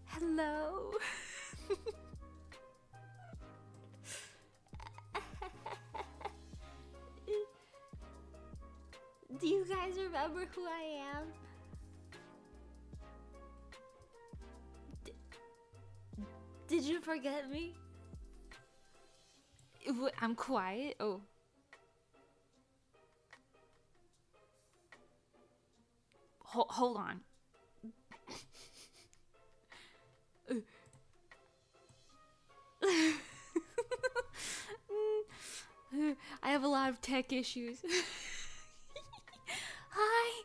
Hello. Do you guys remember who I am? Did you forget me? I'm quiet. Oh. Hold on. I have a lot of tech issues. Hi.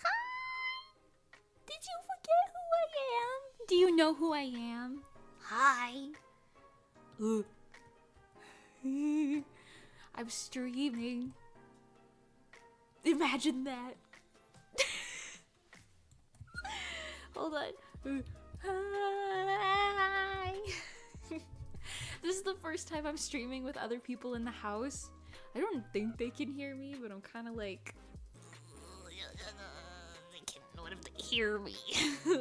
Hi. Did you forget who I am? Do you know who I am? Hi. I'm streaming. Imagine that. Hold on. Hi. This is the first time I'm streaming with other people in the house. I don't think they can hear me, but I'm kind of like, what if they hear me?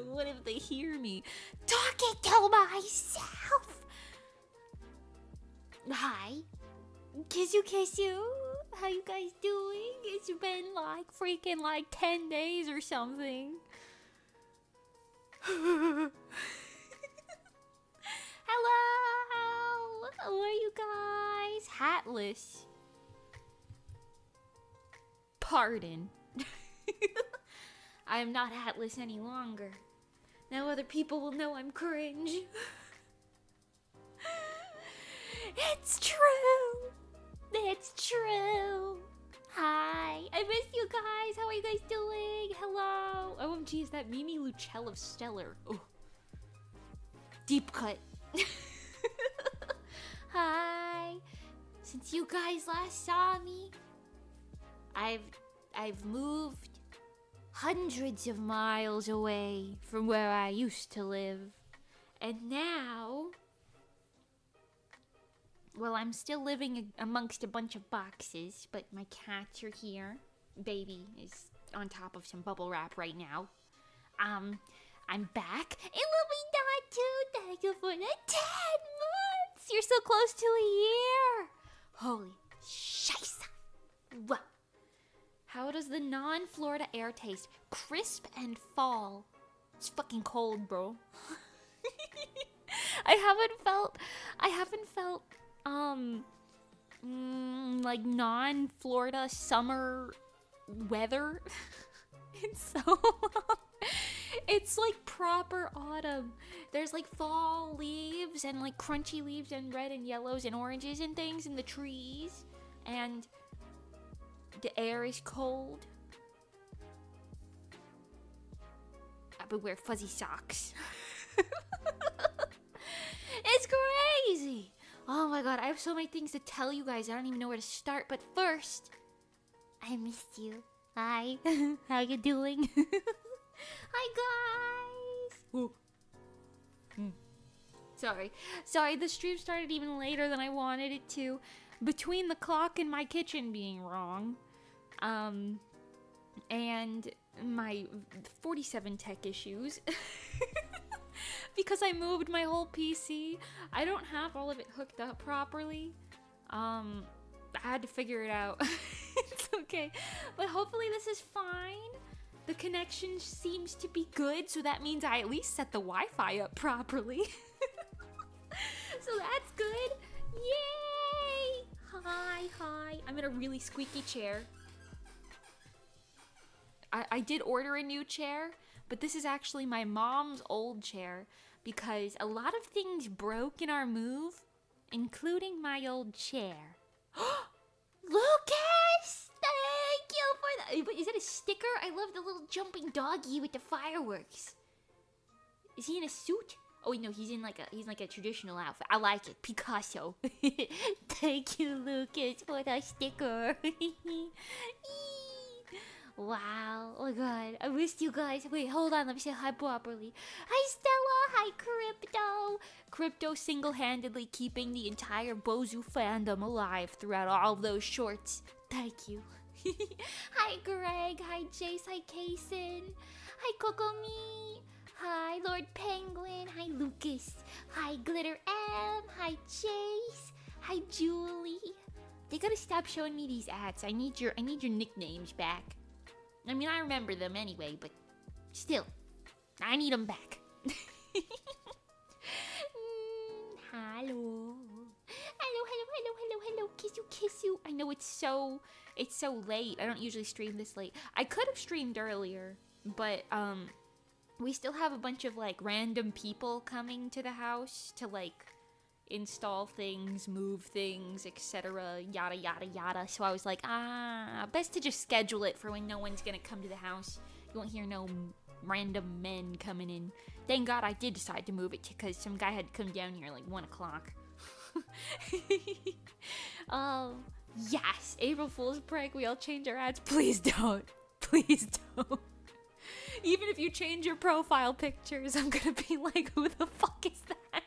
What if they hear me? Talking to myself. Hi. Kiss you. How you guys doing? It's been like freaking like 10 days or something. Hello. How are you guys? Hatless. Pardon. I am not hatless any longer. Now other people will know I'm cringe. It's true. It's true. Hi. I missed you guys. How are you guys doing? Hello. OMG, is that Mimi Lucelle of Stellar? Oh. Deep cut. Hi. Since you guys last saw me, I've moved hundreds of miles away from where I used to live. And now, well, I'm still living amongst a bunch of boxes, but my cats are here. Baby is on top of some bubble wrap right now. I'm back. Illuminati, thank you for the 10 months. You're so close to a year. Holy shiza. Whoa. How does the non-Florida air taste? Crisp and fall. It's fucking cold, bro. I haven't felt like non-Florida summer weather in so long. It's like proper autumn. There's like fall leaves and like crunchy leaves and red and yellows and oranges and things in the trees, and the air is cold. I would wear fuzzy socks. It's crazy. Oh my god, I have so many things to tell you guys. I don't even know where to start. But first, I missed you. Hi. How you doing? Hi guys. Sorry, the stream started even later than I wanted it to. Between the clock and my kitchen being wrong, and my 47 tech issues. Because I moved my whole PC. I don't have all of it hooked up properly. I had to figure it out. It's okay. But hopefully this is fine. The connection seems to be good, so that means I at least set the Wi-Fi up properly. So that's good. Yay! Hi. I'm in a really squeaky chair. I did order a new chair, but this is actually my mom's old chair because a lot of things broke in our move, including my old chair. Lucas! Thank you for that. Is it a sticker? I love the little jumping doggy with the fireworks. Is he in a suit? Oh no, he's in like a traditional outfit. I like it. Picasso. Thank you, Lucas, for the sticker. Wow. Oh god, I missed you guys. Wait, hold on. Let me say hi properly. Hi, Stella. Hi, Crypto. Crypto single-handedly keeping the entire Bozu fandom alive throughout all of those shorts. Thank you. Hi, Greg. Hi, Jace. Hi, Kason. Hi, Kokomi. Hi, Lord Penguin. Hi, Lucas. Hi, Glitter M. Hi, Chase. Hi, Julie. They gotta stop showing me these ads. I need your nicknames back. I mean, I remember them anyway, but still, I need them back. Hello. Hello. Kiss you. I know it's so late. I don't usually stream this late. I could have streamed earlier, but we still have a bunch of like random people coming to the house to like install things, move things, etc. Yada yada yada. So I was like, best to just schedule it for when no one's gonna come to the house. You won't hear no random men coming in. Thank God I did decide to move it because some guy had come down here like 1 o'clock. Oh, yes. April Fool's prank. We all change our ads. Please don't. Please don't. Even if you change your profile pictures, I'm gonna be like, who the fuck is that?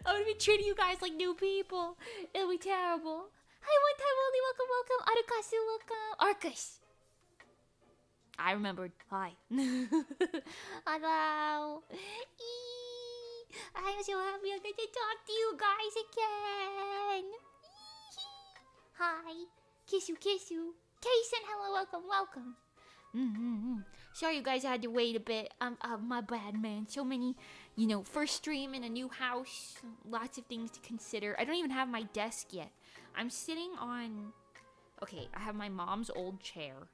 I'm gonna be treating you guys like new people. It'll be terrible. Hi, one time only. Welcome. Arukasu, welcome. Arcus. I remembered. Hi. Hello. I'm so happy I get to talk to you guys again. Hi. Kiss you. Kason, hello, welcome. Sorry you guys had to wait a bit. My bad, man. So many, first stream in a new house. Lots of things to consider. I don't even have my desk yet. I'm sitting on... Okay, I have my mom's old chair.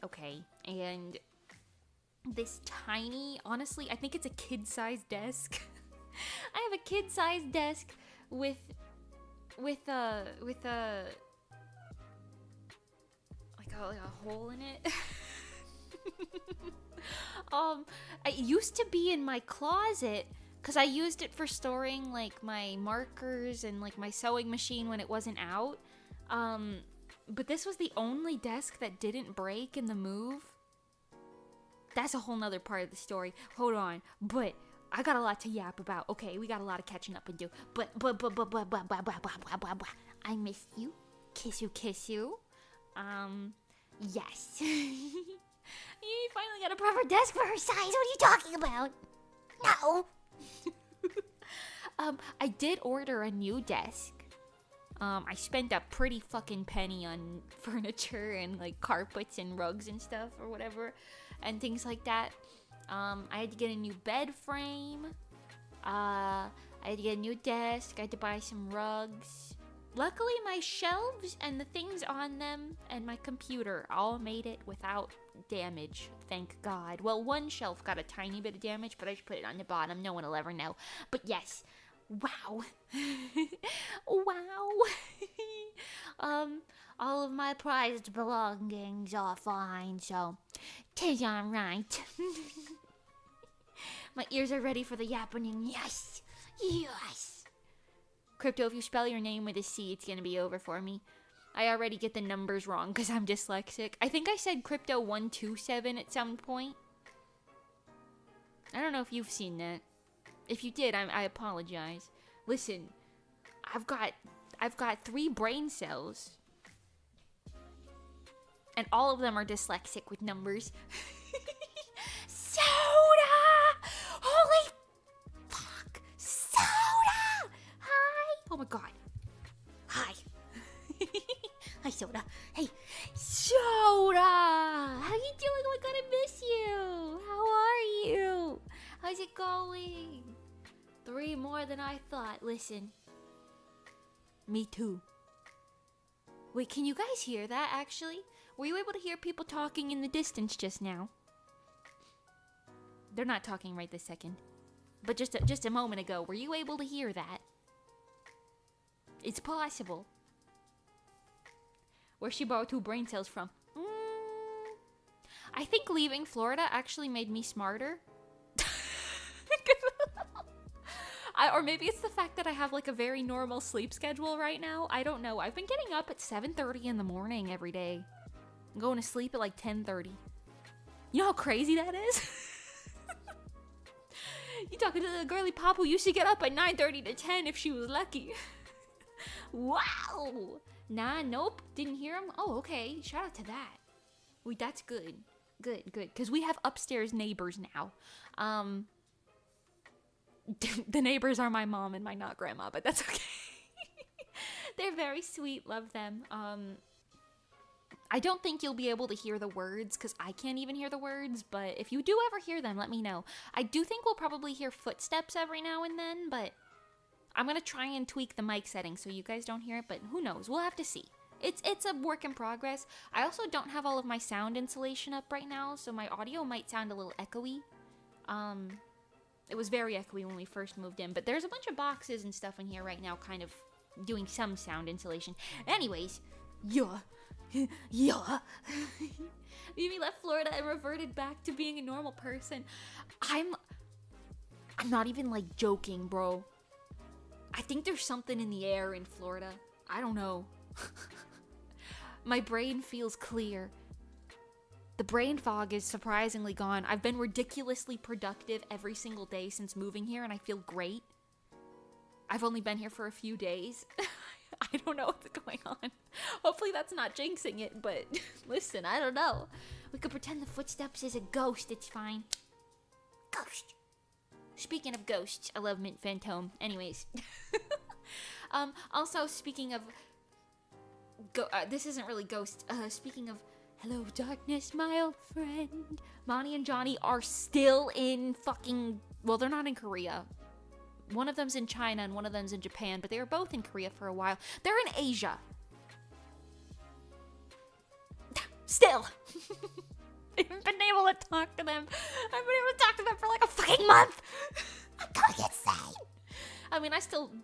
Okay, and this tiny, honestly, I think it's a kid-sized desk. I have a kid-sized desk with a hole in it. It used to be in my closet because I used it for storing like my markers and like my sewing machine when it wasn't out. But this was the only desk that didn't break in the move. That's a whole nother part of the story. Hold on. But I got a lot to yap about. Okay, we got a lot of catching up and do. But I missed you. Kiss you. Yes. You finally got a proper desk for her size. What are you talking about? No. I did order a new desk. I spent a pretty fucking penny on furniture and like carpets and rugs and stuff or whatever and things like that. I had to get a new bed frame. I had to get a new desk. I had to buy some rugs. Luckily, my shelves and the things on them and my computer all made it without damage. Thank God. Well, one shelf got a tiny bit of damage, but I just put it on the bottom. No one will ever know. But yes. Wow. Wow. All of my prized belongings are fine, so 'tis alright. My ears are ready for the yappening. Yes. Crypto, if you spell your name with a C, it's gonna be over for me. I already get the numbers wrong because I'm dyslexic. I think I said Crypto 127 at some point. I don't know if you've seen that. If you did, I apologize. Listen, I've got 3 brain cells. And all of them are dyslexic with numbers. Soda! Holy fuck! Soda! Hi! Oh my god. Hi. Hi, Soda. Hey, Soda! How you doing? Oh my god, I miss you! How are you? How's it going? 3 more than I thought. Listen. Me too. Wait, can you guys hear that, actually? Were you able to hear people talking in the distance just now? They're not talking right this second. But just a moment ago, were you able to hear that? It's possible. Where'd she borrow 2 brain cells from? I think leaving Florida actually made me smarter. Or maybe it's the fact that I have like a very normal sleep schedule right now. I don't know. I've been getting up at 7:30 in the morning every day. I'm going to sleep at like 10:30. You know how crazy that is? You talking to the girly pop who used to get up at 9:30 to 10 if she was lucky. Wow! Nah, nope, didn't hear him. Oh, okay, shout out to that. Wait, that's good. Good, because we have upstairs neighbors now. The neighbors are my mom and my not grandma, but that's okay. They're very sweet, love them. I don't think you'll be able to hear the words because I can't even hear the words, but if you do ever hear them, let me know. I do think we'll probably hear footsteps every now and then, but I'm going to try and tweak the mic settings so you guys don't hear it, but who knows? We'll have to see. It's a work in progress. I also don't have all of my sound insulation up right now, so my audio might sound a little echoey. It was very echoey when we first moved in, but there's a bunch of boxes and stuff in here right now kind of doing some sound insulation. Anyways, yeah. Mimi left Florida and reverted back to being a normal person. I'm not even like joking, bro. I think there's something in the air in Florida. I don't know. My brain feels clear. The brain fog is surprisingly gone. I've been ridiculously productive every single day since moving here, and I feel great. I've only been here for a few days. I don't know what's going on. Hopefully that's not jinxing it, but listen, I don't know. We could pretend the footsteps is a ghost. It's fine. Ghost. Speaking of ghosts, I love Mint Phantom. Anyways. Also, speaking of... this isn't really ghost. Speaking of... Hello, darkness, my old friend. Monty and Johnny are still in fucking... Well, they're not in Korea. One of them's in China and one of them's in Japan, but they were both in Korea for a while. They're in Asia. Still. I haven't been able to talk to them. I've been able to talk to them for like a fucking month. I'm going insane. I mean,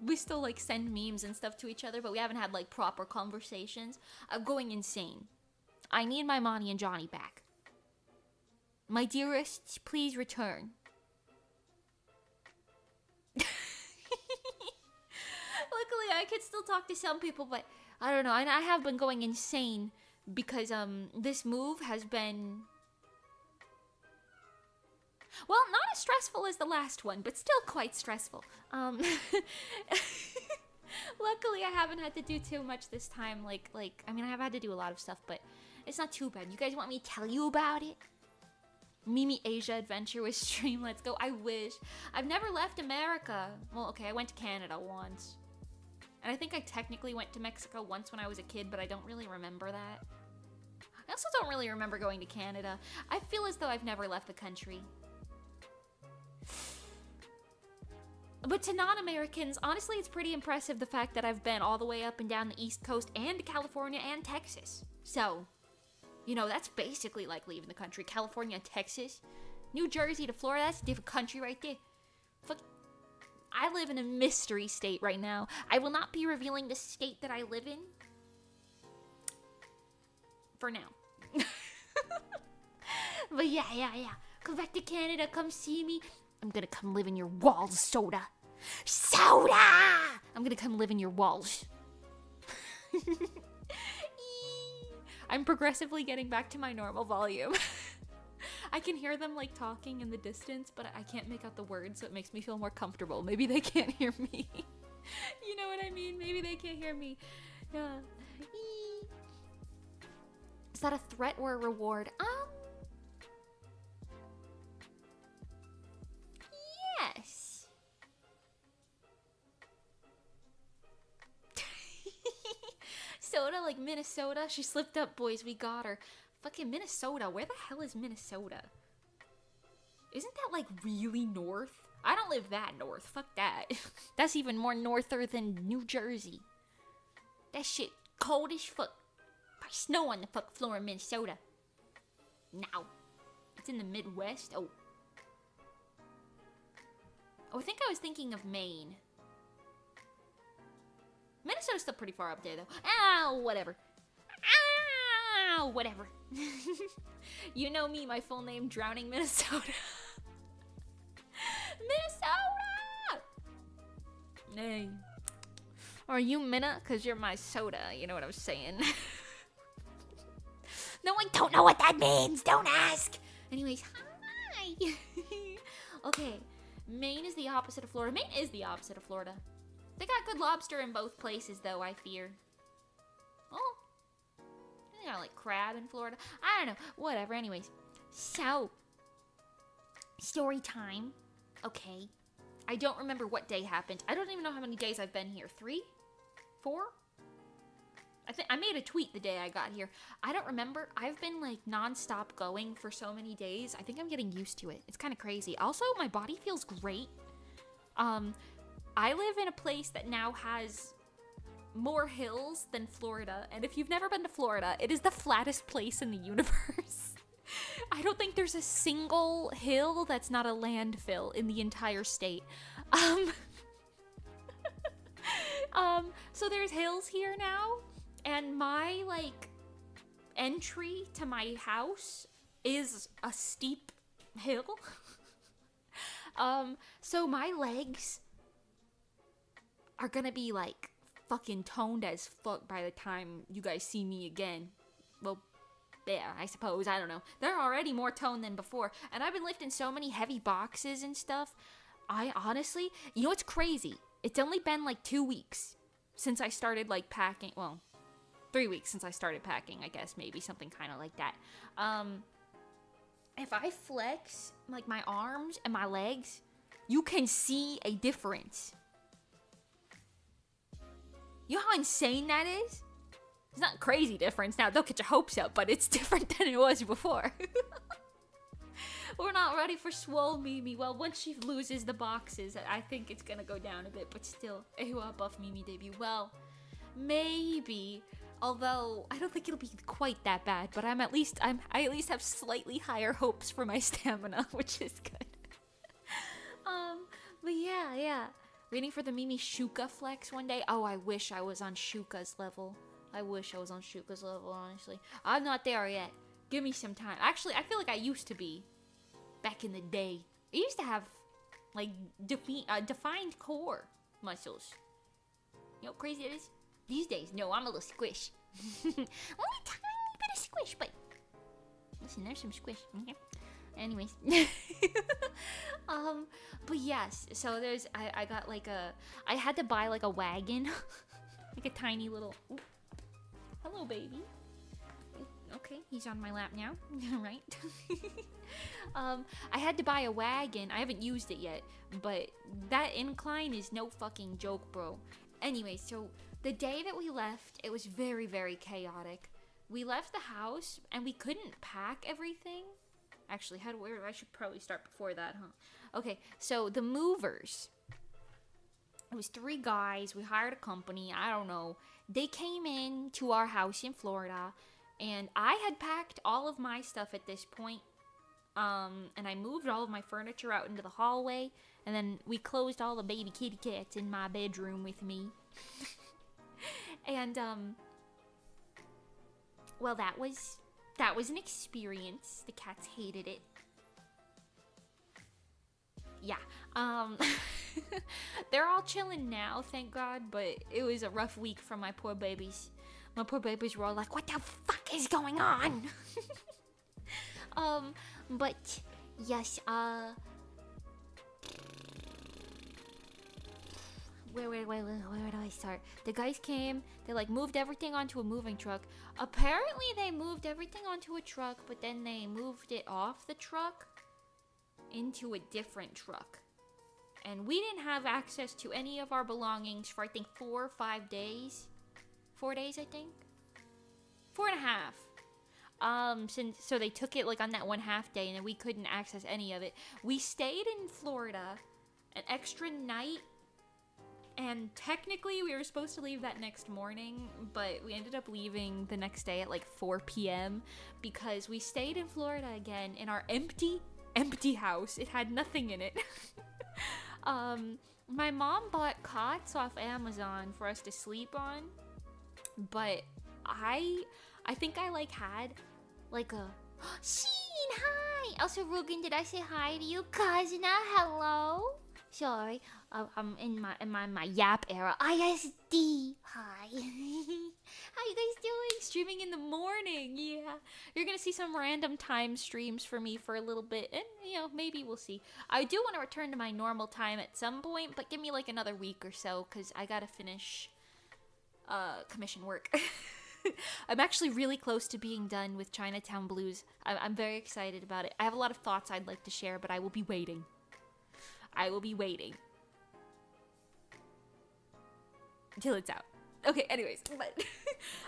we still like send memes and stuff to each other, but we haven't had like proper conversations. I'm going insane. I need my Monty and Johnny back. My dearests, please return. Luckily, I could still talk to some people, but I don't know. I have been going insane because this move has been... Well, not as stressful as the last one, but still quite stressful. Luckily, I haven't had to do too much this time. I mean, I have had to do a lot of stuff, but it's not too bad. You guys want me to tell you about it? Mimi Asia adventure with stream. Let's go. I wish. I've never left America. Well, okay, I went to Canada once. And I think I technically went to Mexico once when I was a kid, but I don't really remember that. I also don't really remember going to Canada. I feel as though I've never left the country. But to non-Americans, honestly, it's pretty impressive the fact that I've been all the way up and down the East Coast and to California and Texas. So, you know, that's basically like leaving the country. California and Texas. New Jersey to Florida, that's a different country right there. Fuck. I live in a mystery state right now. I will not be revealing the state that I live in. For now. But yeah. Come back to Canada, come see me. I'm gonna come live in your walls, Soda! I'm gonna come live in your walls. I'm progressively getting back to my normal volume. I can hear them like talking in the distance, but I can't make out the words, so it makes me feel more comfortable. Maybe they can't hear me. You know what I mean? Maybe they can't hear me. Yeah. Is that a threat or a reward? Yes. Soda, like Minnesota. She slipped up, boys. We got her. Fucking Minnesota. Where the hell is Minnesota? Isn't that like really north? I don't live that north. Fuck that. That's even more norther than New Jersey. That shit cold as fuck. Probably snow on the fuck floor in Minnesota. Now. It's in the Midwest. Oh, I think I was thinking of Maine. Minnesota's still pretty far up there, though. Ow, whatever. Ow, whatever. You know me, my full name, Drowning Minnesota. Minnesota! Nay. Are you Minna? Because you're my soda. You know what I'm saying. No, I don't know what that means. Don't ask. Anyways, hi. Okay. Maine is the opposite of Florida. Maine is the opposite of Florida. They got good lobster in both places, though, I fear. you know, like crab in Florida. I don't know. Whatever. Anyways, so story time. Okay. I don't remember what day happened. I don't even know how many days I've been here. 3? 4? I think I made a tweet the day I got here. I don't remember. I've been like nonstop going for so many days. I think I'm getting used to it. It's kind of crazy. Also, my body feels great. I live in a place that now has more hills than Florida. And if you've never been to Florida, it is the flattest place in the universe. I don't think there's a single hill that's not a landfill in the entire state. So there's hills here now. And my, like, entry to my house is a steep hill. So my legs are gonna be, like, fucking toned as fuck by the time you guys see me again. Well, yeah, I suppose. I don't know. They're already more toned than before. And I've been lifting so many heavy boxes and stuff. I honestly, you know what's crazy? It's only been, like, 2 weeks since I started, like, packing. Well, 3 weeks since I started packing, I guess, maybe something kind of like that. If I flex like my arms and my legs, you can see a difference. You know how insane that is? It's not a crazy difference. Now, don't get your hopes up, but it's different than it was before. We're not ready for swole Mimi. Well, once she loses the boxes, I think it's gonna go down a bit, but still, Ewa buff Mimi debut. Well, maybe. Although, I don't think it'll be quite that bad, but I at least have slightly higher hopes for my stamina, which is good. But yeah. Waiting for the Mimi Shuka flex one day. Oh, I wish I was on Shuka's level. Honestly. I'm not there yet. Give me some time. Actually, I feel like I used to be back in the day. I used to have, like, defined core muscles. You know how crazy it is? These days, no, I'm a little squish. Only a tiny bit of squish, but listen, there's some squish. Okay. Anyways, but yes. So there's, I got like I had to buy like a wagon, like a tiny little. Ooh, hello, baby. Okay, he's on my lap now. Right. I had to buy a wagon. I haven't used it yet, but that incline is no fucking joke, bro. Anyway, so the day that we left, it was very, very chaotic. We left the house, and we couldn't pack everything. Actually, I should probably start before that, huh? Okay, so the movers. It was 3 guys. We hired a company. I don't know. They came in to our house in Florida, and I had packed all of my stuff at this point. And I moved all of my furniture out into the hallway, and then we closed all the baby kitty cats in my bedroom with me. And, well, that was an experience. The cats hated it. Yeah, they're all chilling now, thank God, but it was a rough week for my poor babies. My poor babies were all like, what the fuck is going on? But, yes, where do I start? The guys came, they, like, moved everything onto a moving truck. Apparently, they moved everything onto a truck, but then they moved it off the truck into a different truck. And we didn't have access to any of our belongings for, I think, 4 or 5 days. 4 days, I think? 4.5. So they took it, like, on that 1/2 day, and then we couldn't access any of it. We stayed in Florida an extra night, and technically we were supposed to leave that next morning, but we ended up leaving the next day at, like, 4 p.m. because we stayed in Florida again in our empty house. It had nothing in it. My mom bought cots off Amazon for us to sleep on, but I think I, like, had, like, a... Sheen, hi! Also, Rugen, did I say hi to you? Kazuna, hello? Sorry, I'm in my Yap era. ISD, hi. How you guys doing? Streaming in the morning, yeah. You're gonna see some random time streams for me for a little bit, and, you know, maybe we'll see. I do want to return to my normal time at some point, but give me, like, another week or so, because I gotta finish, commission work. I'm actually really close to being done with Chinatown Blues. I'm very excited about it. I have a lot of thoughts I'd like to share, but I will be waiting. I will be waiting. Till it's out. Okay, anyways, but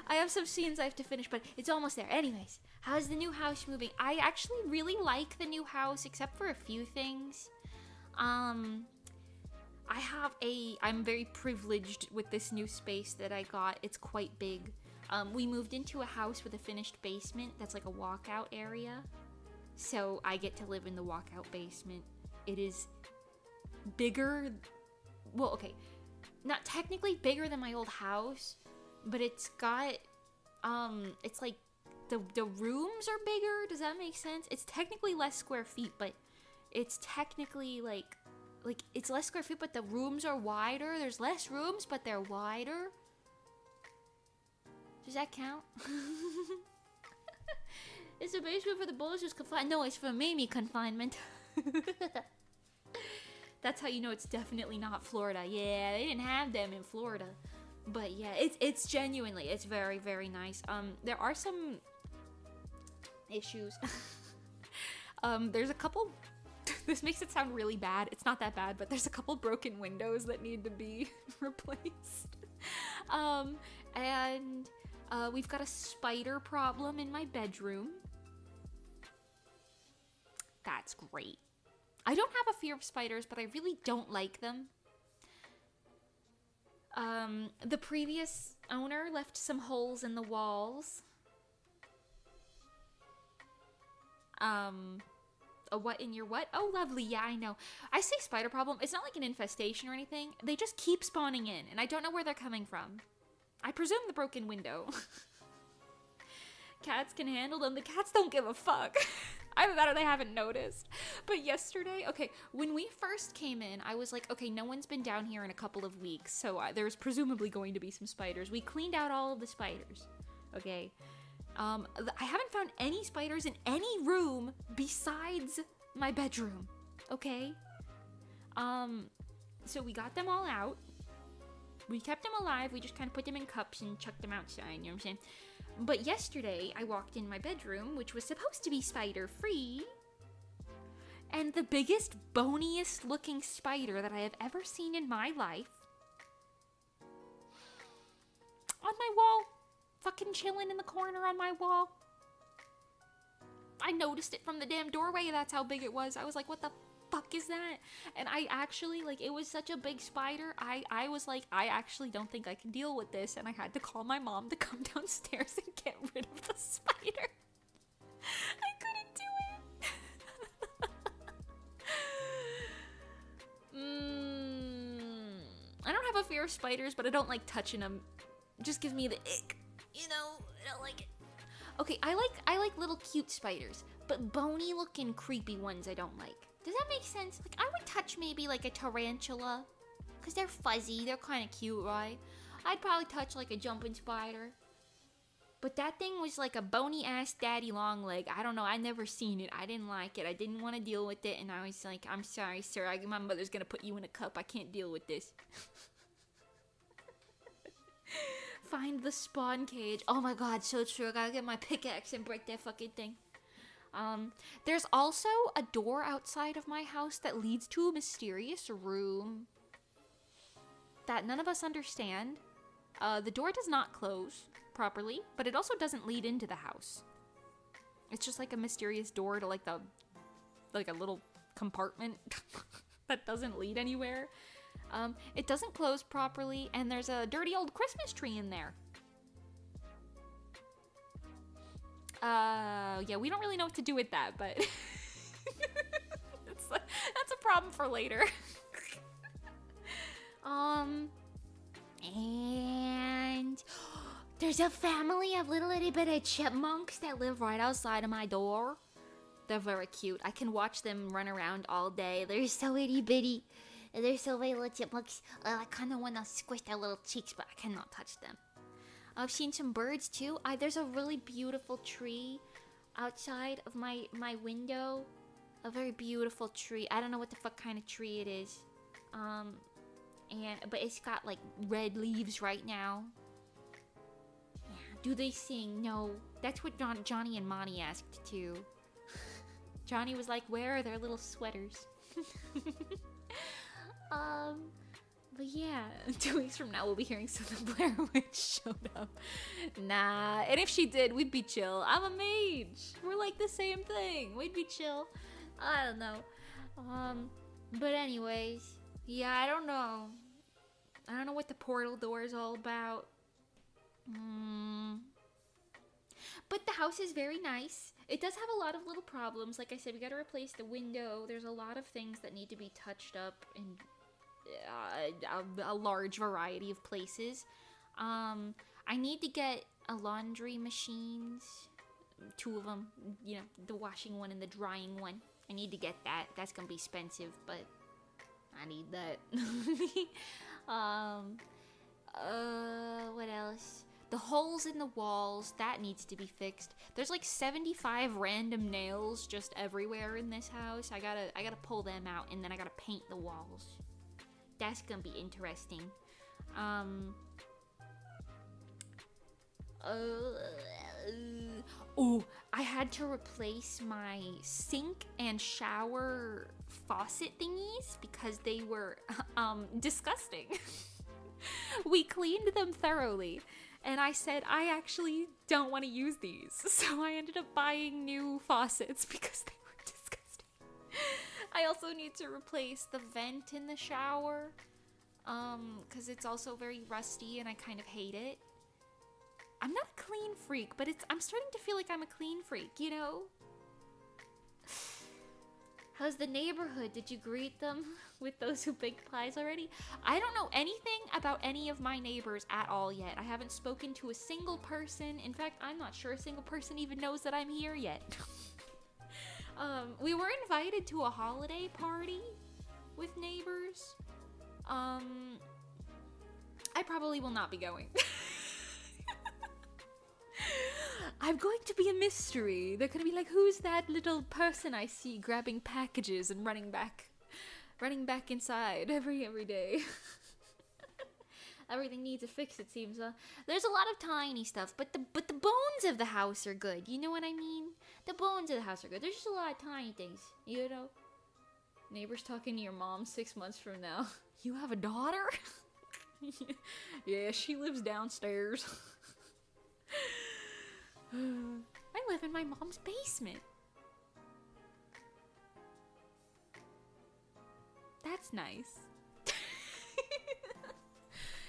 I have some scenes I have to finish, but it's almost there. Anyways, how's the new house moving? I actually really like the new house, except for a few things. I'm very privileged with this new space that I got. It's quite big. We moved into a house with a finished basement that's like a walkout area. So I get to live in the walkout basement. It is bigger. Well, okay. Not technically bigger than my old house, but it's got, it's like the rooms are bigger. Does that make sense? It's technically less square feet, but it's technically like it's less square feet, but the rooms are wider. There's less rooms, but they're wider. Does that count? It's a basement for the bullies who's confined. No, it's for Mimi confinement. That's how you know it's definitely not Florida. Yeah, they didn't have them in Florida. But yeah, it's genuinely, it's very, very nice. There are some issues. There's a couple, this makes it sound really bad. It's not that bad, but there's a couple broken windows that need to be replaced. We've got a spider problem in my bedroom. That's great. I don't have a fear of spiders, but I really don't like them. The previous owner left some holes in the walls. A what in your what? Oh, lovely. Yeah, I know. I say spider problem. It's not like an infestation or anything. They just keep spawning in, and I don't know where they're coming from. I presume the broken window. Cats can handle them. The cats don't give a fuck. Either that or they haven't noticed. But yesterday, okay, when we first came in, I was like, okay, no one's been down here in a couple of weeks, so there's presumably going to be some spiders. We cleaned out all of the spiders, okay? I haven't found any spiders in any room besides my bedroom, okay? So we got them all out. We kept them alive. We just kind of put them in cups and chucked them outside, you know what I'm saying? But yesterday, I walked in my bedroom, which was supposed to be spider-free, and the biggest, boniest looking spider that I have ever seen in my life on my wall, fucking chilling in the corner on my wall. I noticed it from the damn doorway. That's how big it was. I was like, what the fuck is that? And I actually, like, it was such a big spider. I was like, I actually don't think I can deal with this. And I had to call my mom to come downstairs and get rid of the spider. I couldn't do it. I don't have a fear of spiders, but I don't like touching them. It just gives me the ick. You know, I don't like it. Okay, I like little cute spiders, but bony looking creepy ones I don't like. Does that make sense? Like, I would touch maybe like a tarantula, because they're fuzzy, they're kind of cute, right? I'd probably touch like a jumping spider. But that thing was like a bony ass daddy long leg. I don't know, I never seen it. I didn't like it. I didn't want to deal with it, and I was like, I'm sorry, sir. My mother's gonna put you in a cup. I can't deal with this. Find the spawn cage. Oh my god, so true. I gotta get my pickaxe and break that fucking thing. There's also a door outside of my house that leads to a mysterious room that none of us understand. The door does not close properly, but it also doesn't lead into the house. It's just like a mysterious door to like a little compartment that doesn't lead anywhere. It doesn't close properly, and there's a dirty old Christmas tree in there. Yeah, we don't really know what to do with that, but that's a problem for later. And there's a family of little itty bitty chipmunks that live right outside of my door. They're very cute. I can watch them run around all day. They're so itty bitty. They're so very little chipmunks. I kind of want to squish their little cheeks, but I cannot touch them. I've seen some birds too. There's a really beautiful tree outside of my window. A very beautiful tree. I don't know what the fuck kind of tree it is. But it's got like red leaves right now. Yeah, Do they sing? No. That's what Johnny and Monty asked too. Johnny was like, where are their little sweaters? But yeah, 2 weeks from now we'll be hearing so the Blair Witch showed up. Nah, and if she did, we'd be chill. I'm a mage. We're like the same thing. We'd be chill. I don't know. But anyways, yeah, I don't know. I don't know what the portal door is all about. But the house is very nice. It does have a lot of little problems. Like I said, we gotta replace the window. There's a lot of things that need to be touched up in a large variety of places. I need to get a laundry machines. 2 of them. You know, the washing one and the drying one. I need to get that. That's gonna be expensive, but I need that. What else? The holes in the walls, that needs to be fixed. There's like 75 random nails just everywhere in this house. I gotta pull them out, and then I gotta paint the walls. That's gonna be interesting. Oh, I had to replace my sink and shower faucet thingies because they were disgusting. We cleaned them thoroughly, and I said I actually don't want to use these, so I ended up buying new faucets because they were disgusting. I also need to replace the vent in the shower because it's also very rusty and I kind of hate it. I'm not a clean freak, but I'm starting to feel like I'm a clean freak, you know? How's the neighborhood? Did you greet them with those who baked pies already? I don't know anything about any of my neighbors at all yet. I haven't spoken to a single person. In fact, I'm not sure a single person even knows that I'm here yet. We were invited to a holiday party with neighbors. I probably will not be going. I'm going to be a mystery. They're gonna be like, who's that little person I see grabbing packages and running back inside every day? Everything needs a fix, it seems. There's a lot of tiny stuff, but the bones of the house are good. You know what I mean? The bones of the house are good. There's just a lot of tiny things, you know? Neighbors talking to your mom 6 months from now. You have a daughter? Yeah, she lives downstairs. I live in my mom's basement. That's nice.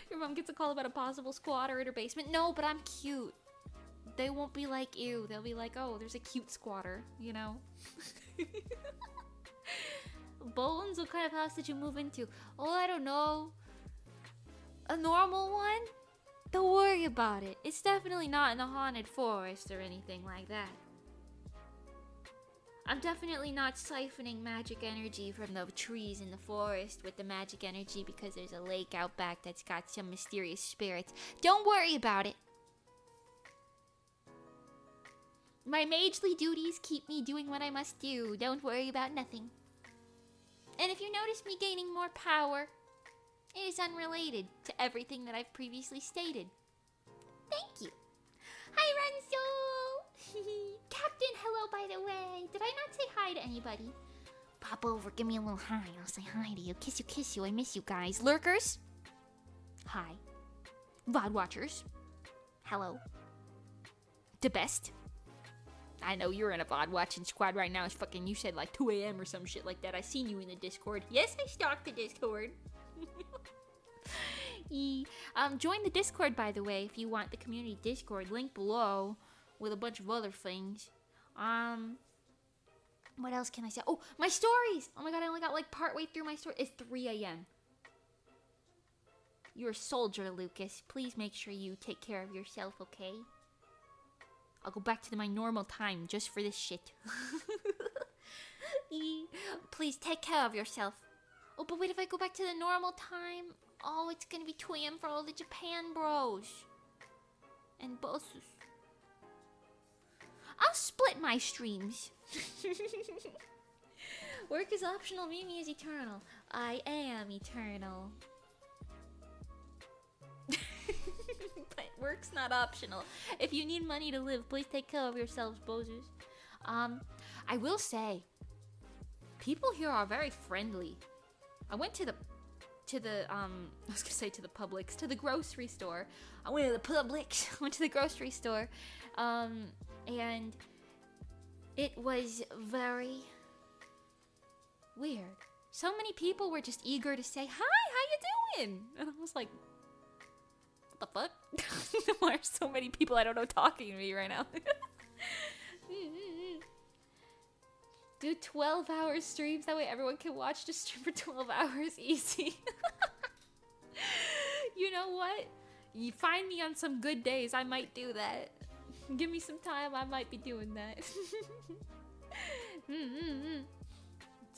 Your mom gets a call about a possible squatter in her basement. No, but I'm cute. They won't be like, ew. They'll be like, oh, there's a cute squatter, you know? Bones, what kind of house did you move into? Oh, I don't know. A normal one? Don't worry about it. It's definitely not in the haunted forest or anything like that. I'm definitely not siphoning magic energy from the trees in the forest with the magic energy because there's a lake out back that's got some mysterious spirits. Don't worry about it. My magely duties keep me doing what I must do. Don't worry about nothing. And if you notice me gaining more power, it is unrelated to everything that I've previously stated. Thank you. Hi, Renzo! Captain, hello, by the way. Did I not say hi to anybody? Pop over, give me a little hi. I'll say hi to you. Kiss you. I miss you guys. Lurkers? Hi. VOD watchers? Hello. The best? I know you're in a VOD watching squad right now. It's fucking, you said like 2 a.m. or some shit like that. I seen you in the Discord. Yes, I stalked the Discord. Join the Discord, by the way, if you want the community Discord. Link below with a bunch of other things. What else can I say? Oh, my stories! Oh my god, I only got like partway through my story. It's 3 a.m. You're a soldier, Lucas. Please make sure you take care of yourself, okay? I'll go back to my normal time just for this shit. Please take care of yourself. Oh, but wait, if I go back to the normal time, oh, it's gonna be 2 a.m. for all the Japan bros. And bosses. I'll split my streams. Work is optional, Mimi is eternal. I am eternal. But Work's not optional. If you need money to live, please take care of yourselves, bozos. I will say, people here are very friendly. I went to the I was gonna say to the Publix, to the grocery store. I went to the Publix, went to the grocery store, and it was very weird. So many people were just eager to say, hi, how you doing? And I was like, what the fuck? Why are so many people I don't know talking to me right now? Do 12-hour streams, that way everyone can watch the stream for 12 hours easy. You know what? You find me on some good days, I might do that. Give me some time, I might be doing that.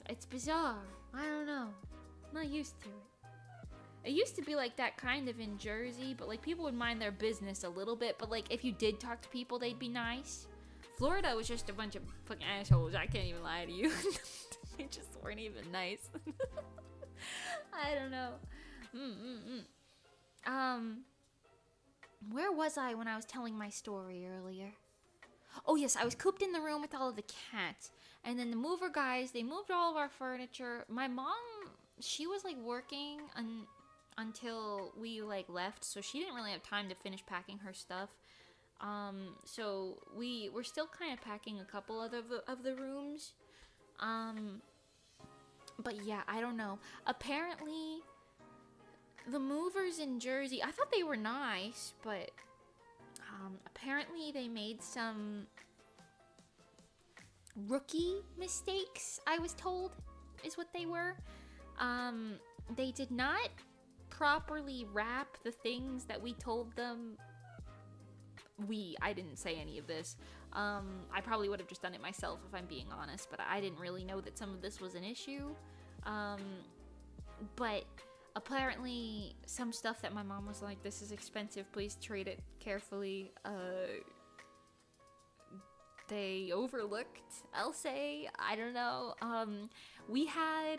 It's bizarre. I don't know. I'm not used to it. It used to be like that kind of in Jersey, but like people would mind their business a little bit, but like if you did talk to people, they'd be nice. Florida was just a bunch of fucking assholes. I can't even lie to you. They just weren't even nice. I don't know. Where was I when I was telling my story earlier? Oh yes, I was cooped in the room with all of the cats. And then the mover guys, they moved all of our furniture. My mom, she was like working until we like left, so she didn't really have time to finish packing her stuff. So we're still kind of packing a couple of the rooms. But yeah, I don't know. Apparently, the movers in Jersey, I thought they were nice, but apparently they made some rookie mistakes, I was told, is what they were. They did not properly wrap the things that we told them. I didn't say any of this. I probably would have just done it myself if I'm being honest, but I didn't really know that some of this was an issue. But apparently some stuff that my mom was like, this is expensive, please treat it carefully, they overlooked, I'll say. I don't know. We had,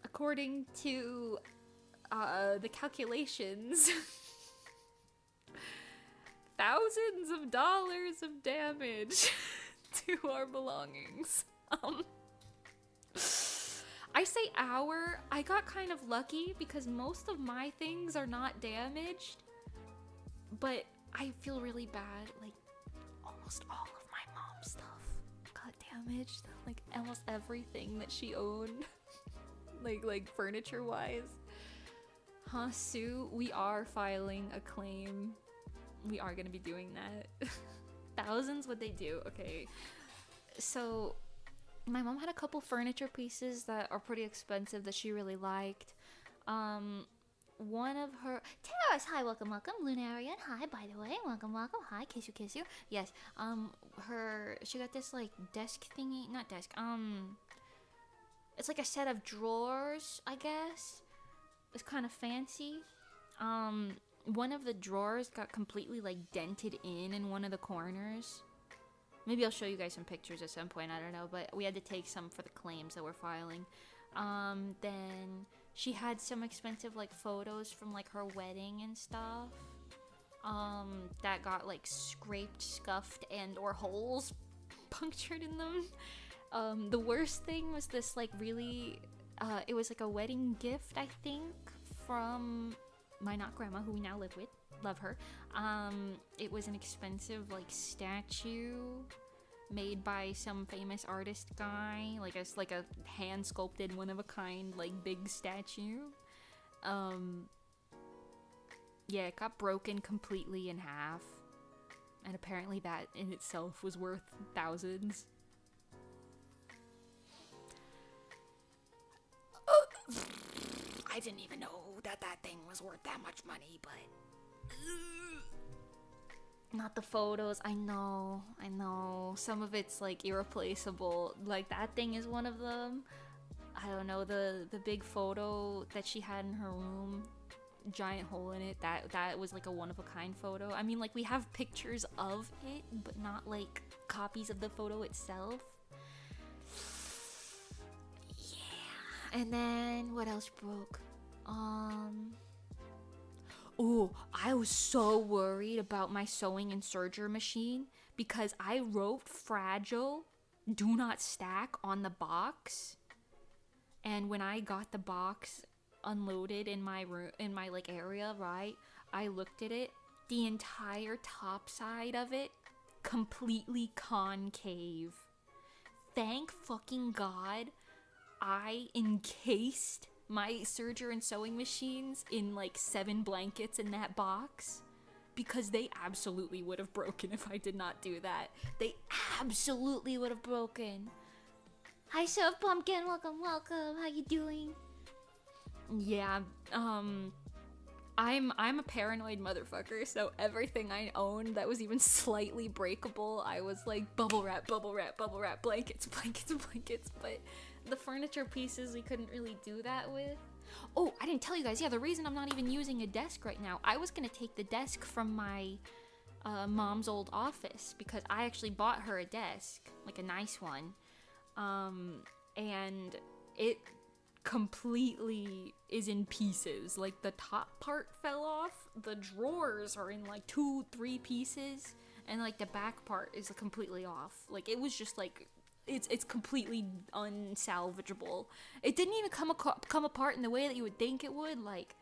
according to the calculations, thousands of dollars of damage to our belongings. I say I got kind of lucky because most of my things are not damaged, but I feel really bad. Like, almost all of my mom's stuff got damaged. Like, almost everything that she owned. like furniture wise. Huh, Sue? We are filing a claim. We are gonna be doing that. Thousands? What'd they do? Okay. So, my mom had a couple furniture pieces that are pretty expensive that she really liked. One of her... Terrace! Hi, welcome. Lunarian, hi, by the way. Welcome. Hi, kiss you. Yes, she got this, like, desk thingy. Not desk, it's like a set of drawers, I guess. It's kind of fancy. One of the drawers got completely, like, dented in one of the corners. Maybe I'll show you guys some pictures at some point, I don't know, but we had to take some for the claims that we're filing. Then she had some expensive, like, photos from, like, her wedding and stuff, that got, like, scraped, scuffed, and or holes punctured in them. The worst thing was this, like, really, it was, like, a wedding gift, I think, from my not-grandma, who we now live with. Love her. It was an expensive, like, statue made by some famous artist guy, like a hand sculpted, one of a kind, like, big statue. Yeah, it got broken completely in half, and apparently that in itself was worth thousands. I didn't even know that thing was worth that much money, but not the photos. I know. Some of it's, like, irreplaceable. Like, that thing is one of them. I don't know, the big photo that she had in her room, giant hole in it, that was, like, a one-of-a-kind photo. I mean, like, we have pictures of it, but not, like, copies of the photo itself. Yeah. And then, what else broke? Oh, I was so worried about my sewing and serger machine because I wrote fragile, do not stack on the box. And when I got the box unloaded in my room, in my like area, right? I looked at it, the entire top side of it completely concave. Thank fucking God I encased my serger and sewing machines in like 7 blankets in that box, because they absolutely would have broken if I did not do that. They absolutely would have broken. Hi, Chef Pumpkin. Welcome. How you doing? Yeah, I'm a paranoid motherfucker, so everything I owned that was even slightly breakable, I was like bubble wrap, blankets, but the furniture pieces we couldn't really do that with. Oh, I didn't tell you guys, yeah, the reason I'm not even using a desk right now, I was gonna take the desk from my mom's old office, because I actually bought her a desk, like a nice one, and it completely is in pieces. Like the top part fell off, the drawers are in like 2-3 pieces, and like the back part is completely off. Like it was just like it's completely unsalvageable. It didn't even come apart in the way that you would think it would. Like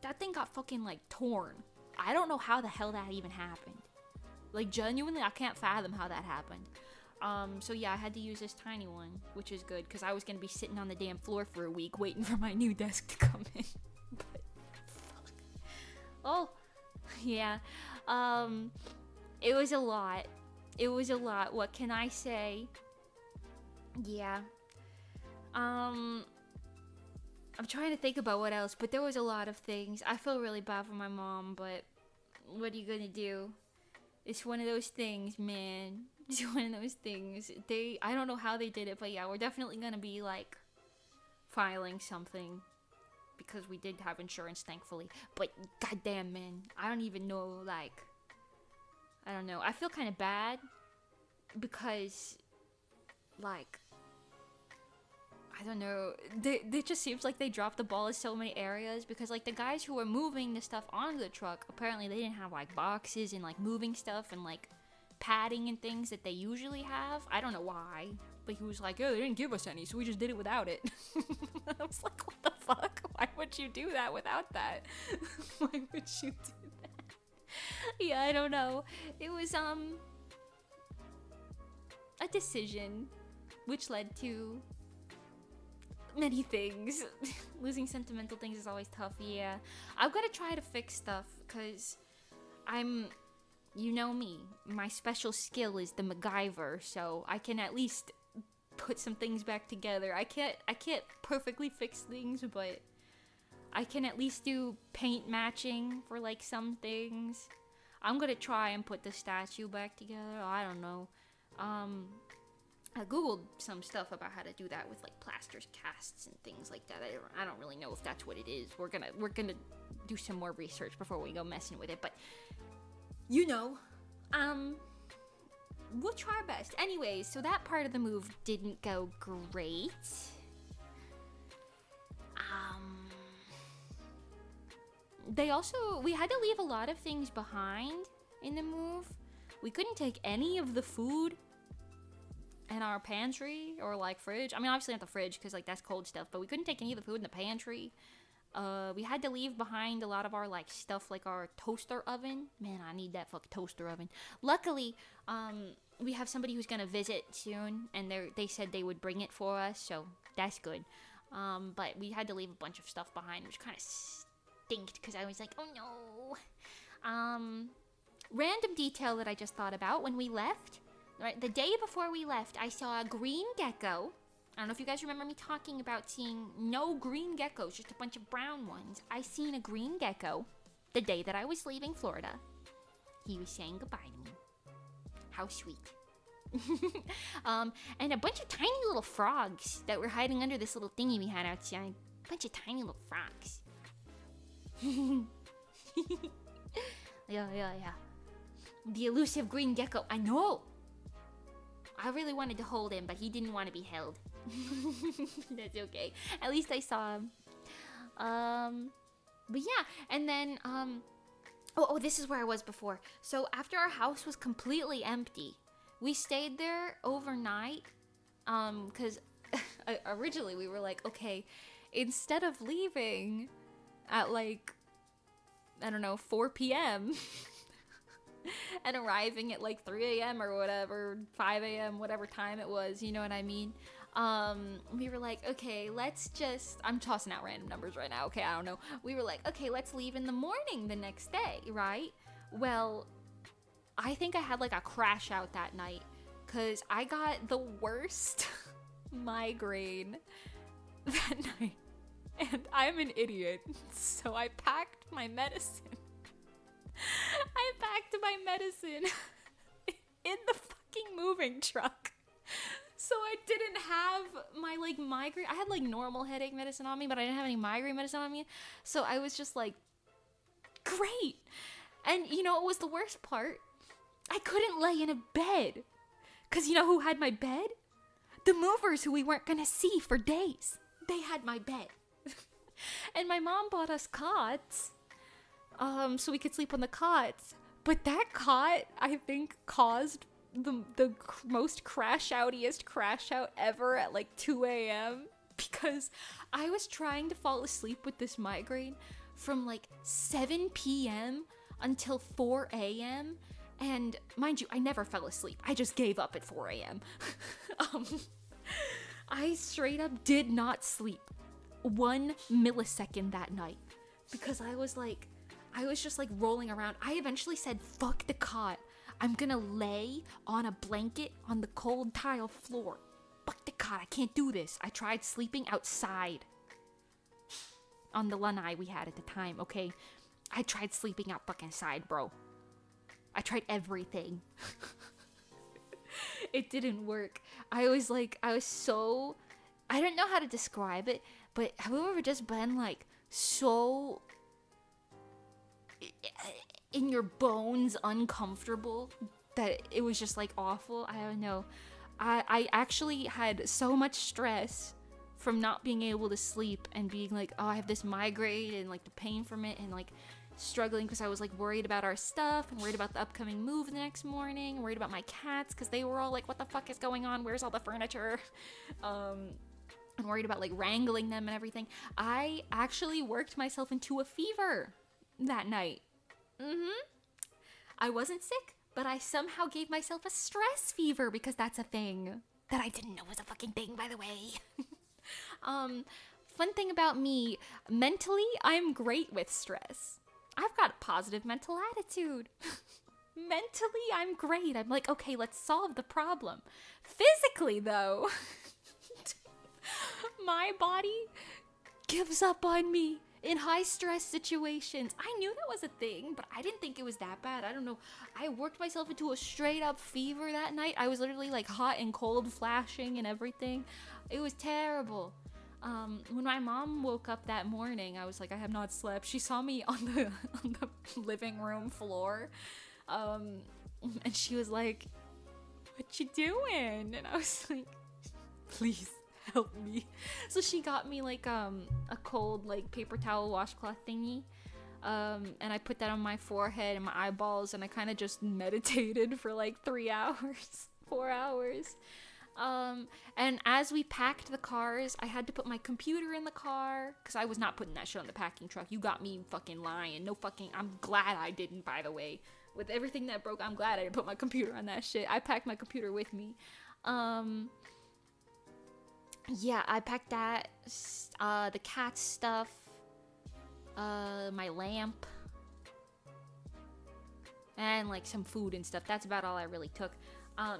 that thing got fucking like torn. I don't know how the hell that even happened. Like genuinely, I can't fathom how that happened. So yeah, I had to use this tiny one, which is good, because I was gonna be sitting on the damn floor for a week waiting for my new desk to come in. But, fuck. Oh, yeah. It was a lot. What can I say? Yeah. I'm trying to think about what else, but there was a lot of things. I feel really bad for my mom, but what are you gonna do? It's one of those things, man. It's one of those things. I don't know how they did it, but yeah, we're definitely gonna be like filing something, because we did have insurance, thankfully. But goddamn, man, I don't even know, like, I don't know. I feel kind of bad because, like, I don't know. It just seems like they dropped the ball in so many areas, because like the guys who were moving the stuff onto the truck, apparently they didn't have like boxes and like moving stuff and like padding and things that they usually have. I don't know why, but he was like, oh, they didn't give us any, so we just did it without it. I was like, what the fuck? Why would you do that without that? Why would you do that? Yeah, I don't know. It was a decision which led to many things. Losing sentimental things is always tough. Yeah, I've got to try to fix stuff, because you know me, my special skill is the MacGyver, so I can at least put some things back together. I can't perfectly fix things, but I can at least do paint matching for like some things. I'm gonna try and put the statue back together. I don't know. I googled some stuff about how to do that with like plaster casts and things like that. I don't really know if that's what it is. We're gonna do some more research before we go messing with it, but you know, we'll try our best. Anyways, so that part of the move didn't go great. We had to leave a lot of things behind in the move. We couldn't take any of the food in our pantry or like fridge. I mean, obviously not the fridge, because like that's cold stuff, but we couldn't take any of the food in the pantry. We had to leave behind a lot of our like stuff, like our toaster oven. Man, I need that fucking toaster oven. Luckily, we have somebody who's gonna visit soon, and they said they would bring it for us, so that's good. But we had to leave a bunch of stuff behind, which kind of stinked, because I was like, oh no. Random detail that I just thought about when we left. Right, the day before we left, I saw a green gecko. I don't know if you guys remember me talking about seeing no green geckos, just a bunch of brown ones. I seen a green gecko the day that I was leaving Florida. He was saying goodbye to me. How sweet. And a bunch of tiny little frogs that were hiding under this little thingy we had outside. A bunch of tiny little frogs. Yeah. The elusive green gecko. I know. I really wanted to hold him, but he didn't want to be held. That's okay. At least I saw him. But yeah, and then, oh, this is where I was before. So after our house was completely empty, we stayed there overnight, because originally we were like, okay, instead of leaving at like, I don't know, 4 p.m. and arriving at like 3 a.m. or whatever, 5 a.m., whatever time it was, you know what I mean? We were like, okay, I'm tossing out random numbers right now, okay, I don't know. We were like, okay, let's leave in the morning the next day, right? Well, I think I had like a crash out that night, because I got the worst migraine that night. And I'm an idiot, so I packed my medicine. I packed my medicine in the fucking moving truck. So I didn't have my, like, migraine. I had, like, normal headache medicine on me, but I didn't have any migraine medicine on me. So I was just like, great. And you know what was the worst part? I couldn't lay in a bed. Because you know who had my bed? The movers who we weren't going to see for days. They had my bed. And my mom bought us cots, so we could sleep on the cots. But that cot, I think, caused the most crash out ever at like 2 a.m. because I was trying to fall asleep with this migraine from like 7 p.m. until 4 a.m. And mind you, I never fell asleep. I just gave up at 4 a.m. I straight up did not sleep 1 millisecond that night because I was just like rolling around. I eventually said, fuck the cot. I'm gonna lay on a blanket on the cold tile floor. Fuck the cot, I can't do this. I tried sleeping outside on the lanai we had at the time, okay? I tried sleeping out fucking side, bro. I tried everything. It didn't work. I don't know how to describe it, but have you ever just been like so in your bones uncomfortable that it was just like awful? I don't know. I actually had so much stress from not being able to sleep and being like, oh, I have this migraine and like the pain from it and like struggling because I was like worried about our stuff and worried about the upcoming move the next morning, worried about my cats because they were all like, what the fuck is going on? Where's all the furniture? And worried about like wrangling them and everything. I actually worked myself into a fever that night. I wasn't sick, but I somehow gave myself a stress fever because that's a thing that I didn't know was a fucking thing, by the way. Fun thing about me, mentally, I'm great with stress. I've got a positive mental attitude. Mentally, I'm great. I'm like, okay, let's solve the problem. Physically, though, my body gives up on me in high stress situations. I knew that was a thing, but I didn't think it was that bad. I don't know. I worked myself into a straight up fever that night. I was literally like hot and cold flashing and everything. It was terrible. When my mom woke up that morning, I was like, I have not slept. She saw me on the living room floor. And she was like, what you doing? And I was like, please help me. So she got me like a cold like paper towel washcloth thingy, and I put that on my forehead and my eyeballs, and I kind of just meditated for like 4 hours. And as we packed the cars, I had to put my computer in the car because I was not putting that shit on the packing truck. You got me fucking lying. I'm glad I didn't, by the way. With everything that broke, I'm glad I didn't put my computer on that shit. I packed my computer with me. Yeah, I packed that, the cat stuff, my lamp, and like some food and stuff. That's about all I really took.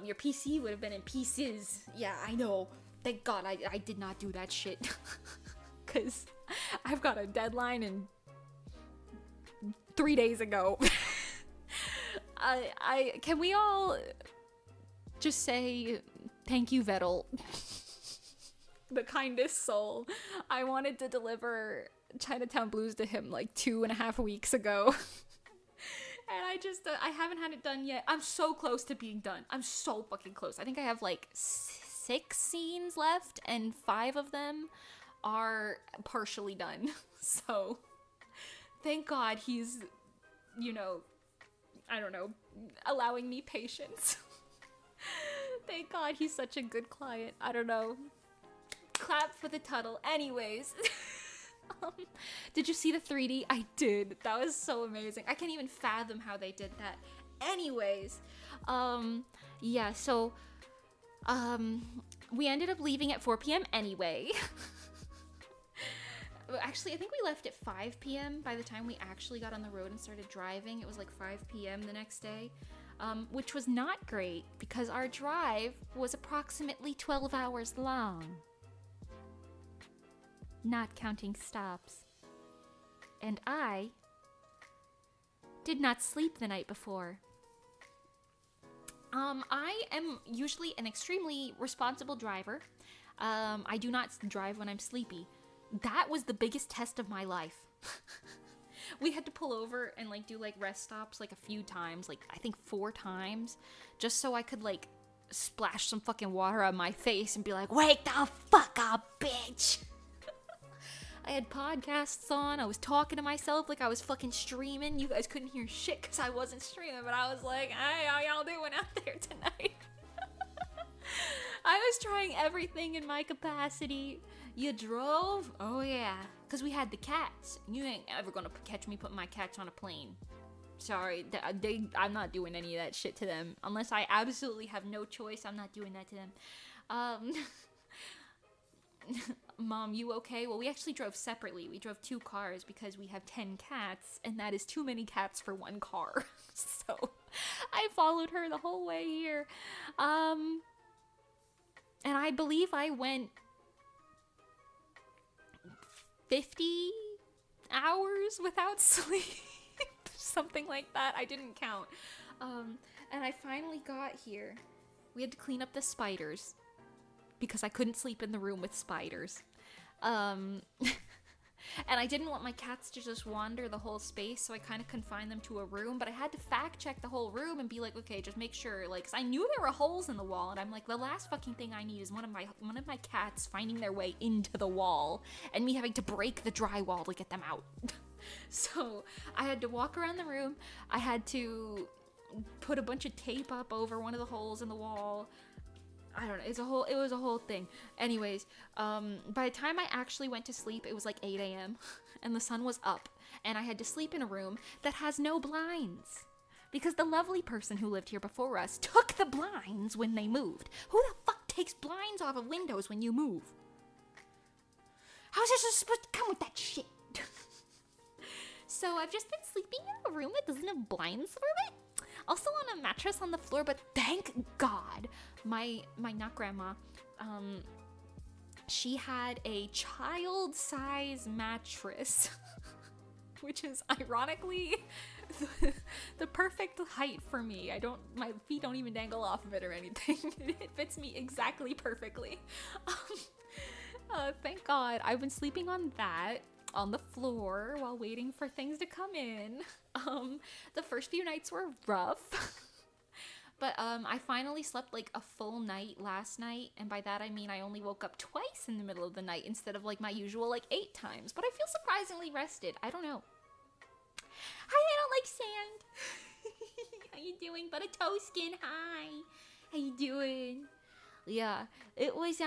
Your PC would have been in pieces. Yeah, I know. Thank God I did not do that shit. Cause I've got a deadline in 3 days ago. Can we all just say thank you, Vettel? The kindest soul. I wanted to deliver Chinatown Blues to him like 2.5 weeks ago. And I haven't had it done yet. I'm so close to being done. I'm so fucking close. I think I have like 6 scenes left and 5 of them are partially done. So thank God he's, you know, I don't know, allowing me patience. Thank God he's such a good client. I don't know. Clap for the Tuttle. Anyways. Did you see the 3D? I did. That was so amazing. I can't even fathom how they did that. Anyways. Yeah, so we ended up leaving at 4 p.m. anyway. Actually, I think we left at 5 p.m. by the time we actually got on the road and started driving. It was like 5 p.m. the next day, which was not great because our drive was approximately 12 hours long. Not counting stops. And I did not sleep the night before. I am usually an extremely responsible driver. I do not drive when I'm sleepy. That was the biggest test of my life. We had to pull over and like do like rest stops like a few times, like I think 4 times, just so I could like splash some fucking water on my face and be like, wake the fuck up, bitch. I had podcasts on, I was talking to myself like I was fucking streaming. You guys couldn't hear shit because I wasn't streaming, but I was like, hey, how y'all doing out there tonight? I was trying everything in my capacity. You drove? Oh yeah. Because we had the cats. You ain't ever gonna catch me putting my cats on a plane. Sorry, I'm not doing any of that shit to them. Unless I absolutely have no choice, I'm not doing that to them. Mom, you okay? Well, we actually drove separately. We drove 2 cars because we have 10 cats, and that is too many cats for 1 car. So, I followed her the whole way here. And I believe I went 50 hours without sleep. Something like that. I didn't count. And I finally got here. We had to clean up the spiders because I couldn't sleep in the room with spiders. And I didn't want my cats to just wander the whole space, so I kind of confined them to a room, but I had to fact check the whole room and be like, okay, just make sure, like, 'cause I knew there were holes in the wall, and I'm like, the last fucking thing I need is one of my cats finding their way into the wall, and me having to break the drywall to get them out. So, I had to walk around the room, I had to put a bunch of tape up over one of the holes in the wall. I don't know, it was a whole thing. Anyways, by the time I actually went to sleep, it was like 8 a.m. and the sun was up, and I had to sleep in a room that has no blinds. Because the lovely person who lived here before us took the blinds when they moved. Who the fuck takes blinds off of windows when you move? How's this supposed to come with that shit? So I've just been sleeping in a room that doesn't have blinds for it. Also on a mattress on the floor, but thank God, my not grandma, she had a child-size mattress, which is ironically the perfect height for me. My feet don't even dangle off of it or anything. It fits me exactly perfectly. Thank God, I've been sleeping on that on the floor while waiting for things to come in. The first few nights were rough, but I finally slept like a full night last night, and by that I mean I only woke up twice in the middle of the night instead of like my usual like 8 times, but I feel surprisingly rested. I don't know. Hi, I don't like sand. How you doing, Butter Toastin? Hi. How you doing? Yeah, it was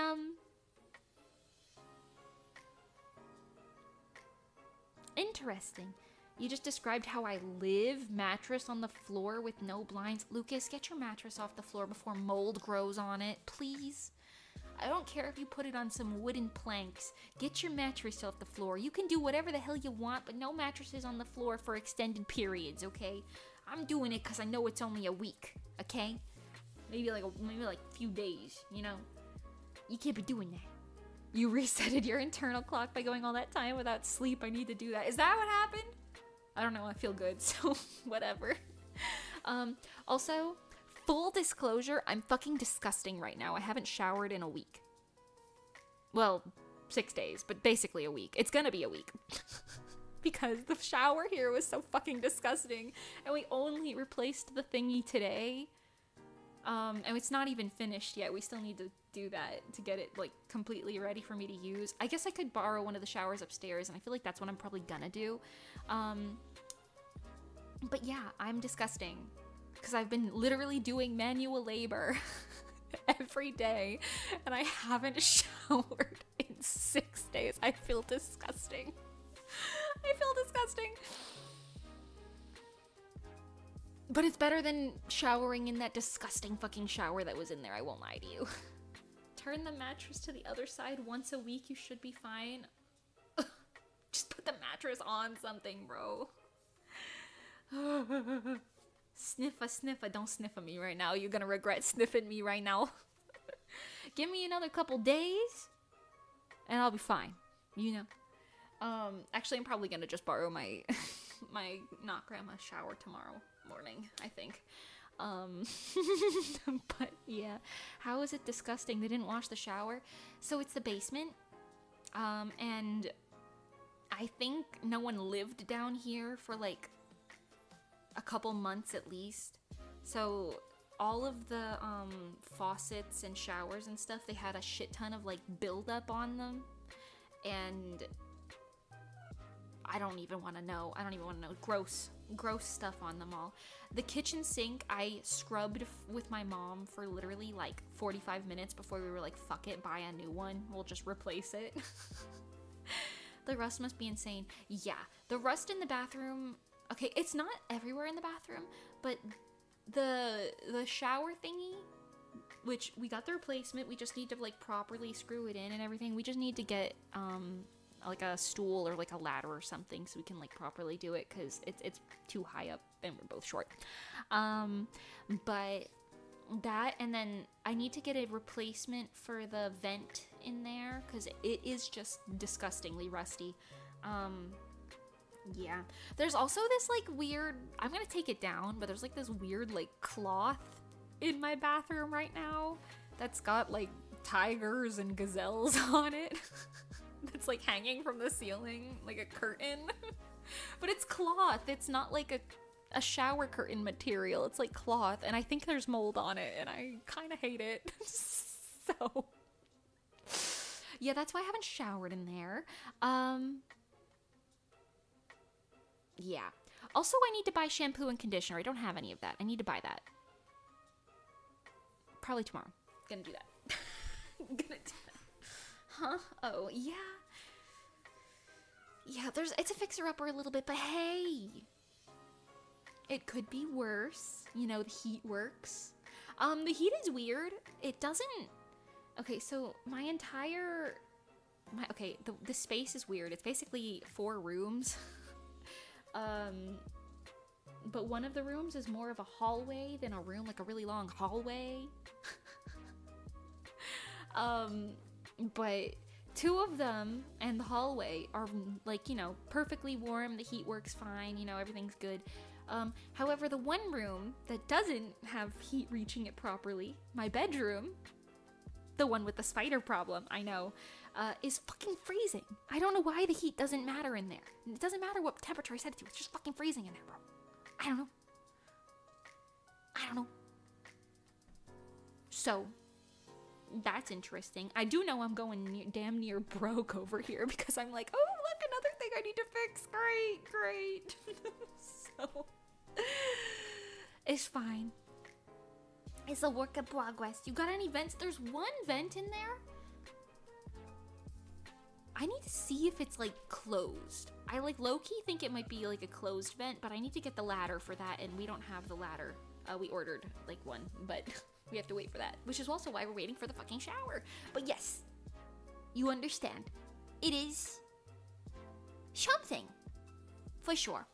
interesting. You just described how I live, mattress on the floor with no blinds. Lucas, get your mattress off the floor before mold grows on it, please. I don't care if you put it on some wooden planks. Get your mattress off the floor. You can do whatever the hell you want, but no mattresses on the floor for extended periods, okay? I'm doing it because I know it's only a week, okay? Maybe like a few days, you know? You can't be doing that. You resetted your internal clock by going all that time without sleep. I need to do that. Is that what happened? I don't know. I feel good, so whatever. Also, full disclosure, I'm fucking disgusting right now. I haven't showered in a week. Well, 6 days, but basically a week. It's gonna be a week. Because the shower here was so fucking disgusting, and we only replaced the thingy today. And it's not even finished yet. We still need to do that to get it like completely ready for me to use. I guess I could borrow one of the showers upstairs, and I feel like that's what I'm probably gonna do. But yeah, I'm disgusting because I've been literally doing manual labor every day, and I haven't showered in 6 days. I feel disgusting. I feel disgusting. But it's better than showering in that disgusting fucking shower that was in there, I won't lie to you. Turn the mattress to the other side once a week, you should be fine. Just put the mattress on something, bro. Sniffa, don't sniff at me right now. You're gonna regret sniffing me right now. Give me another couple days, and I'll be fine, you know. Actually, I'm probably gonna just borrow my my not grandma's shower tomorrow morning, I think. But yeah, how is it disgusting? They didn't wash the shower. So it's the basement, and I think no one lived down here for like a couple months at least. So all of the faucets and showers and stuff, they had a shit ton of like buildup on them, and I don't even want to know. Gross stuff on them all. The kitchen sink, I scrubbed with my mom for literally like 45 minutes before we were like, fuck it, buy a new one. We'll just replace it. The rust must be insane. Yeah, the rust in the bathroom. Okay, it's not everywhere in the bathroom, but the shower thingy, which we got the replacement. We just need to like properly screw it in and everything. We just need to get like a stool or like a ladder or something so we can like properly do it, because it's too high up and we're both short. But that, and then I need to get a replacement for the vent in there because it is just disgustingly rusty. Yeah, there's also this like weird, I'm gonna take it down, but there's like this weird like cloth in my bathroom right now that's got like tigers and gazelles on it. It's like hanging from the ceiling like a curtain. But it's cloth. It's not like a shower curtain material. It's like cloth, and I think there's mold on it, and I kind of hate it. So yeah, that's why I haven't showered in there. Yeah. Also, I need to buy shampoo and conditioner. I don't have any of that. I need to buy that. Probably tomorrow. Gonna do that. Gonna do that. Huh? Oh, yeah. Yeah, it's a fixer-upper a little bit, but hey! It could be worse. You know, the heat works. The heat is weird. It doesn't... Okay, so the space is weird. It's basically 4 rooms. But one of the rooms is more of a hallway than a room, like a really long hallway. But 2 of them and the hallway are like, you know, perfectly warm. The heat works fine, you know, everything's good. However, the one room that doesn't have heat reaching it properly, my bedroom, the one with the spider problem, I know, is fucking freezing. I don't know why the heat doesn't matter in there. It doesn't matter what temperature I set it to. It's just fucking freezing in there, bro. I don't know. So, that's interesting. I do know I'm going damn near broke over here because I'm like, oh, look, another thing I need to fix. Great. So, it's fine. It's a work in progress. You got any vents? There's one vent in there. I need to see if it's like closed. I like low-key think it might be like a closed vent, but I need to get the ladder for that, and we don't have the ladder. We ordered like one, but we have to wait for that, which is also why we're waiting for the fucking shower. But yes, you understand. It is something, for sure.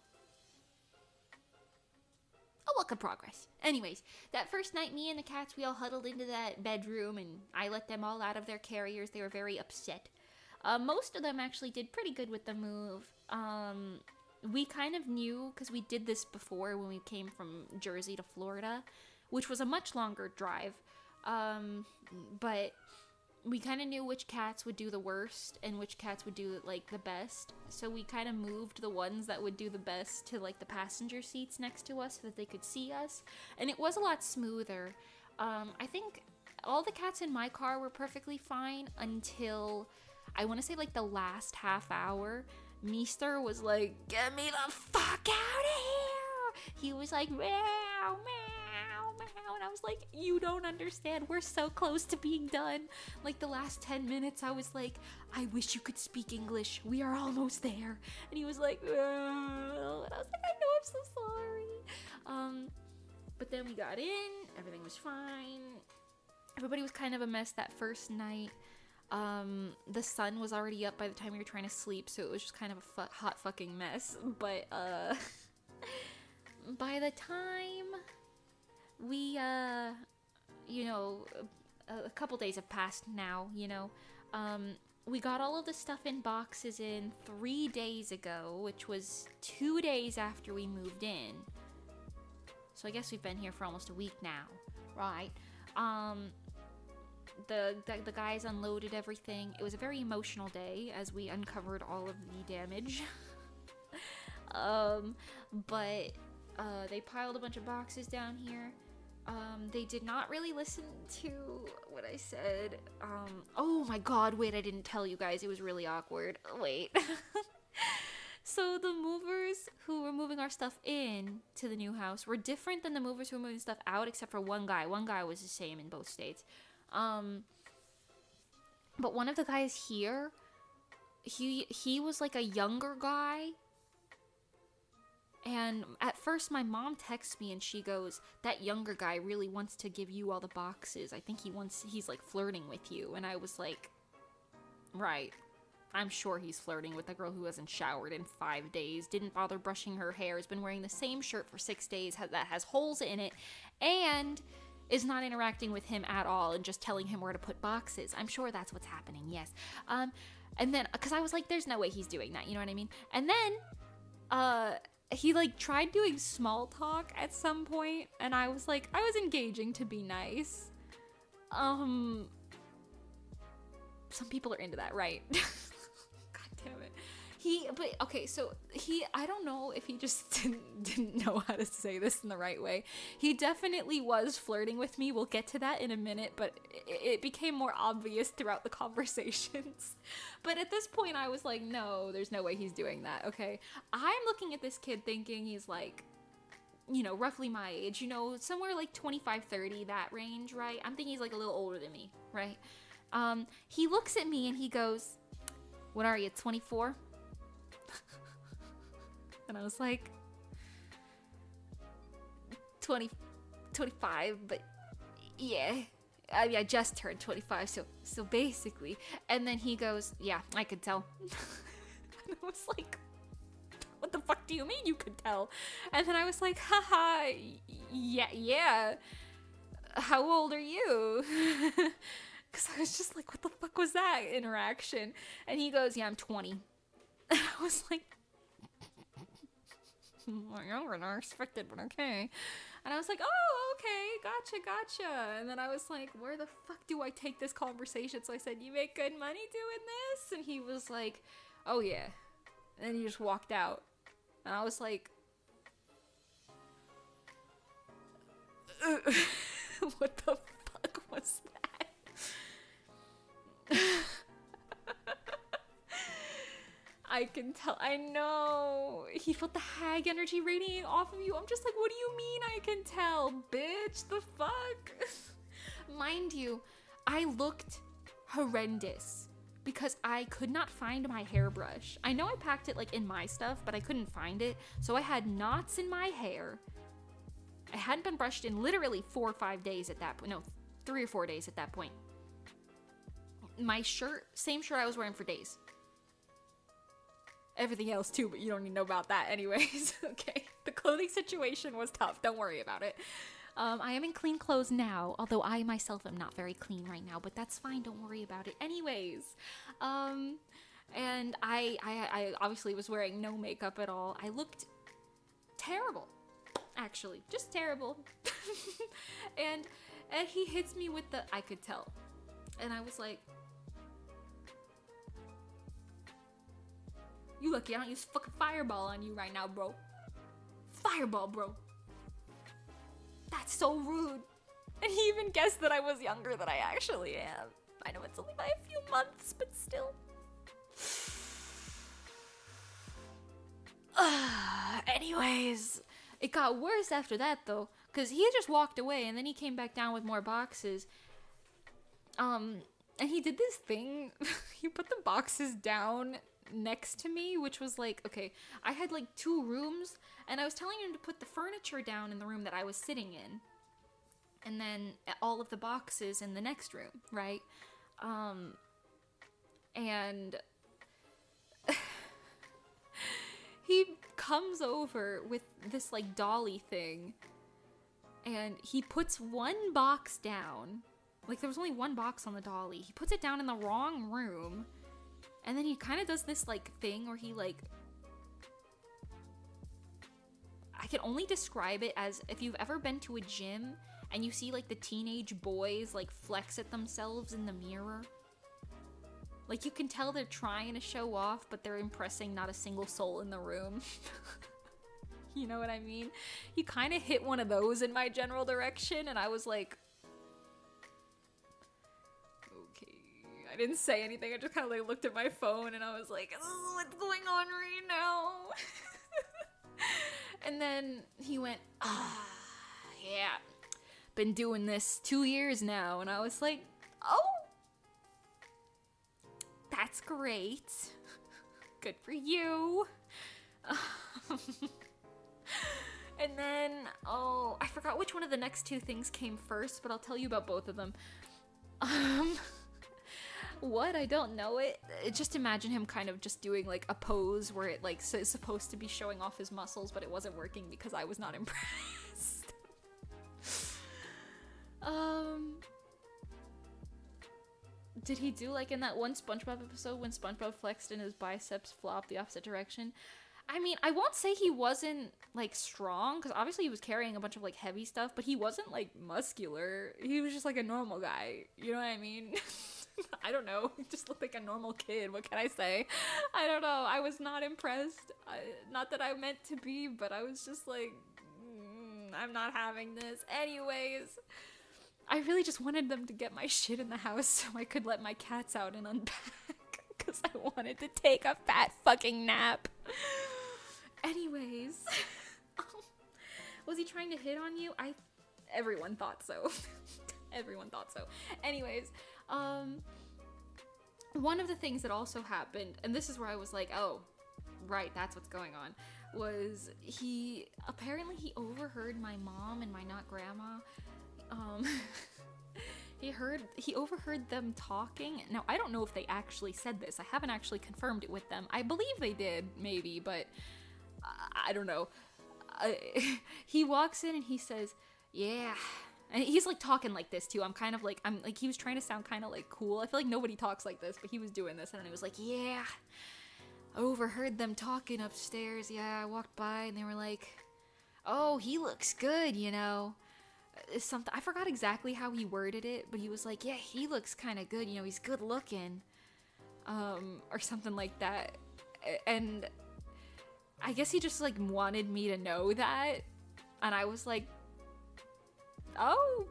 A work in progress. Anyways, that first night, me and the cats, we all huddled into that bedroom, and I let them all out of their carriers. They were very upset. Most of them actually did pretty good with the move. We kind of knew, because we did this before when we came from Jersey to Florida, which was a much longer drive. But we kind of knew which cats would do the worst and which cats would do like the best. So we kind of moved the ones that would do the best to like the passenger seats next to us so that they could see us. And it was a lot smoother. I think all the cats in my car were perfectly fine until, I want to say, like, the last half hour. Meester was like, get me the fuck out of here! He was like, meow, meow, meow, and I was like, you don't understand, we're so close to being done. Like, the last 10 minutes, I was like, I wish you could speak English, we are almost there. And he was like, and I was like, I know, I'm so sorry. But then we got in, everything was fine. Everybody was kind of a mess that first night. The sun was already up by the time we were trying to sleep, so it was just kind of a hot fucking mess. But, by the time we, you know, a couple days have passed now, you know, we got all of the stuff in boxes in 3 days ago, which was 2 days after we moved in. So I guess we've been here for almost a week now, right? The guys unloaded everything. It was a very emotional day as we uncovered all of the damage. But they piled a bunch of boxes down here. They did not really listen to what I said. Oh my god, wait, I didn't tell you guys. It was really awkward. Wait. So the movers who were moving our stuff in to the new house were different than the movers who were moving stuff out, except for one guy. One guy was the same in both states. But one of the guys here, he was like a younger guy. And at first my mom texts me and she goes, that younger guy really wants to give you all the boxes. I think he's like flirting with you. And I was like, right. I'm sure he's flirting with the girl who hasn't showered in 5 days, didn't bother brushing her hair, has been wearing the same shirt for 6 days, that has holes in it, and is not interacting with him at all and just telling him where to put boxes. I'm sure that's what's happening, yes. And then, because I was like, there's no way he's doing that, you know what I mean? And then, he like tried doing small talk at some point, and I was like, I was engaging to be nice. Some people are into that, right? Damn it. I don't know if he just didn't know how to say this in the right way. He definitely was flirting with me. We'll get to that in a minute, but it became more obvious throughout the conversations. But at this point, I was like, no, there's no way he's doing that, okay? I'm looking at this kid thinking he's like, you know, roughly my age, you know, somewhere like 25, 30, that range, right? I'm thinking he's like a little older than me, right? He looks at me and he goes, what are you, 24? And I was like, 25, but yeah. I mean, I just turned 25, so basically. And then he goes, yeah, I could tell. And I was like, what the fuck do you mean you could tell? And then I was like, haha, yeah. How old are you? Because I was just like, what the fuck was that interaction? And he goes, yeah, I'm 20. And I was like, younger than I expected, but okay. And I was like, oh, okay, gotcha. And then I was like, where the fuck do I take this conversation? So I said, you make good money doing this? And he was like, oh yeah. And then he just walked out. And I was like, what the fuck was that? I can tell. I know. He felt the hag energy radiating off of you. I'm just like, what do you mean I can tell, bitch? The fuck? Mind you, I looked horrendous because I could not find my hairbrush. I know I packed it like in my stuff, but I couldn't find it. So I had knots in my hair. I hadn't been brushed in literally 4 or 5 days at that point. No, 3 or 4 days at that point. My shirt, same shirt I was wearing for days. Everything else too, but you don't need to know about that anyways. Okay, the clothing situation was tough. Don't worry about it. I am in clean clothes now, although I myself am not very clean right now, but that's fine. Don't worry about it. Anyways, and I obviously was wearing no makeup at all. I looked terrible, actually, just terrible. and he hits me with the, I could tell, and I was like, you lucky I don't use fucking fireball on you right now, bro. Fireball, bro. That's so rude. And he even guessed that I was younger than I actually am. I know it's only by a few months, but still. Anyways, it got worse after that though, because he just walked away and then he came back down with more boxes. And he did this thing. He put the boxes down next to me, which was like, okay, I had like 2 rooms, and I was telling him to put the furniture down in the room that I was sitting in, and then all of the boxes in the next room, right? And he comes over with this like dolly thing, and he puts one box down. Like, there was only one box on the dolly. He puts it down in the wrong room. And then he kind of does this, like, thing where he, like... I can only describe it as if you've ever been to a gym and you see, like, the teenage boys, like, flex at themselves in the mirror. Like, you can tell they're trying to show off, but they're impressing not a single soul in the room. You know what I mean? He kind of hit one of those in my general direction, and I was like... I didn't say anything. I just kind of like looked at my phone and I was like, oh, what's going on right now? And then he went, yeah, been doing this 2 years now. And I was like, oh, that's great. Good for you. And then, oh, I forgot which one of the next 2 things came first, but I'll tell you about both of them. What? I don't know it. Just imagine him kind of just doing like a pose where it like is supposed to be showing off his muscles, but it wasn't working because I was not impressed. Did he do like in that one SpongeBob episode when SpongeBob flexed and his biceps flopped the opposite direction? I mean, I won't say he wasn't like strong, because obviously he was carrying a bunch of like heavy stuff, but he wasn't like muscular. He was just like a normal guy. You know what I mean? I don't know. He just looked like a normal kid. What can I say? I don't know. I was not impressed. Not that I meant to be, but I was just like, I'm not having this. Anyways, I really just wanted them to get my shit in the house so I could let my cats out and unpack, because I wanted to take a fat fucking nap. Anyways, was he trying to hit on you? Everyone thought so. Everyone thought so. Anyways, one of the things that also happened, and this is where I was like, oh, right, that's what's going on, was he overheard my mom and my not grandma, he overheard them talking. Now, I don't know if they actually said this. I haven't actually confirmed it with them. I believe they did, maybe, but I don't know. He walks in and he says, yeah. And he's like talking like this too. I'm like, he was trying to sound kind of like cool. I feel like nobody talks like this, but he was doing this, and he was like, yeah, I overheard them talking upstairs. Yeah, I walked by and they were like, oh, he looks good, you know. Something, I forgot exactly how he worded it, but he was like, yeah, he looks kind of good, you know, he's good looking, or something like that. And I guess he just like wanted me to know that, and I was like, oh,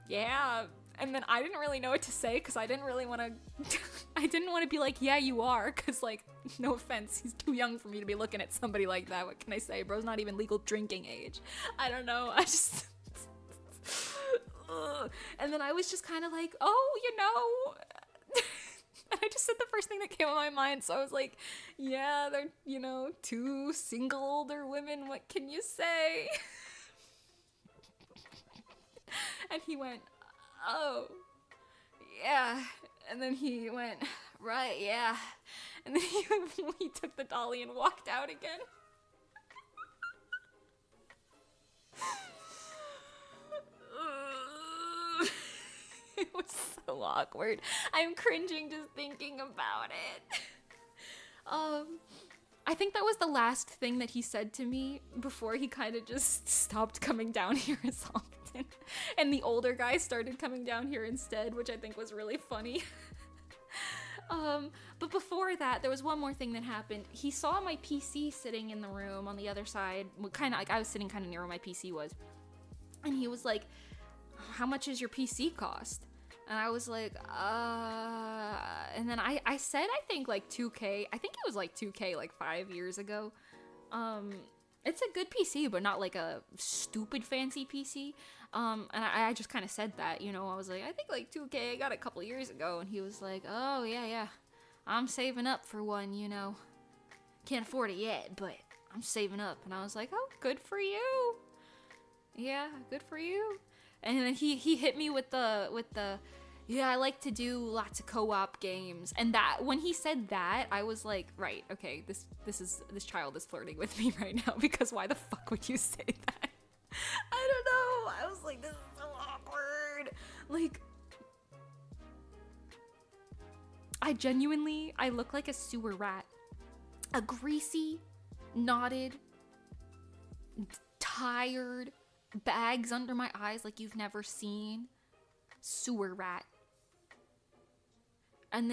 yeah. And then I didn't really know what to say, because I didn't really want to I didn't want to be like, yeah, you are, because like, no offense, he's too young for me to be looking at somebody like that. What can I say? Bro's not even legal drinking age. I don't know. I just and then I was just kind of like, oh, you know. And I just said the first thing that came to my mind. So I was like, yeah, they're, you know, 2 single older women. What can you say? And he went, oh, yeah. And then he went, right, yeah. And then he took the dolly and walked out again. It was so awkward. I'm cringing just thinking about it. I think that was the last thing that he said to me before he kind of just stopped coming down here as often. And the older guy started coming down here instead, which I think was really funny. But before that, there was one more thing that happened. He saw my PC sitting in the room on the other side, kind of like I was sitting kind of near where my PC was. And he was like, how much is your PC cost? And I was like, and then I said, I think like 2K. I think it was like 2K like 5 years ago. It's a good PC, but not like a stupid fancy PC. And I just kind of said that, you know, I was like, I think like 2K, I got it a couple years ago. And he was like, oh yeah, I'm saving up for one, you know. Can't afford it yet, but I'm saving up. And I was like, oh, good for you. Yeah, good for you. And then he hit me with the yeah, I like to do lots of co-op games. And that when he said that, I was like, right, okay, this child is flirting with me right now, because why the fuck would you say that? I don't know. I was like, this is so awkward. Like, I look like a sewer rat. A greasy, knotted, tired, bags under my eyes like you've never seen sewer rat. And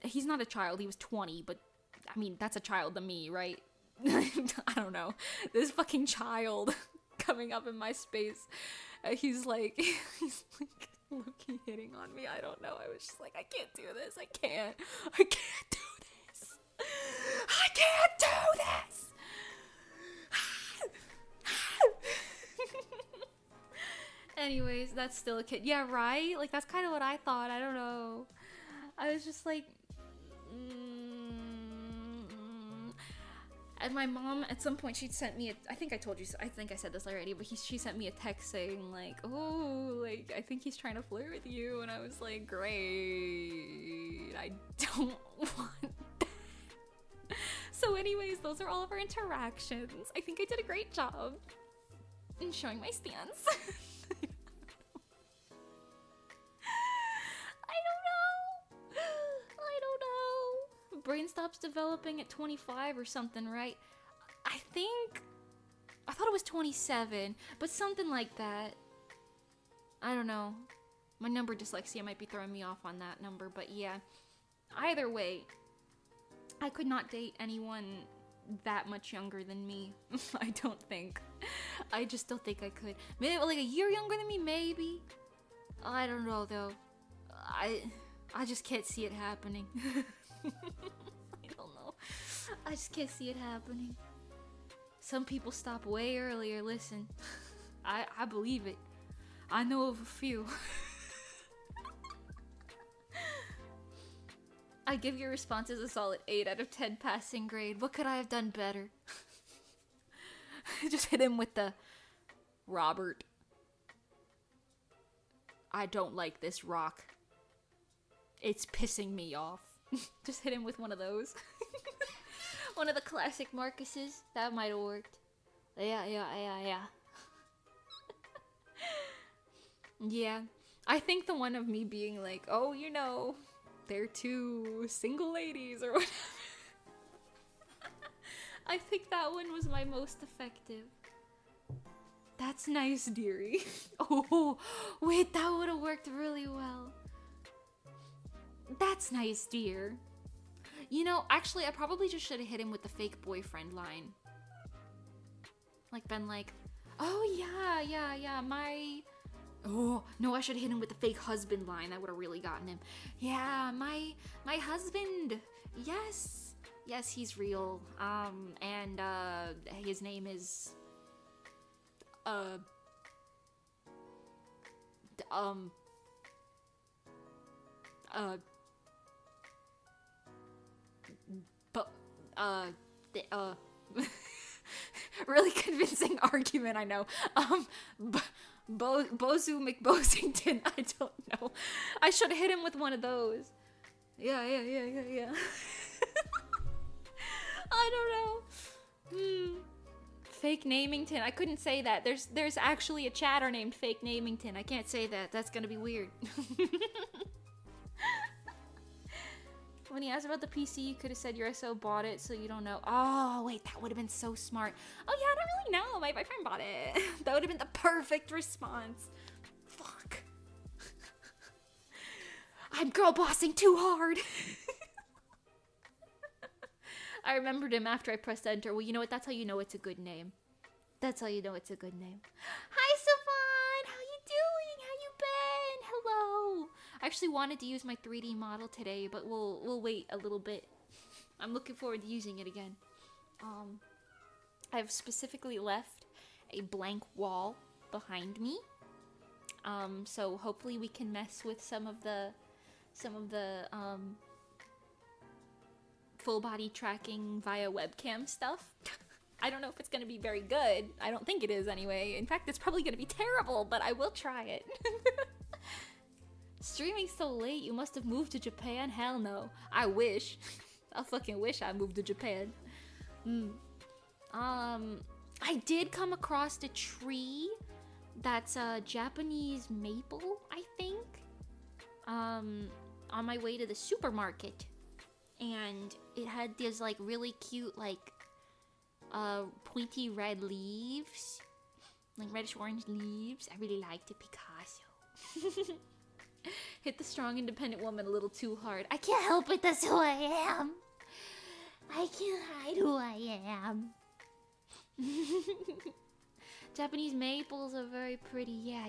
he's not a child, he was 20, but I mean, that's a child to me, right? I don't know. This fucking child coming up in my space, he's like low-key hitting on me. I don't know. I was just like, I can't do this. I can't do this. I can't do this. Anyways, that's still a kid. Yeah, right? Like, that's kind of what I thought. I don't know. I was just like, And my mom, at some point, she'd sent me I think I told you, I think I said this already, but she sent me a text saying, like, oh, like, I think he's trying to flirt with you. And I was like, great. I don't want that. So anyways, those are all of our interactions. I think I did a great job in showing my stance. I don't know. Brain stops developing at 25 or something, right? I thought it was 27, but something like that. I don't know. My number dyslexia might be throwing me off on that number, but yeah. Either way, I could not date anyone that much younger than me. I don't think. I just don't think I could. Maybe like a year younger than me, maybe. I don't know though. I just can't see it happening. I don't know. I just can't see it happening. Some people stop way earlier. Listen, I believe it. I know of a few. I give your responses a solid 8 out of 10 passing grade. What could I have done better? Just hit him with the Robert. I don't like this rock. It's pissing me off. Just hit him with one of those. One of the classic Marcuses. That might have worked. Yeah. Yeah. I think the one of me being like, oh, you know, they're two single ladies or whatever. I think that one was my most effective. That's nice, dearie. Oh, wait, that would have worked really well. That's nice, dear. You know, actually, I probably just should have hit him with the fake boyfriend line. Like, been like, oh, yeah, Oh, no, I should have hit him with the fake husband line. That would have really gotten him. Yeah, my husband. Yes, he's real. And his name is... really convincing argument, I know. Bozu McBosington, I don't know. I should have hit him with one of those. Yeah. I don't know. Fake Namington. I couldn't say that. There's actually a chatter named Fake Namington. I can't say that. That's gonna be weird. When he asked about the PC, you could have said your SO bought it, so you don't know. Oh, wait, that would have been so smart. Oh, yeah, I don't really know. My boyfriend bought it. That would have been the perfect response. Fuck. I'm girl bossing too hard. I remembered him after I pressed enter. Well, you know what? That's how you know it's a good name. That's how you know it's a good name. Hi, SIvan. How you actually wanted to use my 3D model today, but we'll wait a little bit. I'm looking forward to using it again. I've specifically left a blank wall behind me. So hopefully we can mess with some of the full body tracking via webcam stuff. I don't know if it's gonna be very good. I don't think it is anyway. In fact, it's probably gonna be terrible, but I will try it. Streaming so late, you must have moved to Japan? Hell no. I wish. I fucking wish I moved to Japan. I did come across a tree that's a Japanese maple, I think, on my way to the supermarket. And it had these, like, really cute, like, pointy red leaves. Like, reddish-orange leaves. I really liked it, Picasso. Hit the strong, independent woman a little too hard. I can't help it, that's who I am. I can't hide who I am. Japanese maples are very pretty. Yeah.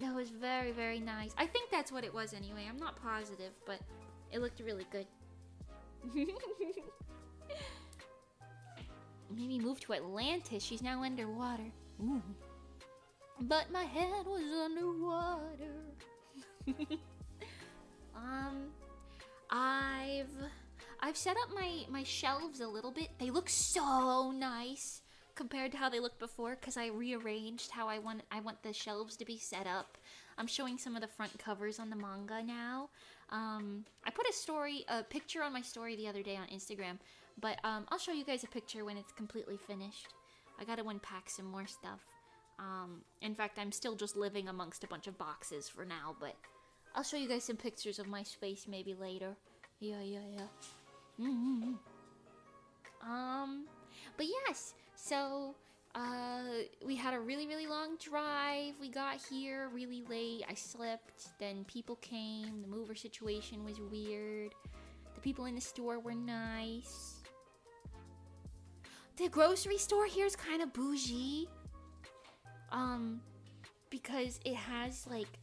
That was very, very nice. I think that's what it was anyway. I'm not positive, but it looked really good. Maybe move to Atlantis. She's now underwater. Ooh. But my head was underwater. I've set up my shelves a little bit. They look so nice compared to how they looked before because I rearranged how I want the shelves to be set up. I'm showing some of the front covers on the manga now. I put a picture on my story the other day on Instagram, but I'll show you guys a picture when it's completely finished. I gotta unpack some more stuff. In fact, I'm still just living amongst a bunch of boxes for now, but I'll show you guys some pictures of my space maybe later. Yeah. But yes, so, we had a really, really long drive. We got here really late. I slept, then people came. The mover situation was weird. The people in the store were nice. The grocery store here is kind of bougie. Because it has, like,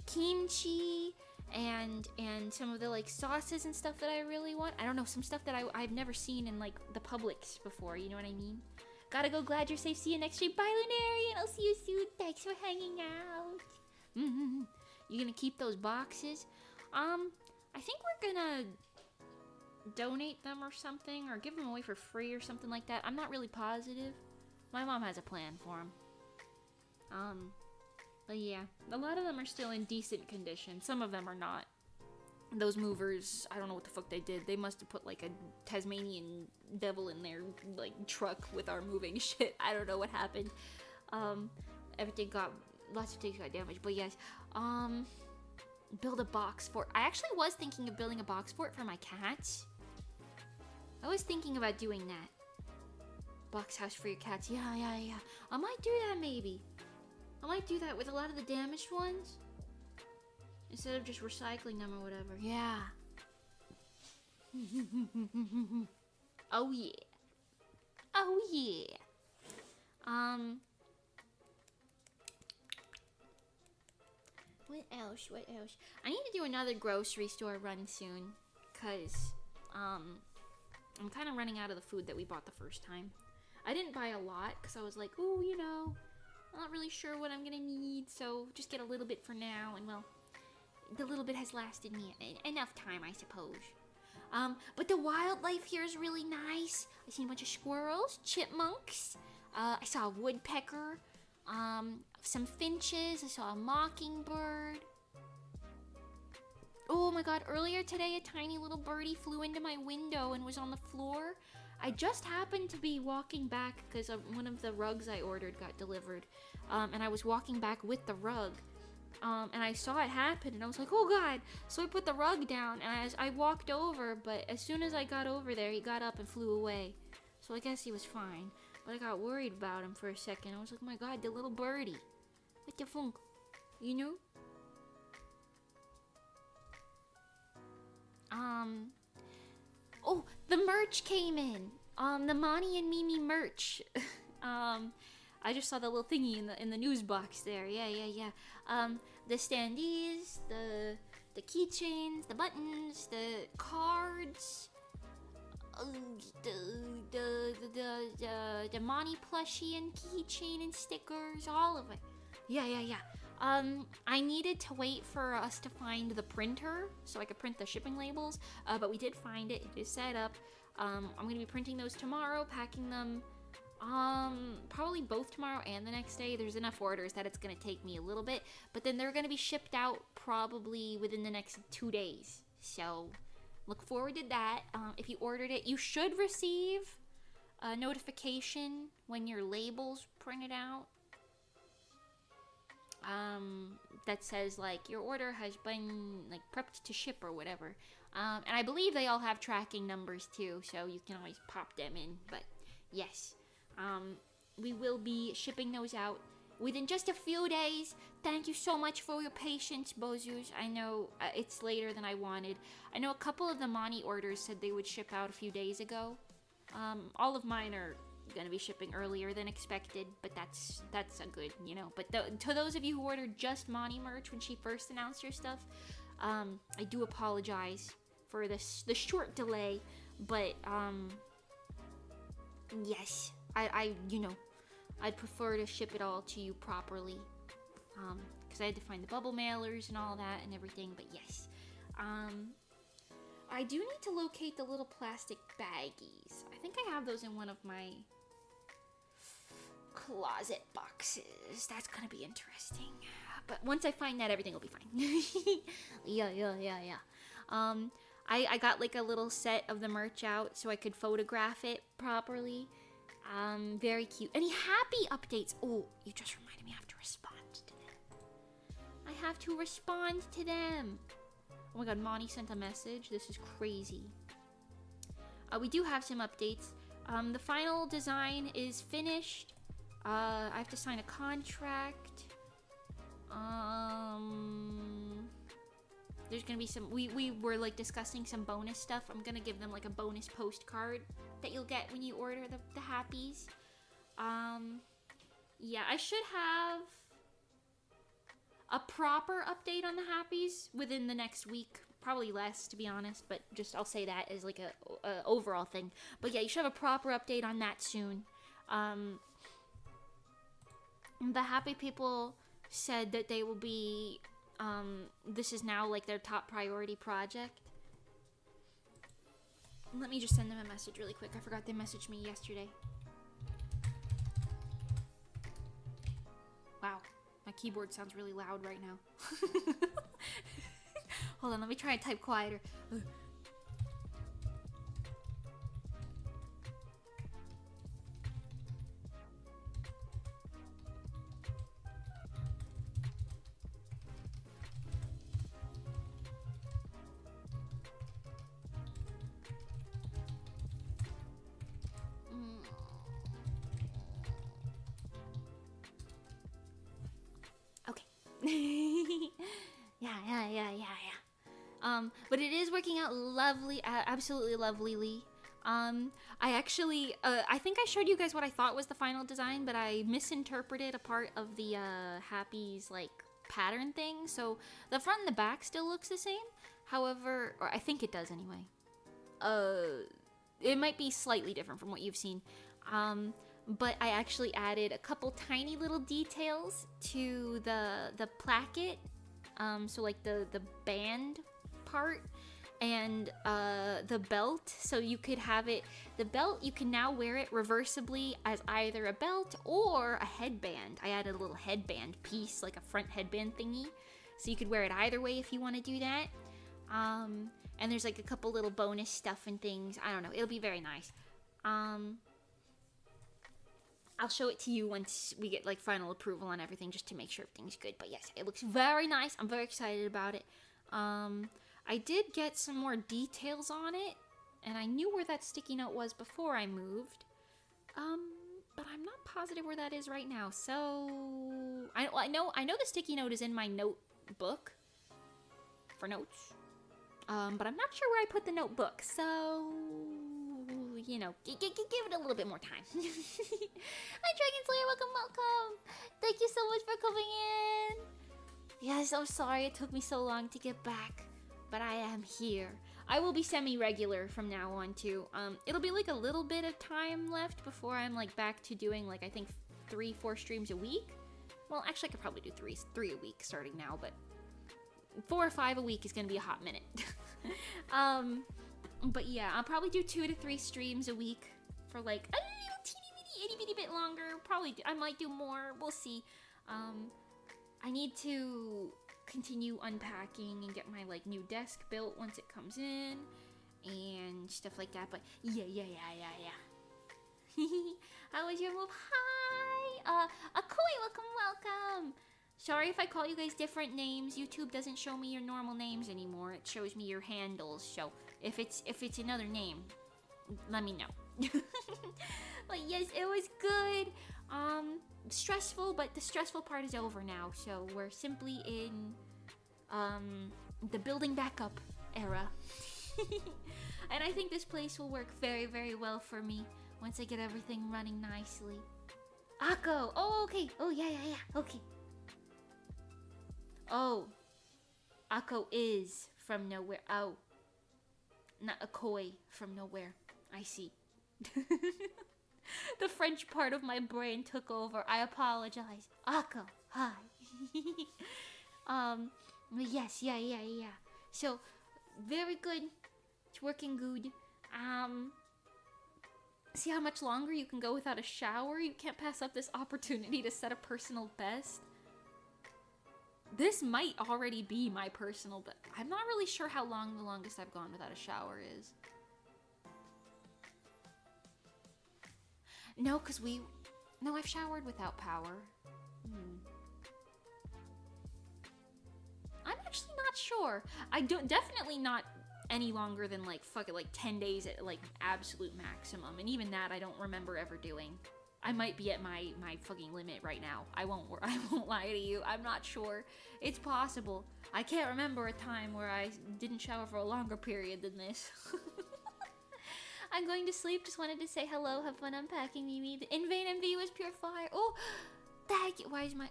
kimchi and some of the, like, sauces and stuff that I really want. I don't know, some stuff that I've never seen in, like, the Publix before, you know what I mean? Gotta go, glad you're safe, see you next stream. Bye, Lunarian, I'll see you soon. Thanks for hanging out. You gonna keep those boxes? I think we're gonna donate them or something, or give them away for free or something like that. I'm not really positive. My mom has a plan for them. But yeah, a lot of them are still in decent condition. Some of them are not. Those movers, I don't know what the fuck they did. They must have put, like, a Tasmanian devil in their, like, truck with our moving shit. I don't know what happened. Lots of things got damaged. But yes, build a box fort. I actually was thinking of building a box fort for my cats. I was thinking about doing that. Box house for your cats. Yeah. I might do that maybe. I might do that with a lot of the damaged ones. Instead of just recycling them or whatever. Yeah. Oh yeah. What else? I need to do another grocery store run soon. Cause, I'm kind of running out of the food that we bought the first time. I didn't buy a lot because I was like, ooh, you know, I'm not really sure what I'm gonna need, so just get a little bit for now, and well, the little bit has lasted me enough time, I suppose. But the wildlife here is really nice. I seen a bunch of squirrels, chipmunks, I saw a woodpecker, some finches, I saw a mockingbird. Oh my god, earlier today a tiny little birdie flew into my window and was on the floor. I just happened to be walking back because one of the rugs I ordered got delivered. And I was walking back with the rug. And I saw it happen and I was like, oh god. So I put the rug down and I walked over, but as soon as I got over there, he got up and flew away. So I guess he was fine. But I got worried about him for a second. I was like, oh my god, the little birdie. What the funk? You know? Oh, the merch came in. The Mani and Mimi merch. I just saw the little thingy in the news box there. Yeah. The standees, the keychains, the buttons, the cards, the Monty plushie and keychain and stickers, all of it. Yeah. I needed to wait for us to find the printer so I could print the shipping labels, but we did find it. It is set up. I'm gonna be printing those tomorrow, packing them probably both tomorrow and the next day. There's enough orders that it's gonna take me a little bit, but then they're gonna be shipped out probably within the next 2 days. So look forward to that. If you ordered it, you should receive a notification when your label's printed out. That says like your order has been like prepped to ship or whatever. And I believe they all have tracking numbers too, so you can always pop them in. But yes, we will be shipping those out within just a few days. Thank you so much for your patience, Bozus. I know it's later than I wanted. I know a couple of the Monty orders said they would ship out a few days ago. All of mine are gonna be shipping earlier than expected, but that's a good, you know. But to those of you who ordered just Monty merch when she first announced her stuff, I do apologize for the short delay, but yes, I you know, I'd prefer to ship it all to you properly, because I had to find the bubble mailers and all that and everything. But yes, I do need to locate the little plastic baggies. I think I have those in one of my closet boxes. That's gonna be interesting. But once I find that, everything will be fine. Yeah. I got like a little set of the merch out so I could photograph it properly. Very cute. Any happy updates? Oh, you just reminded me I have to respond to them. I have to respond to them. Oh my god, Monty sent a message. This is crazy. We do have some updates. The final design is finished. I have to sign a contract. There's gonna be some, we were like discussing some bonus stuff. I'm gonna give them like a bonus postcard that you'll get when you order the happies. Yeah, I should have a proper update on the happies within the next week. Probably less, to be honest, but just I'll say that as like a overall thing. But yeah, you should have a proper update on that soon. The happy people said that they will be, this is now like their top priority project. Let me just send them a message really quick. I forgot they messaged me yesterday. Wow, my keyboard sounds really loud right now. Hold on, let me try and type quieter. Okay. Yeah. But it is working out lovely, absolutely lovelily. I actually, I think I showed you guys what I thought was the final design, but I misinterpreted a part of the Happy's like pattern thing. So the front and the back still looks the same. However, or I think it does anyway. It might be slightly different from what you've seen. But I actually added a couple tiny little details to the placket. So like the band part and the belt, so you could have it, the belt, you can now wear it reversibly as either a belt or a headband. I added a little headband piece, like a front headband thingy, so you could wear it either way if you want to do that. And there's like a couple little bonus stuff and things. I don't know, it'll be very nice. I'll show it to you once we get like final approval on everything, just to make sure everything's good. But yes, it looks very nice. I'm very excited about it. I did get some more details on it, and I knew where that sticky note was before I moved. But I'm not positive where that is right now. So I know the sticky note is in my notebook for notes. But I'm not sure where I put the notebook. So you know, give it a little bit more time. Hi, Dragon Slayer, welcome. Thank you so much for coming in. Yes, I'm sorry it took me so long to get back, but I am here. I will be semi-regular from now on too. It'll be like a little bit of time left before I'm like back to doing like I think 3-4 streams a week. Well, actually I could probably do three a week starting now, but 4 or 5 a week is gonna be a hot minute. But yeah, I'll probably do 2 to 3 streams a week for like a little itty bitty bit longer. Probably I might do more. We'll see. I need to continue unpacking and get my like new desk built once it comes in and stuff like that. But yeah. How was your move? Hi, Akoi, welcome. Sorry if I call you guys different names. YouTube doesn't show me your normal names anymore. It shows me your handles. So if it's another name, let me know. But yes, it was good. Stressful, but the stressful part is over now. So we're simply in the building back up era. And I think this place will work very, very well for me once I get everything running nicely. Akko! Oh, okay. Oh, yeah. Okay. Oh. Akko is from nowhere. Oh. Not Akoi from nowhere. I see. The French part of my brain took over. I apologize. Akko, hi. Yes, yeah. So, very good. It's working good. See how much longer you can go without a shower? You can't pass up this opportunity to set a personal best. This might already be my personal best. I'm not really sure how long the longest I've gone without a shower is. No, I've showered without power. I'm actually not sure. Definitely not any longer than like 10 days at like absolute maximum, and even that I don't remember ever doing. I might be at my fucking limit right now. I won't lie to you. I'm not sure. It's possible. I can't remember a time where I didn't shower for a longer period than this. I'm going to sleep. Just wanted to say hello. Have fun unpacking, Mimi. The In Vain MV was pure fire. Oh, thank you. Why is my...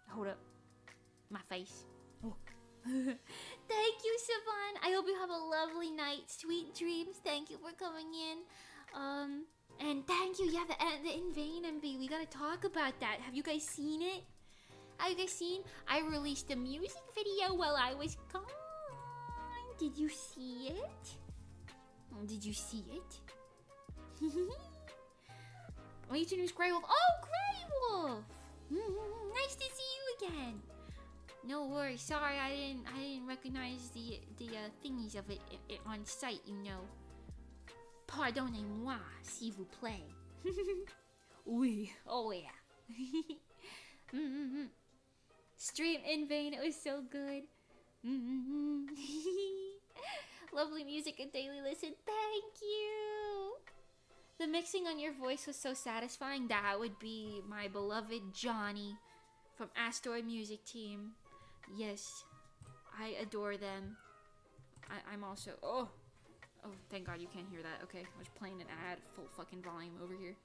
Hold up. My face. Oh. Thank you, SIvan. I hope you have a lovely night. Sweet dreams. Thank you for coming in. And thank you. Yeah, the In Vain MV. We gotta talk about that. Have you guys seen it? Have you guys seen? I released a music video while I was gone. Did you see it? Did you see it? My YouTube is Grey Wolf. Oh, Grey Wolf! Nice to see you again. No worries. Sorry, I didn't recognize the thingies of it on site. You know. Pardonnez-moi, s'il vous plaît. Oui. Oh yeah. Stream In Vain. It was so good. Lovely music and daily listen. Thank you. The mixing on your voice was so satisfying. That would be my beloved Johnny from Asteroid Music Team. Yes, I adore them. I'm also... Oh, thank God you can't hear that. Okay, I was playing an ad full fucking volume over here.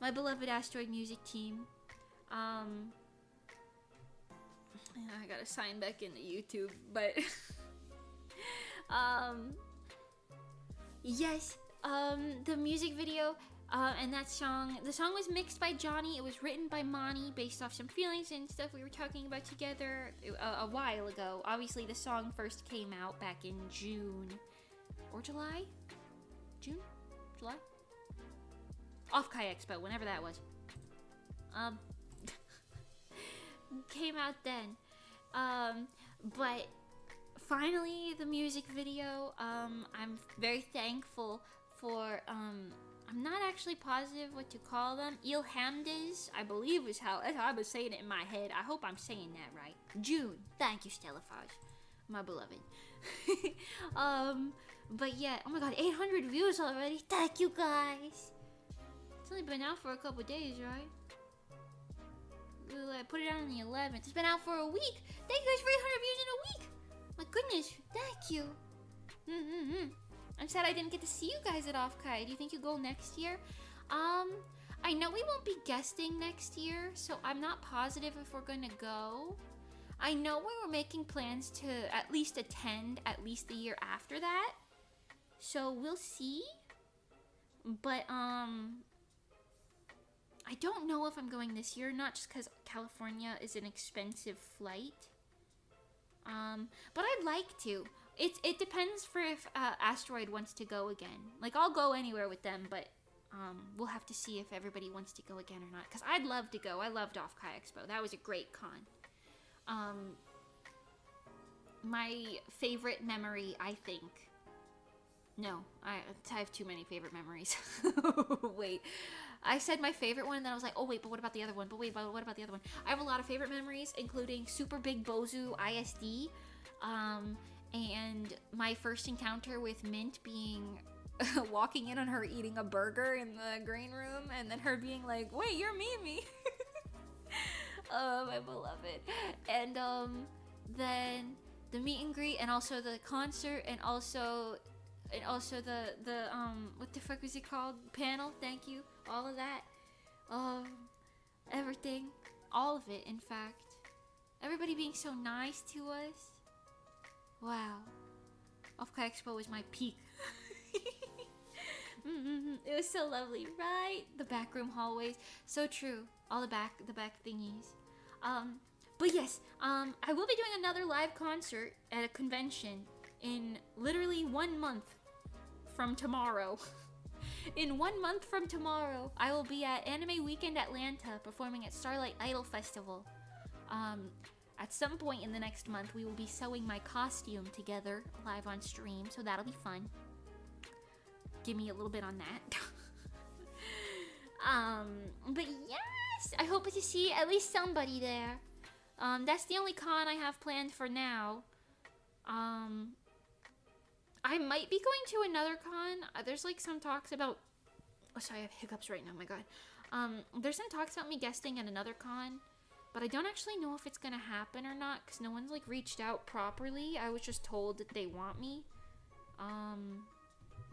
My beloved Asteroid Music Team. I gotta sign back into YouTube, but... Yes, the music video, and that song, the song was mixed by Johnny. It was written by Monty based off some feelings and stuff we were talking about together a while ago. Obviously, the song first came out back in June or July? June? July? Off Kai Expo, whenever that was. Came out then. But finally, the music video, I'm very thankful for, I'm not actually positive what to call them. Ilhamdas, I believe is how I was saying it in my head. I hope I'm saying that right. June. Thank you, Stellafage, my beloved. But yeah, oh my god, 800 views already. Thank you, guys. It's only been out for a couple days, right? I put it out on the 11th. It's been out for a week. Thank you guys for 800 views in a week. My goodness, thank you. I'm sad I didn't get to see you guys at Offkai. Do you think you'll go next year? I know we won't be guesting next year, so I'm not positive if we're gonna go. I know we were making plans to at least attend at least the year after that. So we'll see. But, I don't know if I'm going this year, not just because California is an expensive flight. But I'd like to. It depends for if Asteroid wants to go again. Like, I'll go anywhere with them, but we'll have to see if everybody wants to go again or not. Because I'd love to go. I loved Offkai Expo. That was a great con. My favorite memory, I think... No, I have too many favorite memories. Wait, I said my favorite one, and then I was like, oh wait, but what about the other one? But wait, but what about the other one? I have a lot of favorite memories, including Super Big Bozu ISD, and my first encounter with Mint being walking in on her eating a burger in the green room, and then her being like, wait, you're Mimi. My beloved. And then the meet and greet, and also the concert, and also the what the fuck was it called? Panel, thank you. All of that. Everything. All of it, in fact. Everybody being so nice to us. Wow. Offkai Expo was my peak. It was so lovely, right? The back room hallways. So true. All the back thingies. But yes, I will be doing another live concert at a convention in literally 1 month from tomorrow. In 1 month from tomorrow, I will be at Anime Weekend Atlanta performing at Starlight Idol Festival. At some point in the next month, we will be sewing my costume together live on stream, so that'll be fun. Give me a little bit on that. But yes, I hope to see at least somebody there. That's the only con I have planned for now. I might be going to another con. There's like some talks about... Oh, sorry, I have hiccups right now, my god. There's some talks about me guesting at another con, but I don't actually know if it's gonna happen or not, because no one's like reached out properly. I was just told that they want me.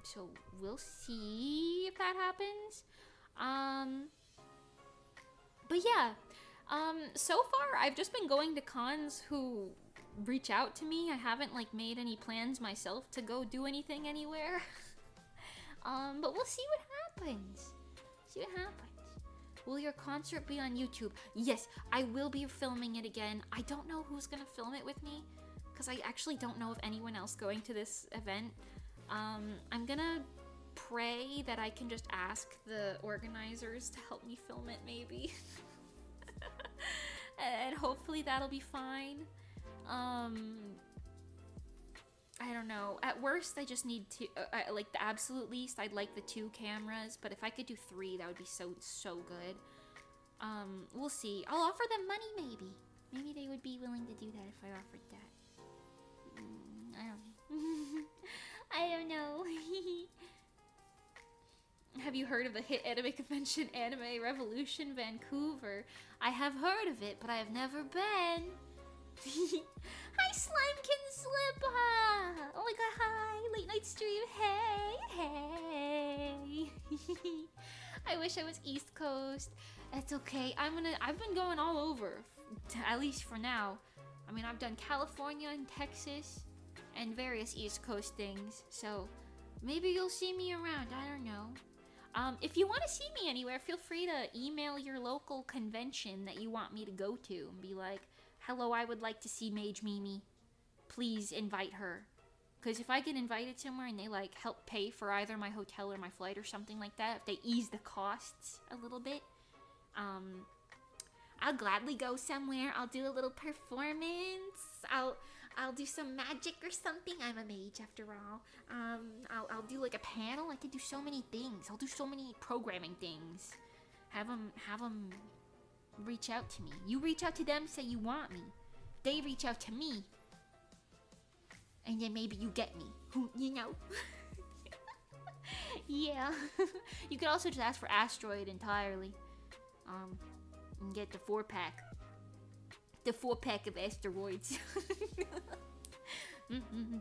So we'll see if that happens. But yeah, so far I've just been going to cons who reach out to me. I haven't like made any plans myself to go do anything anywhere. But we'll see what happens. See what happens. Will your concert be on YouTube? Yes, I will be filming it again. I don't know who's gonna film it with me, because I actually don't know of anyone else going to this event. I'm gonna pray that I can just ask the organizers to help me film it, maybe. And hopefully that'll be fine. I don't know. At worst, I just need to, like the absolute least, I'd like the 2 cameras, but if I could do 3, that would be so good. We'll see. I'll offer them money, maybe. Maybe they would be willing to do that if I offered that. I don't know. I don't know. Have you heard of the hit anime convention Anime Revolution Vancouver? I have heard of it, but I have never been. Hi, Slimekin Slip! Oh my god, hi! Late night stream, hey! I wish I was East Coast. That's okay. I've been going all over, at least for now. I mean, I've done California and Texas and various East Coast things, so maybe you'll see me around. I don't know. If you want to see me anywhere, feel free to email your local convention that you want me to go to and be like, hello, I would like to see Mage Mimi. Please invite her. Because if I get invited somewhere and they like help pay for either my hotel or my flight or something like that, if they ease the costs a little bit, I'll gladly go somewhere. I'll do a little performance. I'll do some magic or something. I'm a mage after all. I'll do like a panel. I could do so many things. I'll do so many programming things. Have them reach out to me. You reach out to them, say you want me. They reach out to me. And then maybe you get me. You know? Yeah. You could also just ask for Asteroid entirely. And get the 4-pack. The 4-pack of asteroids.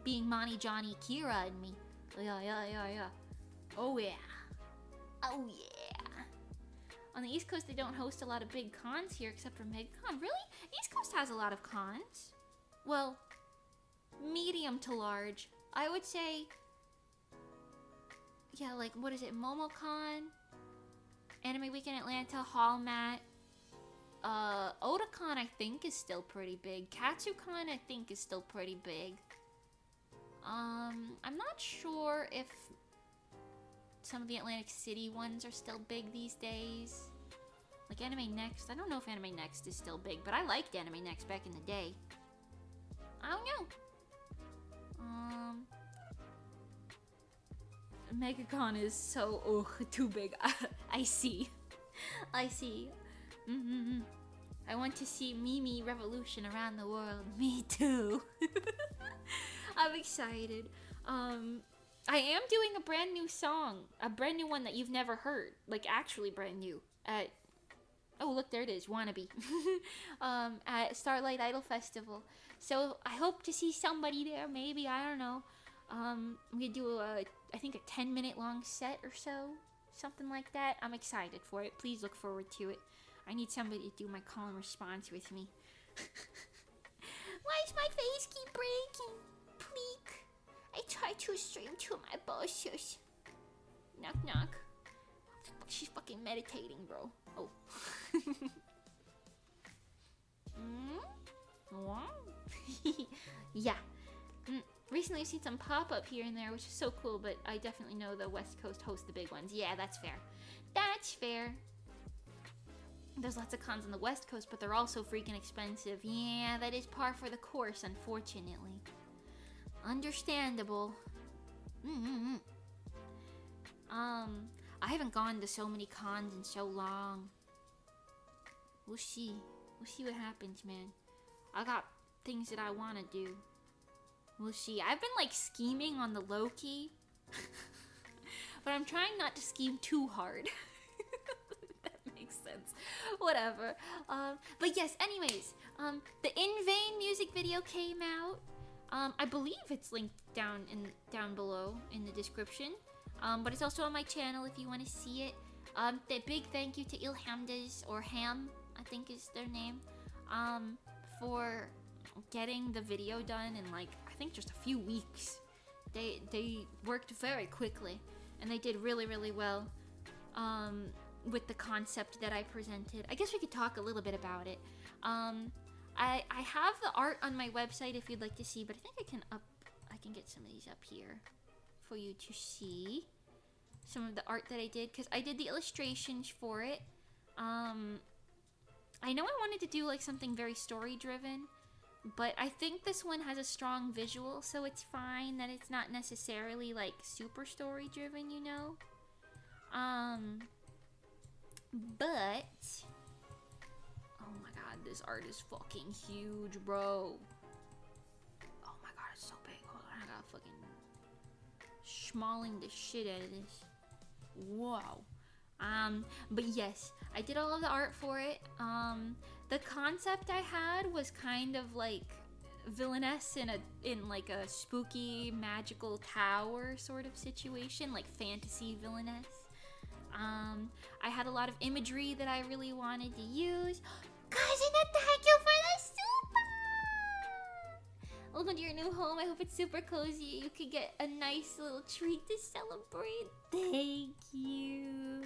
Being Monty, Johnny, Kira, and me. Yeah. Oh yeah. Oh yeah. On the East Coast, they don't host a lot of big cons here except for MegaCon. Really? East Coast has a lot of cons. Well, medium to large. I would say, yeah, like, what is it? MomoCon, Anime Week in Atlanta, Hallmat. Otakon, I think, is still pretty big. KatsuCon, I think, is still pretty big. I'm not sure if some of the Atlantic City ones are still big these days. Like Anime Next. I don't know if Anime Next is still big, but I liked Anime Next back in the day. I don't know. MegaCon is so too big. I see. I want to see Mimi revolution around the world. Me too. I'm excited. I am doing a brand new song, a brand new one that you've never heard, like actually brand new. Oh look, there it is, Wannabe. At Starlight Idol Festival. So I hope to see somebody there. Maybe, I don't know. I'm gonna do I think a 10-minute long set or so, something like that. I'm excited for it. Please look forward to it. I need somebody to do my call and response with me. Why does my face keep breaking? Pleek. I tried to stream to my bosses. Knock knock. She's fucking meditating, bro. Oh. Yeah. Recently I've seen some pop-up here and there, which is so cool, but I definitely know the West Coast hosts the big ones. Yeah, that's fair. That's fair. There's lots of cons on the West Coast, but they're also freaking expensive. Yeah, that is par for the course, unfortunately. Understandable. I haven't gone to so many cons in so long. We'll see. We'll see what happens, man. I got things that I want to do. We'll see. I've been, like, scheming on the low-key. But I'm trying not to scheme too hard. That makes sense. Whatever. But yes, anyways. The In Vain music video came out. I believe it's linked down below in the description. But it's also on my channel if you want to see it. The big thank you to Ilhamdas, or Ham, I think is their name, for getting the video done in, like, I think just a few weeks. They worked very quickly, and they did really, really well with the concept that I presented. I guess we could talk a little bit about it. I have the art on my website if you'd like to see, but I think I can get some of these up here for you to see some of the art that I did, because I did the illustrations for it. I know I wanted to do like something very story driven, but I think this one has a strong visual, so it's fine that it's not necessarily like super story driven, you know? But oh my god, this art is fucking huge, bro. Oh my god, it's so big. Hold on, I gotta fucking schmalling the shit out of this. Wow. But yes, I did all of the art for it. The concept I had was kind of like villainess in like a spooky magical tower sort of situation, like fantasy villainess. I had a lot of imagery that I really wanted to use. Cousin, thank you for the super! Welcome to your new home. I hope it's super cozy. You could get a nice little treat to celebrate. Thank you.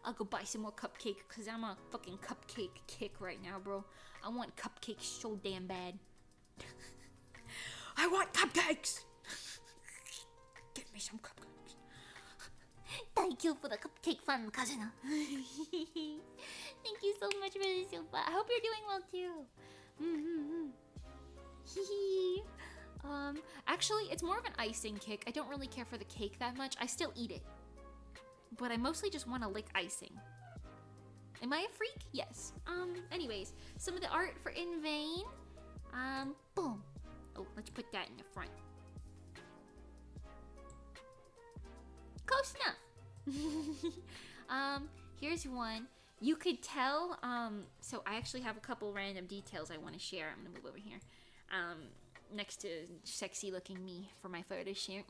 I'll go buy some more cupcake because I'm on a fucking cupcake kick right now, bro. I want cupcakes so damn bad. I want cupcakes! Get me some cupcakes. Thank you for the cupcake fun, cousin. Thank you so much for the super. I hope you're doing well too. Actually, it's more of an icing kick. I don't really care for the cake that much. I still eat it, but I mostly just want to lick icing. Am I a freak? Yes. Anyways, some of the art for In Vain. Boom. Oh, let's put that in the front. Close enough. Here's one. You could tell, so I actually have a couple random details I want to share. I'm gonna move over here. next to sexy looking me for my photo shoot.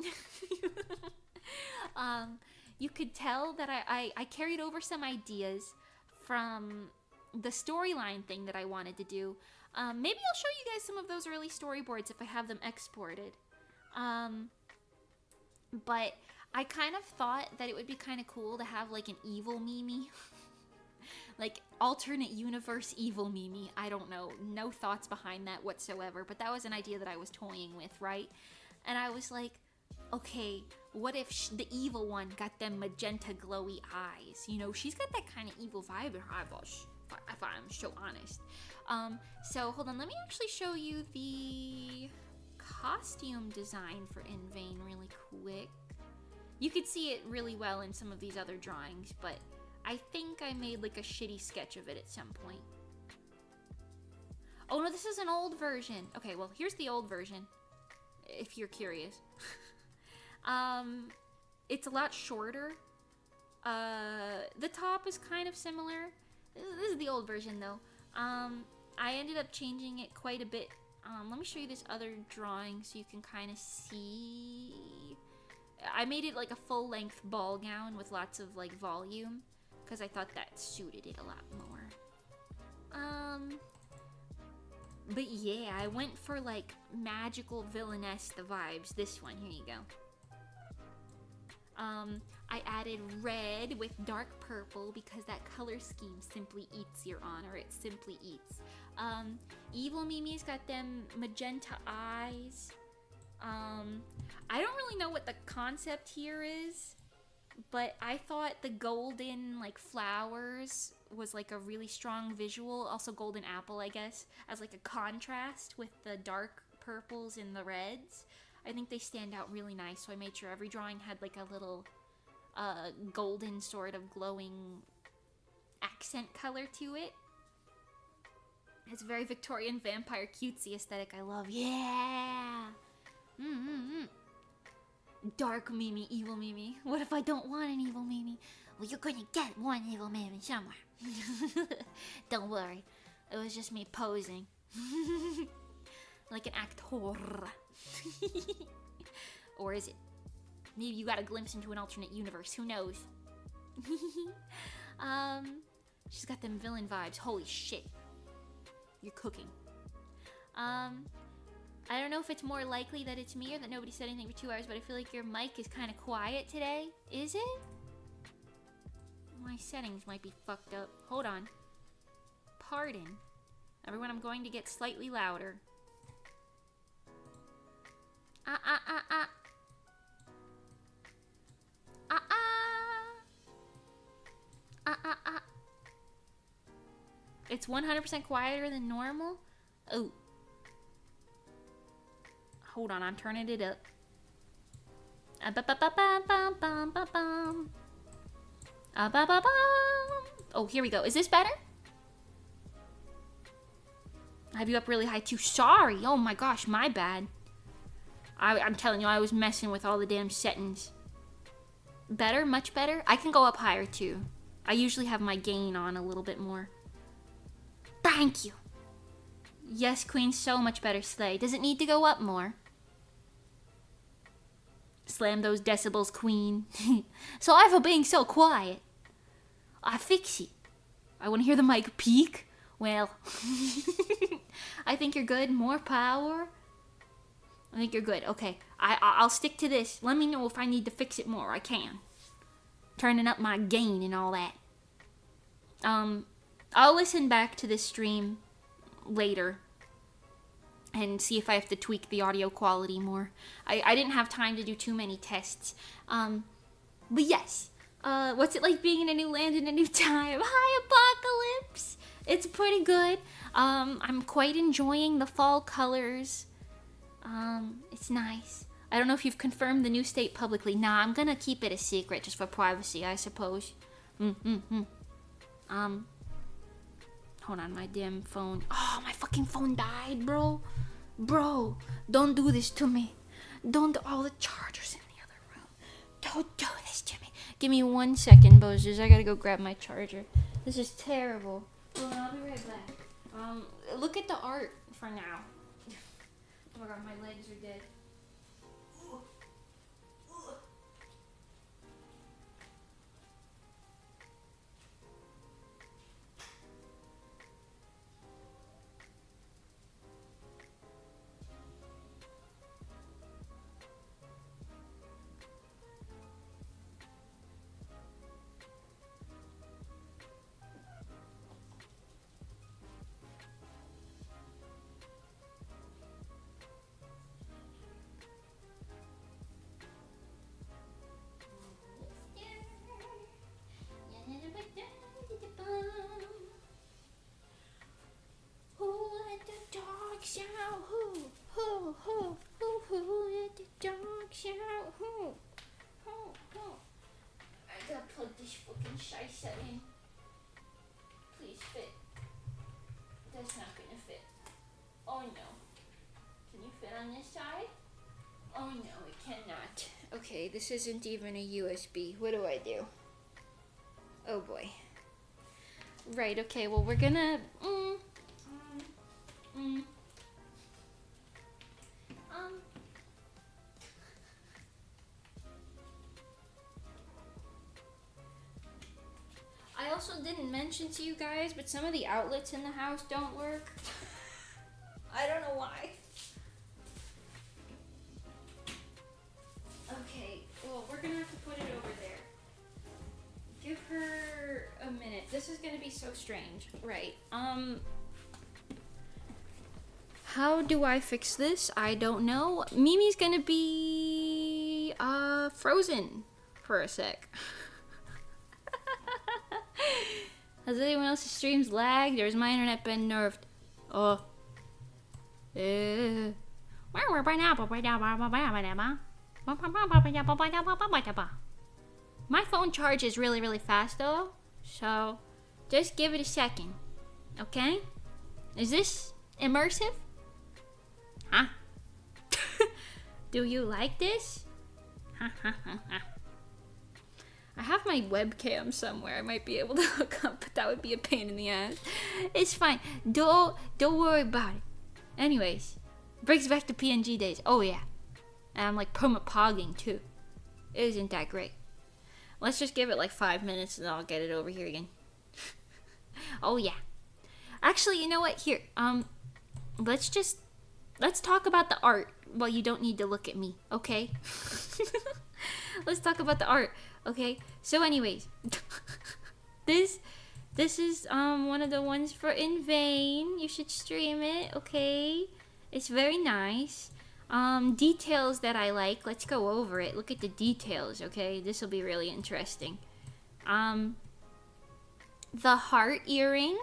You could tell that I carried over some ideas from the storyline thing that I wanted to do. Maybe I'll show you guys some of those early storyboards if I have them exported. But I kind of thought that it would be kind of cool to have like an evil Mimi. Like alternate universe evil Mimi. I don't know. No thoughts behind that whatsoever. But that was an idea that I was toying with, right? And I was like, okay, what if the evil one got them magenta glowy eyes? You know, she's got that kind of evil vibe in her eyeballs, if I'm so honest. So hold on, let me actually show you the costume design for In Vain really quick. You could see it really well in some of these other drawings, but I think I made like a shitty sketch of it at some point. Oh no, this is an old version. Okay, well, here's the old version, if you're curious. It's a lot shorter. The top is kind of similar. This is the old version though. I ended up changing it quite a bit. Let me show you this other drawing so you can kind of see. I made it like a full-length ball gown with lots of like volume because I thought that suited it a lot more. But yeah, I went for like magical villainess the vibes. This one, here you go. I added red with dark purple because that color scheme simply eats, Your Honor. It simply eats. Evil Mimi's got them magenta eyes. I don't really know what the concept here is, but I thought the golden like flowers was like a really strong visual. Also golden apple, I guess, as like a contrast with the dark purples and the reds. I think they stand out really nice, so I made sure every drawing had like a little golden sort of glowing accent color to it. It's a very Victorian vampire cutesy aesthetic I love. Yeah! Dark Mimi, evil Mimi. What if I don't want an evil Mimi? Well, you're gonna get one evil Mimi somewhere. Don't worry. It was just me posing. Like an actor. Or is it? Maybe you got a glimpse into an alternate universe. Who knows? She's got them villain vibes. Holy shit. You're cooking. I don't know if it's more likely that it's me or that nobody said anything for 2 hours, but I feel like your mic is kind of quiet today. Is it? My settings might be fucked up. Hold on. Pardon. Everyone, I'm going to get slightly louder. It's 100% quieter than normal? Oh. Hold on, I'm turning it up. Oh, here we go. Is this better? I have you up really high too. Sorry. Oh my gosh, my bad. I'm telling you, I was messing with all the damn settings. Better? Much better? I can go up higher too. I usually have my gain on a little bit more. Thank you. Yes, Queen, so much better, Slay. Does it need to go up more? Slam those decibels, Queen. Sorry for being so quiet. I fix it. I want to hear the mic peak. Well, I think you're good. More power. I think you're good. Okay, I'll stick to this. Let me know if I need to fix it more. I can. Turning up my gain and all that. I'll listen back to this stream later and see if I have to tweak the audio quality more. I didn't have time to do too many tests. But yes. What's it like being in a new land in a new time? Hi, Apocalypse! It's pretty good. I'm quite enjoying the fall colors. It's nice. I don't know if you've confirmed the new state publicly. Nah, I'm gonna keep it a secret just for privacy, I suppose. Hold on, my damn phone. Oh, my fucking phone died, bro. Bro, don't do this to me. Don't. All the chargers in the other room. Don't do this to me. Give me 1 second, Bozers. I gotta go grab my charger. This is terrible. Hold on, I'll be right back. Look at the art for now. my god, my legs are dead. I gotta plug this fucking shite in. Please fit. That's not gonna fit. Oh no. Can you fit on this side? Oh no, it cannot. Okay, this isn't even a USB. What do I do? Oh boy. Right, okay, well we're gonna... I also didn't mention to you guys, but some of the outlets in the house don't work. I don't know why. Okay, well, we're gonna have to put it over there. Give her a minute. This is gonna be so strange. Right, how do I fix this? I don't know. Mimi's gonna be, frozen for a sec. Has anyone else's streams lagged, or has my internet been nerfed? Oh. My phone charges really, really fast though, so just give it a second, okay? Is this immersive? Huh? Do you like this? I have my webcam somewhere. I might be able to hook up, but that would be a pain in the ass. It's fine. Don't worry about it. Anyways, brings back to PNG days. Oh yeah. And I'm like perma-pogging too. Isn't that great? Let's just give it like 5 minutes and I'll get it over here again. Oh yeah. Actually, you know what? Here, let's talk about the art. Well, you don't need to look at me, okay? Let's talk about the art, okay? So anyways, this is one of the ones for In Vain. You should stream it, okay? It's very nice. Details that I like. Let's go over it. Look at the details, okay? This will be really interesting. The heart earring,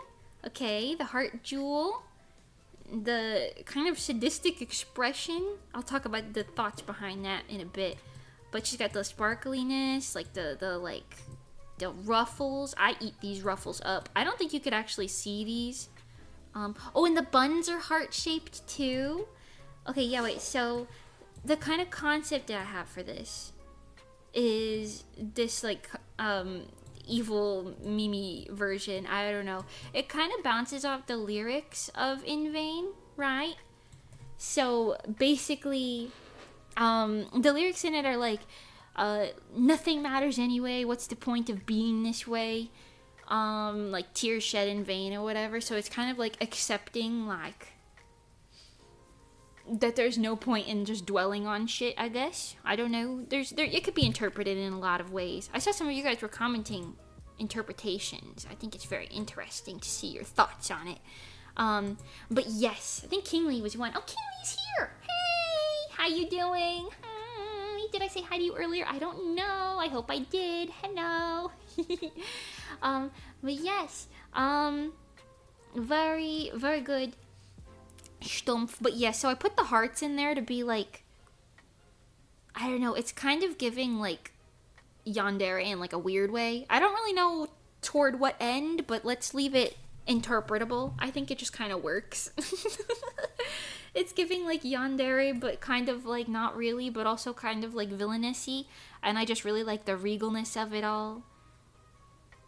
okay? The heart jewel. The kind of sadistic expression. I'll talk about the thoughts behind that in a bit. But she's got the sparkliness, like the ruffles. I eat these ruffles up. I don't think you could actually see these. Oh, and the buns are heart-shaped too. Okay, yeah, wait. So the kind of concept that I have for this is this like evil Mimi version. I don't know. It kind of bounces off the lyrics of In Vain, right? So basically, the lyrics in it are like, nothing matters anyway. What's the point of being this way? Like tears shed in vain or whatever. So it's kind of like accepting like that there's no point in just dwelling on shit, I guess. I don't know. It could be interpreted in a lot of ways. I saw some of you guys were commenting interpretations. I think it's very interesting to see your thoughts on it. But yes, I think Kingly was one. Oh, Kingly's here. Hey, how you doing? Hi. Did I say hi to you earlier? I don't know. I hope I did. Hello. But yes, very, very good. Stumpf. But yeah, so I put the hearts in there to be like, I don't know, it's kind of giving like yandere in like a weird way. I don't really know toward what end, but let's leave it interpretable. I think it just kind of works. It's giving like yandere, but kind of like not really, but also kind of like villainousy. And I just really like the regalness of it all.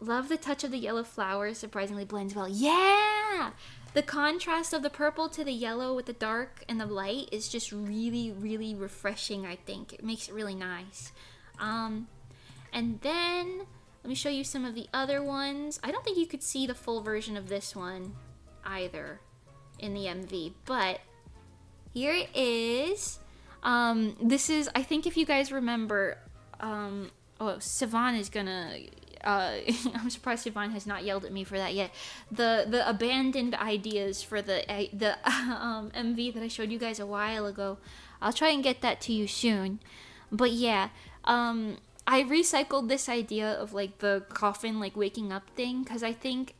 Love the touch of the yellow flowers, surprisingly blends well. Yeah! yeah, the contrast of the purple to the yellow with the dark and the light is just really, really refreshing, I think. It makes it really nice. And then, let me show you some of the other ones. I don't think you could see the full version of this one either in the MV, but here it is. This is, I think if you guys remember, SIvan is gonna, I'm surprised SIvan has not yelled at me for that yet. The abandoned ideas for the MV that I showed you guys a while ago. I'll try and get that to you soon. But yeah, I recycled this idea of like the coffin like waking up thing, because I think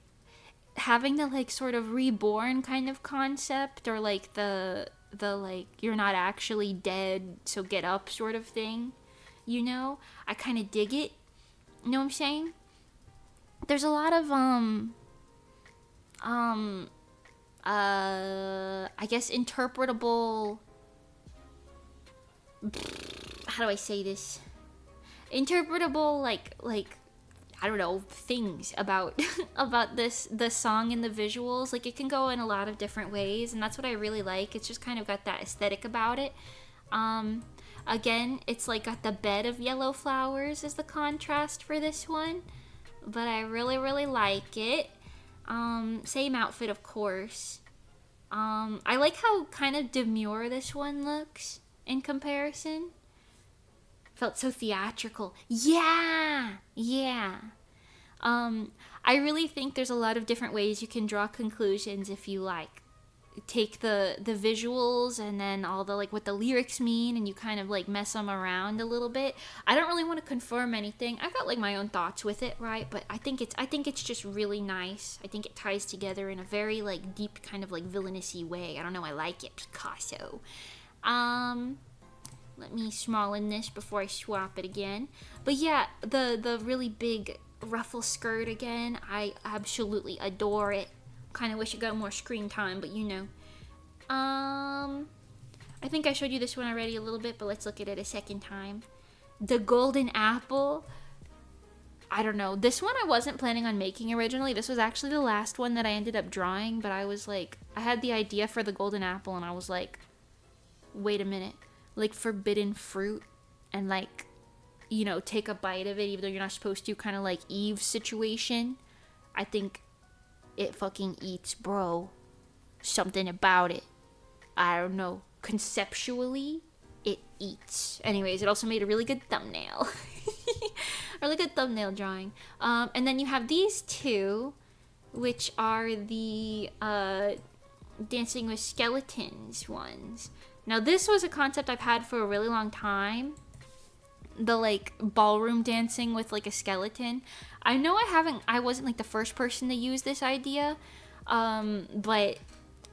having the like sort of reborn kind of concept, or like the like you're not actually dead so get up sort of thing, you know, I kind of dig it. You know what I'm saying? There's a lot of I guess interpretable, how do I say this, interpretable like I don't know, things about about the song and the visuals. Like, it can go in a lot of different ways, and that's what I really like. It's just kind of got that aesthetic about it. Again, it's like got the bed of yellow flowers as the contrast for this one, but I really, really like it. Same outfit, of course. I like how kind of demure this one looks in comparison. Felt so theatrical. Yeah. I really think there's a lot of different ways you can draw conclusions if you like take the visuals and then all the like what the lyrics mean, and you kind of like mess them around a little bit. I don't really want to confirm anything. I've got like my own thoughts with it, right? But I think it's just really nice. I think it ties together in a very like deep kind of like villainousy way. I don't know, I like it. Picasso. Let me small-in this before I swap it again. But yeah, the really big ruffle skirt again, I absolutely adore it. Kind of wish it got more screen time, but you know. I think I showed you this one already a little bit, but let's look at it a second time. The golden apple. I don't know. This one I wasn't planning on making originally. This was actually the last one that I ended up drawing, but I was like, I had the idea for the golden apple, and I was like, wait a minute. Like forbidden fruit, and like, you know, take a bite of it even though you're not supposed to, kind of like Eve's situation. I think it fucking eats, bro. Something about it, I don't know, conceptually it eats. Anyways, it also made a really good thumbnail. A really good thumbnail drawing. And then you have these two, which are the dancing with skeletons ones. Now, this was a concept I've had for a really long time. The, like, ballroom dancing with, like, a skeleton. I know I wasn't, like, the first person to use this idea. But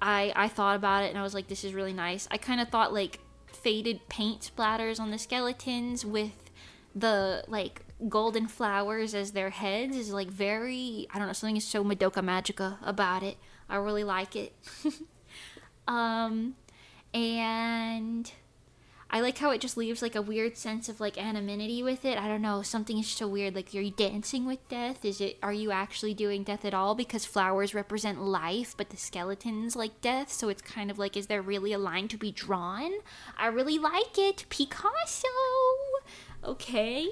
I thought about it and I was like, this is really nice. I kind of thought, like, faded paint splatters on the skeletons with the, like, golden flowers as their heads is, like, very, I don't know, something is so Madoka Magica about it. I really like it. And I like how it just leaves like a weird sense of like anonymity with it. I don't know, something is so weird. Like, are you dancing with death? Are you actually doing death at all? Because flowers represent life, but the skeletons like death. So it's kind of like, is there really a line to be drawn? I really like it. Picasso. Okay.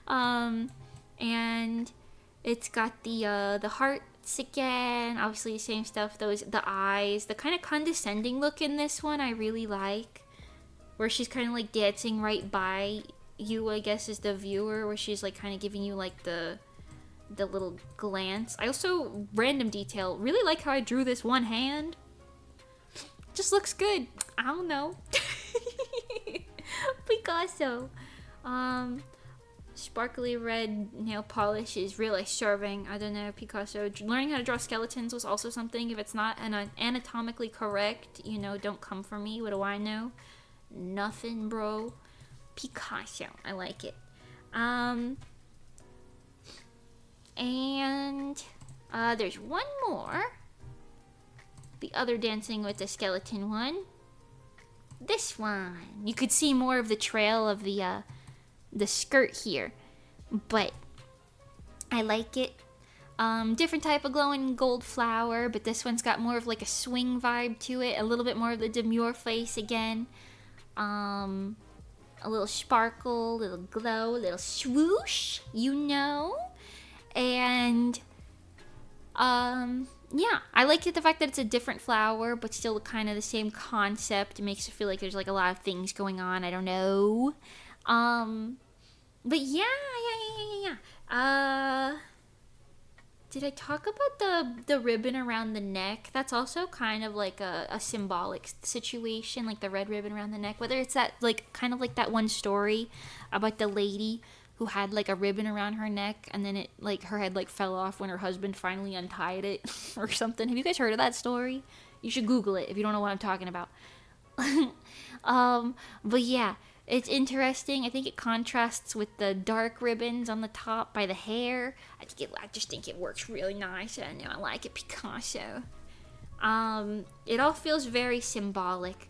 And it's got the hearts again, obviously the same stuff. The eyes, the kind of condescending look in this one I really like, where she's kind of like dancing right by you, I guess, as the viewer, where she's like kind of giving you like the little glance. I also, random detail, really like how I drew this one hand. Just looks good. I don't know. Picasso. Sparkly red nail polish is really serving. I don't know, Picasso. Learning how to draw skeletons was also something. If it's not anatomically correct, you know, don't come for me. What do I know? Nothing, bro. Picasso. I like it. And there's one more. The other dancing with the skeleton one. This one. You could see more of the trail of the skirt here, but I like it. Different type of glowing gold flower, but this one's got more of like a swing vibe to it, a little bit more of the demure face again. A little sparkle, little glow, little swoosh, you know? And, yeah, I like the fact that it's a different flower, but still kind of the same concept. It makes it feel like there's like a lot of things going on. I don't know. But yeah. Did I talk about the ribbon around the neck? That's also kind of like a symbolic situation, like the red ribbon around the neck. Whether it's that, like, kind of like that one story about the lady who had like a ribbon around her neck and then it, like, her head like fell off when her husband finally untied it or something. Have you guys heard of that story? You should Google it if you don't know what I'm talking about. But yeah, it's interesting. I think it contrasts with the dark ribbons on the top by the hair. I just think it works really nice. I know I like it, Picasso. It all feels very symbolic.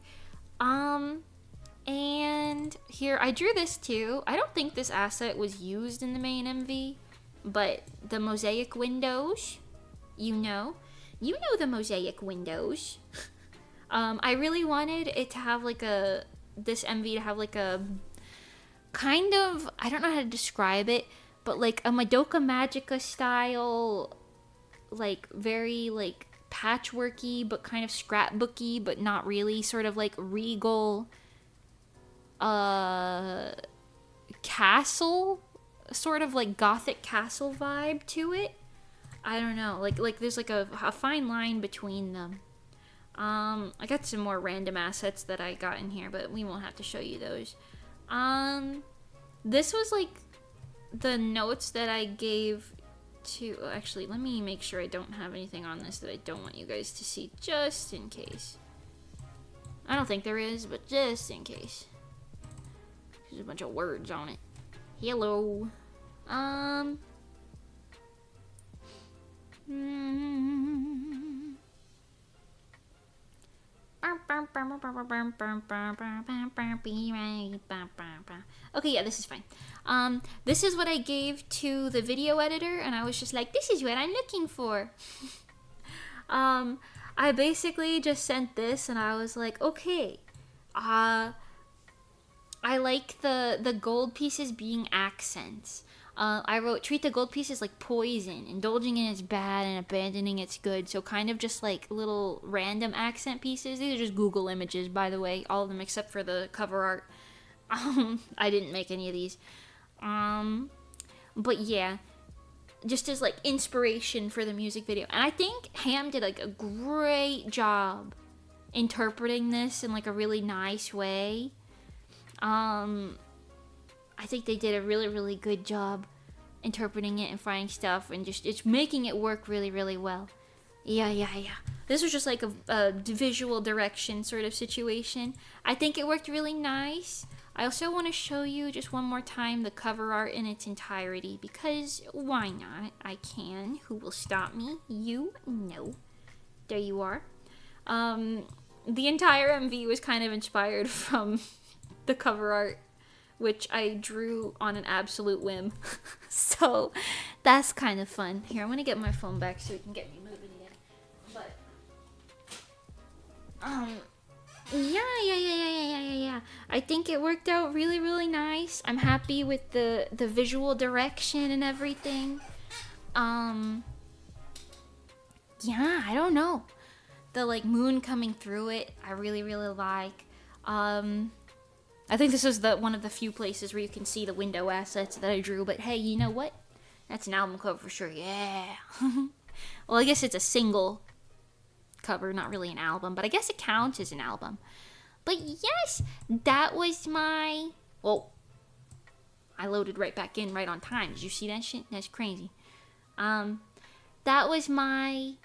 And here, I drew this too. I don't think this asset was used in the main MV, but the mosaic windows, you know the mosaic windows. I really wanted it to have like this MV to have like a kind of, I don't know how to describe it, but like a Madoka Magica style, like very like patchworky but kind of scrapbooky but not really, sort of like regal castle, sort of like gothic castle vibe to it. I don't know, like there's like a fine line between them. I got some more random assets that I got in here, but we won't have to show you those. This was like the notes that I gave to, actually, let me make sure I don't have anything on this that I don't want you guys to see, just in case. I don't think there is, but just in case. There's a bunch of words on it. Hello. Okay, yeah, this is fine. This is what I gave to the video editor, and I was just like, this is what I'm looking for. I basically just sent this, and I was like, okay, I like the gold pieces being accents. I wrote, treat the gold pieces like poison. Indulging in its bad and abandoning its good. So kind of just like little random accent pieces. These are just Google images, by the way. All of them except for the cover art. I didn't make any of these. But yeah, just as like inspiration for the music video. And I think Ham did like a great job interpreting this in like a really nice way. I think they did a really, really good job interpreting it and finding stuff and just it's making it work really, really well. Yeah. This was just like a visual direction sort of situation. I think it worked really nice. I also want to show you just one more time the cover art in its entirety because why not? I can. Who will stop me? You? No. There you are. The entire MV was kind of inspired from the cover art, which I drew on an absolute whim. So that's kind of fun. Here, I'm gonna get my phone back so we can get me moving again. But yeah. I think it worked out really, really nice. I'm happy with the visual direction and everything. Yeah, I don't know. The like moon coming through it, I really, really like. I think this is one of the few places where you can see the window assets that I drew, but hey, you know what? That's an album cover for sure, yeah. Well, I guess it's a single cover, not really an album, but I guess it counts as an album. But yes, that was my... Whoa. I loaded right back in right on time. Did you see that shit? That's crazy. That was my,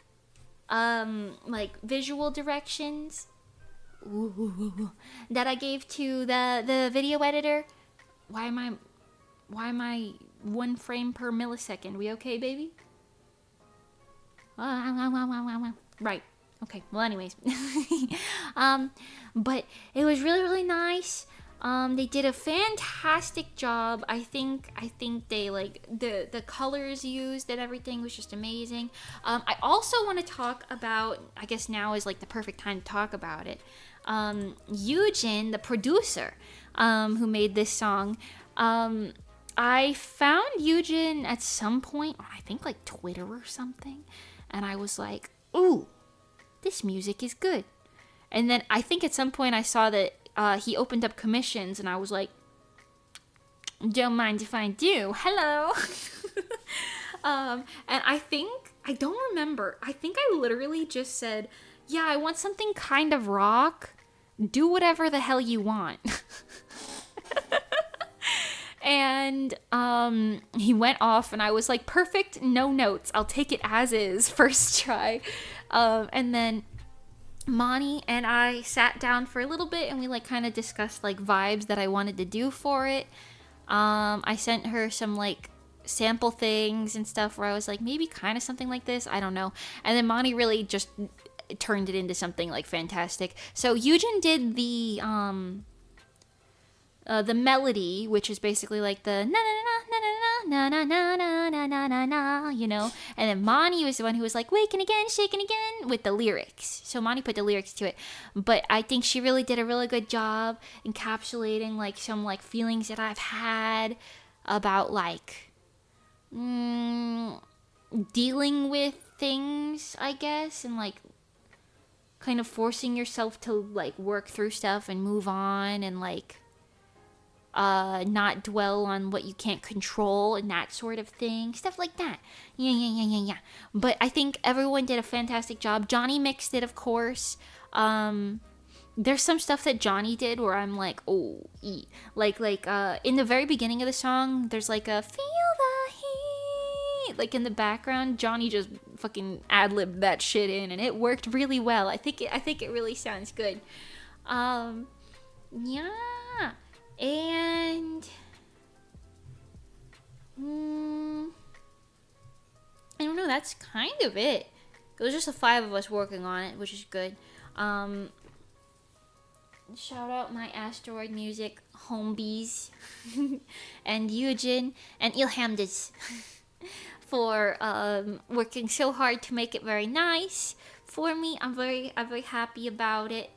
like, visual directions that I gave to the video editor. Why am I 1 frame per millisecond? We okay, baby? Right. Okay. Well, anyways. But it was really, really nice. They did a fantastic job. I think they like the colors used and everything was just amazing. I also want to talk about, I guess now is like the perfect time to talk about it. Eugene, the producer, who made this song. I found Eugene at some point, I think like Twitter or something, and I was like, ooh, this music is good. And then I think at some point I saw that he opened up commissions, and I was like, don't mind if I do. Hello. And I don't remember. I think I literally just said, yeah, I want something kind of rock. Do whatever the hell you want. And he went off, and I was like, perfect, no notes. I'll take it as is, first try. And then Moni and I sat down for a little bit, and we like kind of discussed like vibes that I wanted to do for it. I sent her some like sample things and stuff where I was like, maybe kind of something like this, I don't know. And then Moni really just turned it into something like fantastic. So Eugen did the melody, which is basically like the na na na na na na na na na na na, you know. And then Moni was the one who was like waking again, shaking again with the lyrics. So Moni put the lyrics to it, but I think she really did a really good job encapsulating like some like feelings that I've had about like dealing with things, I guess, and like kind of forcing yourself to like work through stuff and move on, and like not dwell on what you can't control and that sort of thing, stuff like that. Yeah. But I think everyone did a fantastic job. Johnny mixed it, of course. There's some stuff that Johnny did where I'm like, oh, like in the very beginning of the song, there's like a feel the heat, like in the background. Johnny just fucking ad-libbed that shit in, and it worked really well. I think it really sounds good. Yeah. And I don't know, that's kind of it. It was just the 5 of us working on it, which is good. Shout out my Asteroid Music homebees and Eugen and Ilhamdas for working so hard to make it very nice for me. I'm very happy about it.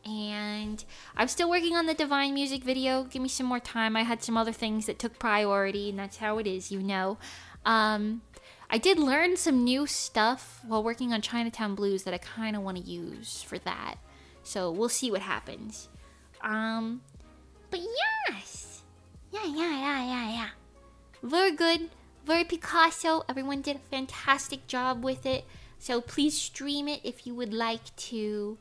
And I'm still working on the Divine music video. Give me some more time. I had some other things that took priority, and that's how it is, you know. I did learn some new stuff while working on Chinatown Blues that I kind of want to use for that. So we'll see what happens. But yes. Yeah. Very good. Very Picasso. Everyone did a fantastic job with it. So please stream it if you would like to.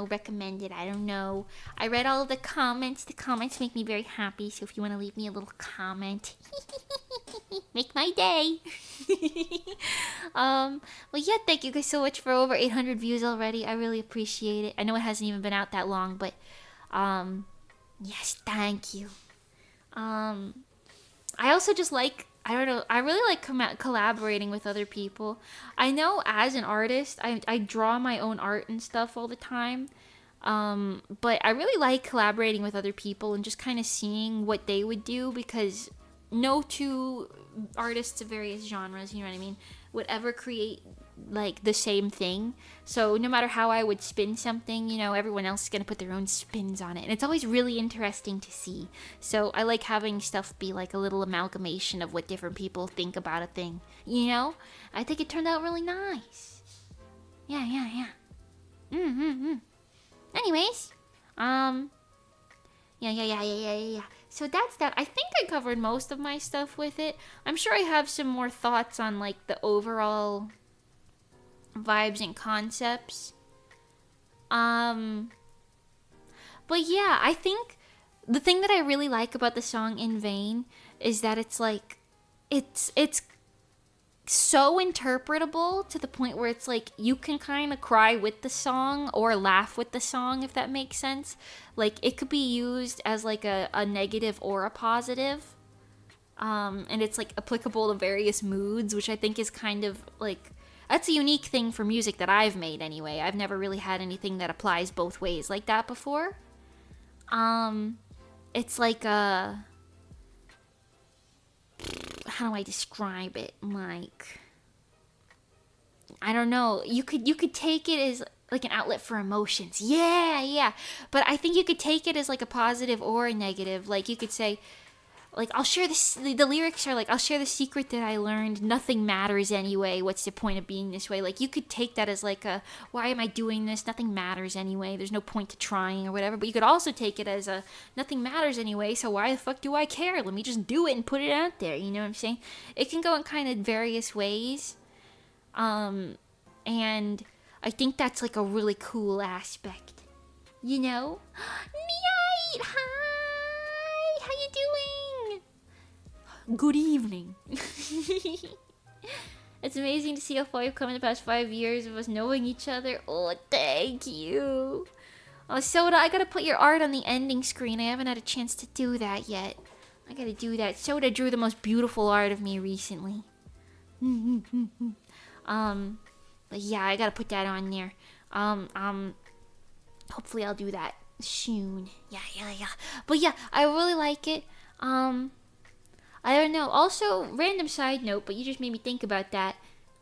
Recommend it. I don't know. I read all of the comments. The comments make me very happy. So if you want to leave me a little comment, make my day. Well, yeah, thank you guys so much for over 800 views already. I really appreciate it. I know it hasn't even been out that long, but, yes, thank you. I also just like, I don't know, I really like collaborating with other people. I know as an artist, I draw my own art and stuff all the time. But I really like collaborating with other people and just kind of seeing what they would do, because no two artists of various genres, you know what I mean, would ever create like the same thing. So no matter how I would spin something, you know, everyone else is going to put their own spins on it. And it's always really interesting to see. So I like having stuff be like a little amalgamation of what different people think about a thing. You know? I think it turned out really nice. Yeah. Anyways, yeah. So that's that. I think I covered most of my stuff with it. I'm sure I have some more thoughts on like the overall vibes and concepts. But yeah, I think the thing that I really like about the song In Vain is that it's like it's so interpretable to the point where it's like you can kind of cry with the song or laugh with the song, if that makes sense. Like it could be used as like a negative or a positive. And it's like applicable to various moods, which I think is kind of like, That's a unique thing for music that I've made anyway. I've never really had anything that applies both ways like that before. It's like a... How do I describe it? Like... I don't know. You could take it as like an outlet for emotions. Yeah. But I think you could take it as like a positive or a negative. Like you could say, like, I'll share this. The lyrics are like, I'll share the secret that I learned. Nothing matters anyway. What's the point of being this way? Like you could take that as like a, why am I doing this? Nothing matters anyway. There's no point to trying or whatever. But you could also take it as a, nothing matters anyway. So why the fuck do I care? Let me just do it and put it out there. You know what I'm saying? It can go in kind of various ways. And I think that's like a really cool aspect, you know? Night! Hi! How you doing? Good evening. It's amazing to see how far you've come in the past 5 years of us knowing each other. Oh, thank you. Oh, Soda, I gotta put your art on the ending screen. I haven't had a chance to do that yet. I gotta do that. Soda drew the most beautiful art of me recently. But yeah, I gotta put that on there. Hopefully I'll do that soon. Yeah. But yeah, I really like it. I don't know. Also, random side note, but you just made me think about that.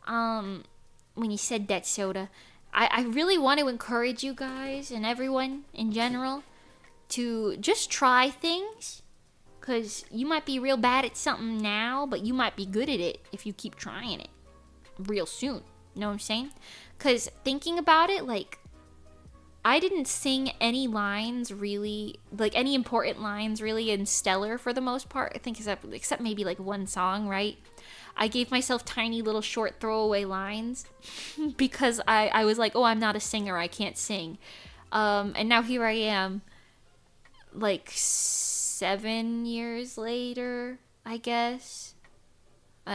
When you said that, Soda, I really want to encourage you guys and everyone in general to just try things. Because you might be real bad at something now, but you might be good at it if you keep trying it real soon. You know what I'm saying? Because thinking about it, like, I didn't sing any lines really, like any important lines really in Stellar for the most part. I think except maybe like one song, right? I gave myself tiny little short throwaway lines because I was like, oh, I'm not a singer, I can't sing. And now here I am, like 7 years later, I guess.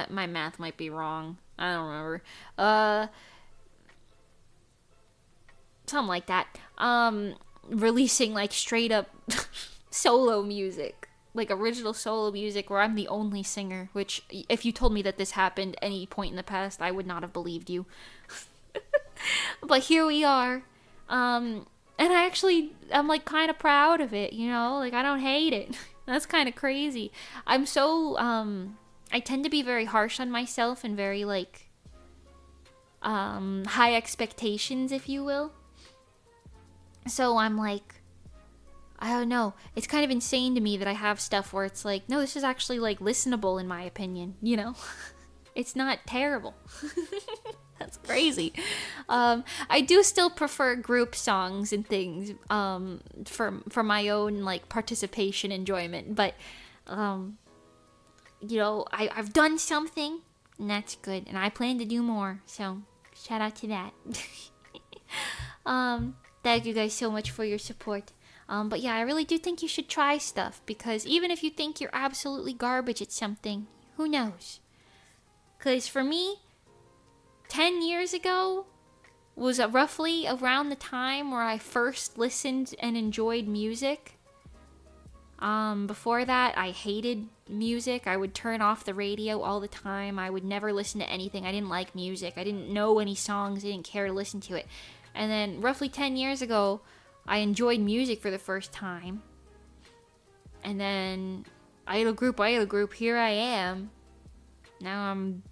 My math might be wrong. I don't remember. Something like that. Releasing like straight up solo music, like original solo music where I'm the only singer, which if you told me that this happened any point in the past, I would not have believed you. But here we are. And I'm like kind of proud of it, you know? Like I don't hate it. That's kind of crazy. I'm so I tend to be very harsh on myself and very like high expectations, if you will. So I'm like, I don't know. It's kind of insane to me that I have stuff where it's like, no, this is actually like listenable in my opinion, you know? It's not terrible. That's crazy. I do still prefer group songs and things for my own like participation enjoyment, but you know, I've done something and that's good, and I plan to do more, so shout out to that. Thank you guys so much for your support. But yeah, I really do think you should try stuff, because even if you think you're absolutely garbage at something, who knows? Because for me, 10 years ago was roughly around the time where I first listened and enjoyed music. Before that, I hated music. I would turn off the radio all the time. I would never listen to anything. I didn't like music. I didn't know any songs. I didn't care to listen to it. And then roughly 10 years ago, I enjoyed music for the first time. And then idol group, here I am. Now I'm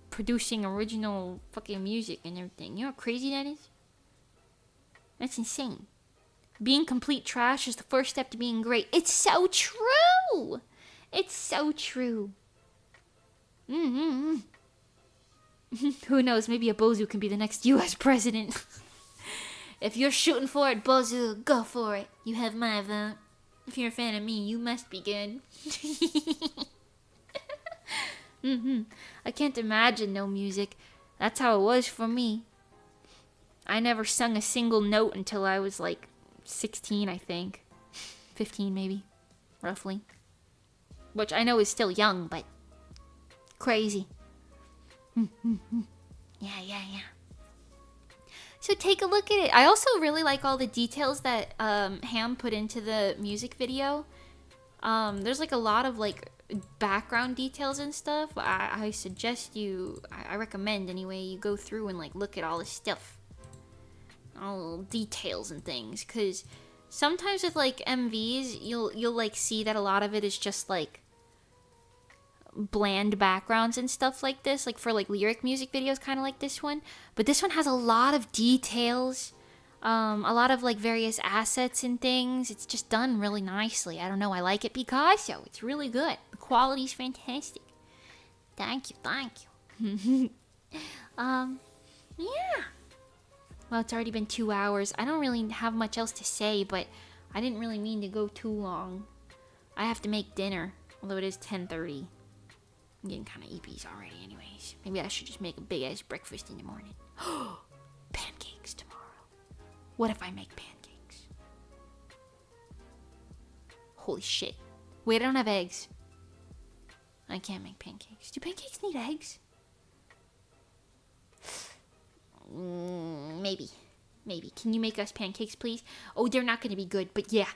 producing original fucking music and everything. You know how crazy that is? That's insane. Being complete trash is the first step to being great. It's so true! It's so true. Who knows, maybe a Bozu can be the next US president. If you're shooting for it, Bozu, go for it. You have my vote. If you're a fan of me, you must be good. I can't imagine no music. That's how it was for me. I never sung a single note until I was like 16, I think. 15 maybe, roughly. Which I know is still young, but crazy. Yeah. So take a look at it. I also really like all the details that Ham put into the music video. There's like a lot of like background details and stuff. I suggest you, I recommend anyway, you go through and like look at all this stuff, all details and things, because sometimes with like MVs, you'll like see that a lot of it is just like bland backgrounds and stuff like this, like for like lyric music videos, kind of like this one. But this one has a lot of details, a lot of like various assets and things. It's just done really nicely. I don't know, I like it because so it's really good. The quality's fantastic. Thank you. Yeah. Well, it's already been 2 hours. I don't really have much else to say, but I didn't really mean to go too long. I have to make dinner, although it is 10:30. I'm getting kind of eepies already anyways. Maybe I should just make a big-ass breakfast in the morning. Pancakes tomorrow. What if I make pancakes? Holy shit. Wait, I don't have eggs. I can't make pancakes. Do pancakes need eggs? Maybe. Can you make us pancakes, please? Oh, they're not going to be good, but yeah,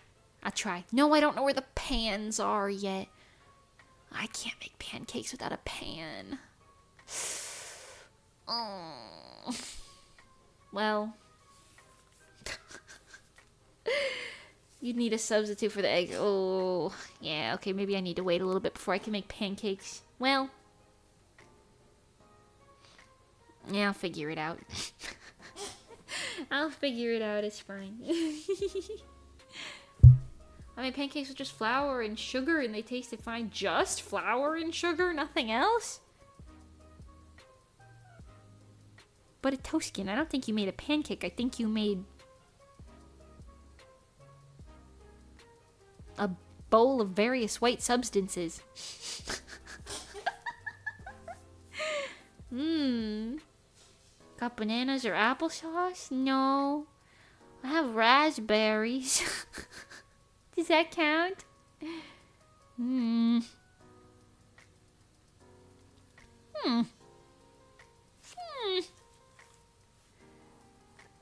I'll try. No, I don't know where the pans are yet. I can't make pancakes without a pan. Oh. Well. You'd need a substitute for the egg. Oh, yeah, okay, maybe I need to wait a little bit before I can make pancakes. Well. Yeah, I'll figure it out. I'll figure it out, it's fine. I made pancakes with just flour and sugar and they tasted fine. Just flour and sugar, nothing else? But a Toaskin, I don't think you made a pancake. I think you made a bowl of various white substances. Got bananas or applesauce? No. I have raspberries. Does that count?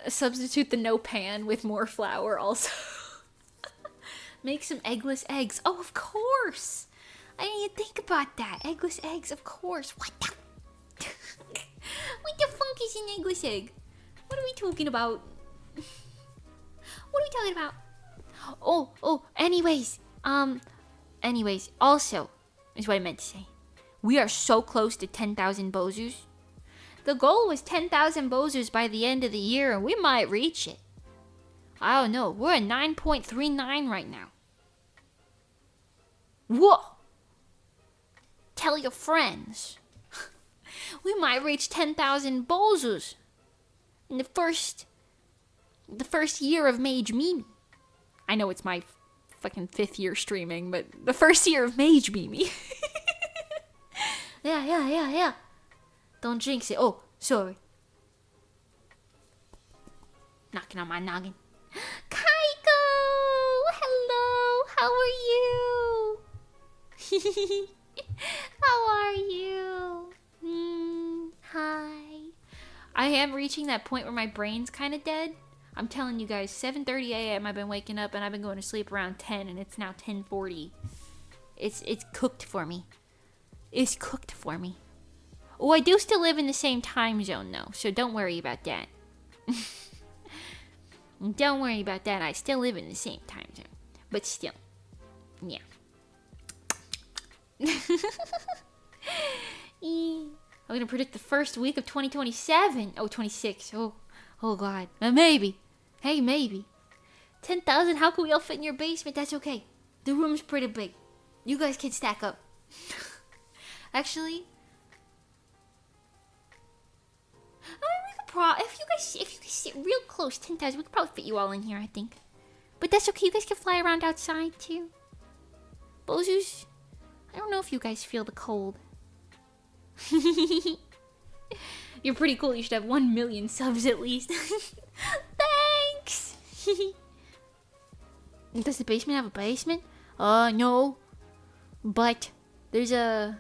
Substitute the no pan with more flour also. Make some eggless eggs. Oh, of course. I didn't even think about that. Eggless eggs, of course. What the? What the funk is an eggless egg? What are we talking about? What are we talking about? Oh, anyways, also, is what I meant to say. We are so close to 10,000 bozus. The goal was 10,000 bozus by the end of the year, and we might reach it. I don't know, we're at 9.39 right now. Whoa! Tell your friends. We might reach 10,000 bozus in the first year of Mage Mimi. I know it's my fucking 5th year streaming, but the first year of Mage Mimi. Yeah. Don't jinx it. Oh, sorry. Knocking on my noggin. Kaiko! Hello! How are you? How are you? Hi. I am reaching that point where my brain's kind of dead. I'm telling you guys, 7:30 a.m. I've been waking up and I've been going to sleep around 10 and it's now 10:40. It's cooked for me. It's cooked for me. Oh, I do still live in the same time zone though, so don't worry about that. Don't worry about that. I still live in the same time zone. But still. Yeah. I'm gonna predict the first week of 2027. Oh, 26. Oh God. Maybe. Hey, maybe. 10,000. How can we all fit in your basement? That's okay. The room's pretty big. You guys can stack up. Actually, if you guys sit real close, 10,000, we could probably fit you all in here, I think. But that's okay. You guys can fly around outside too. Bozus, I don't know if you guys feel the cold. You're pretty cool. You should have 1 million subs at least. Thanks. Does the basement have a basement? No. But there's a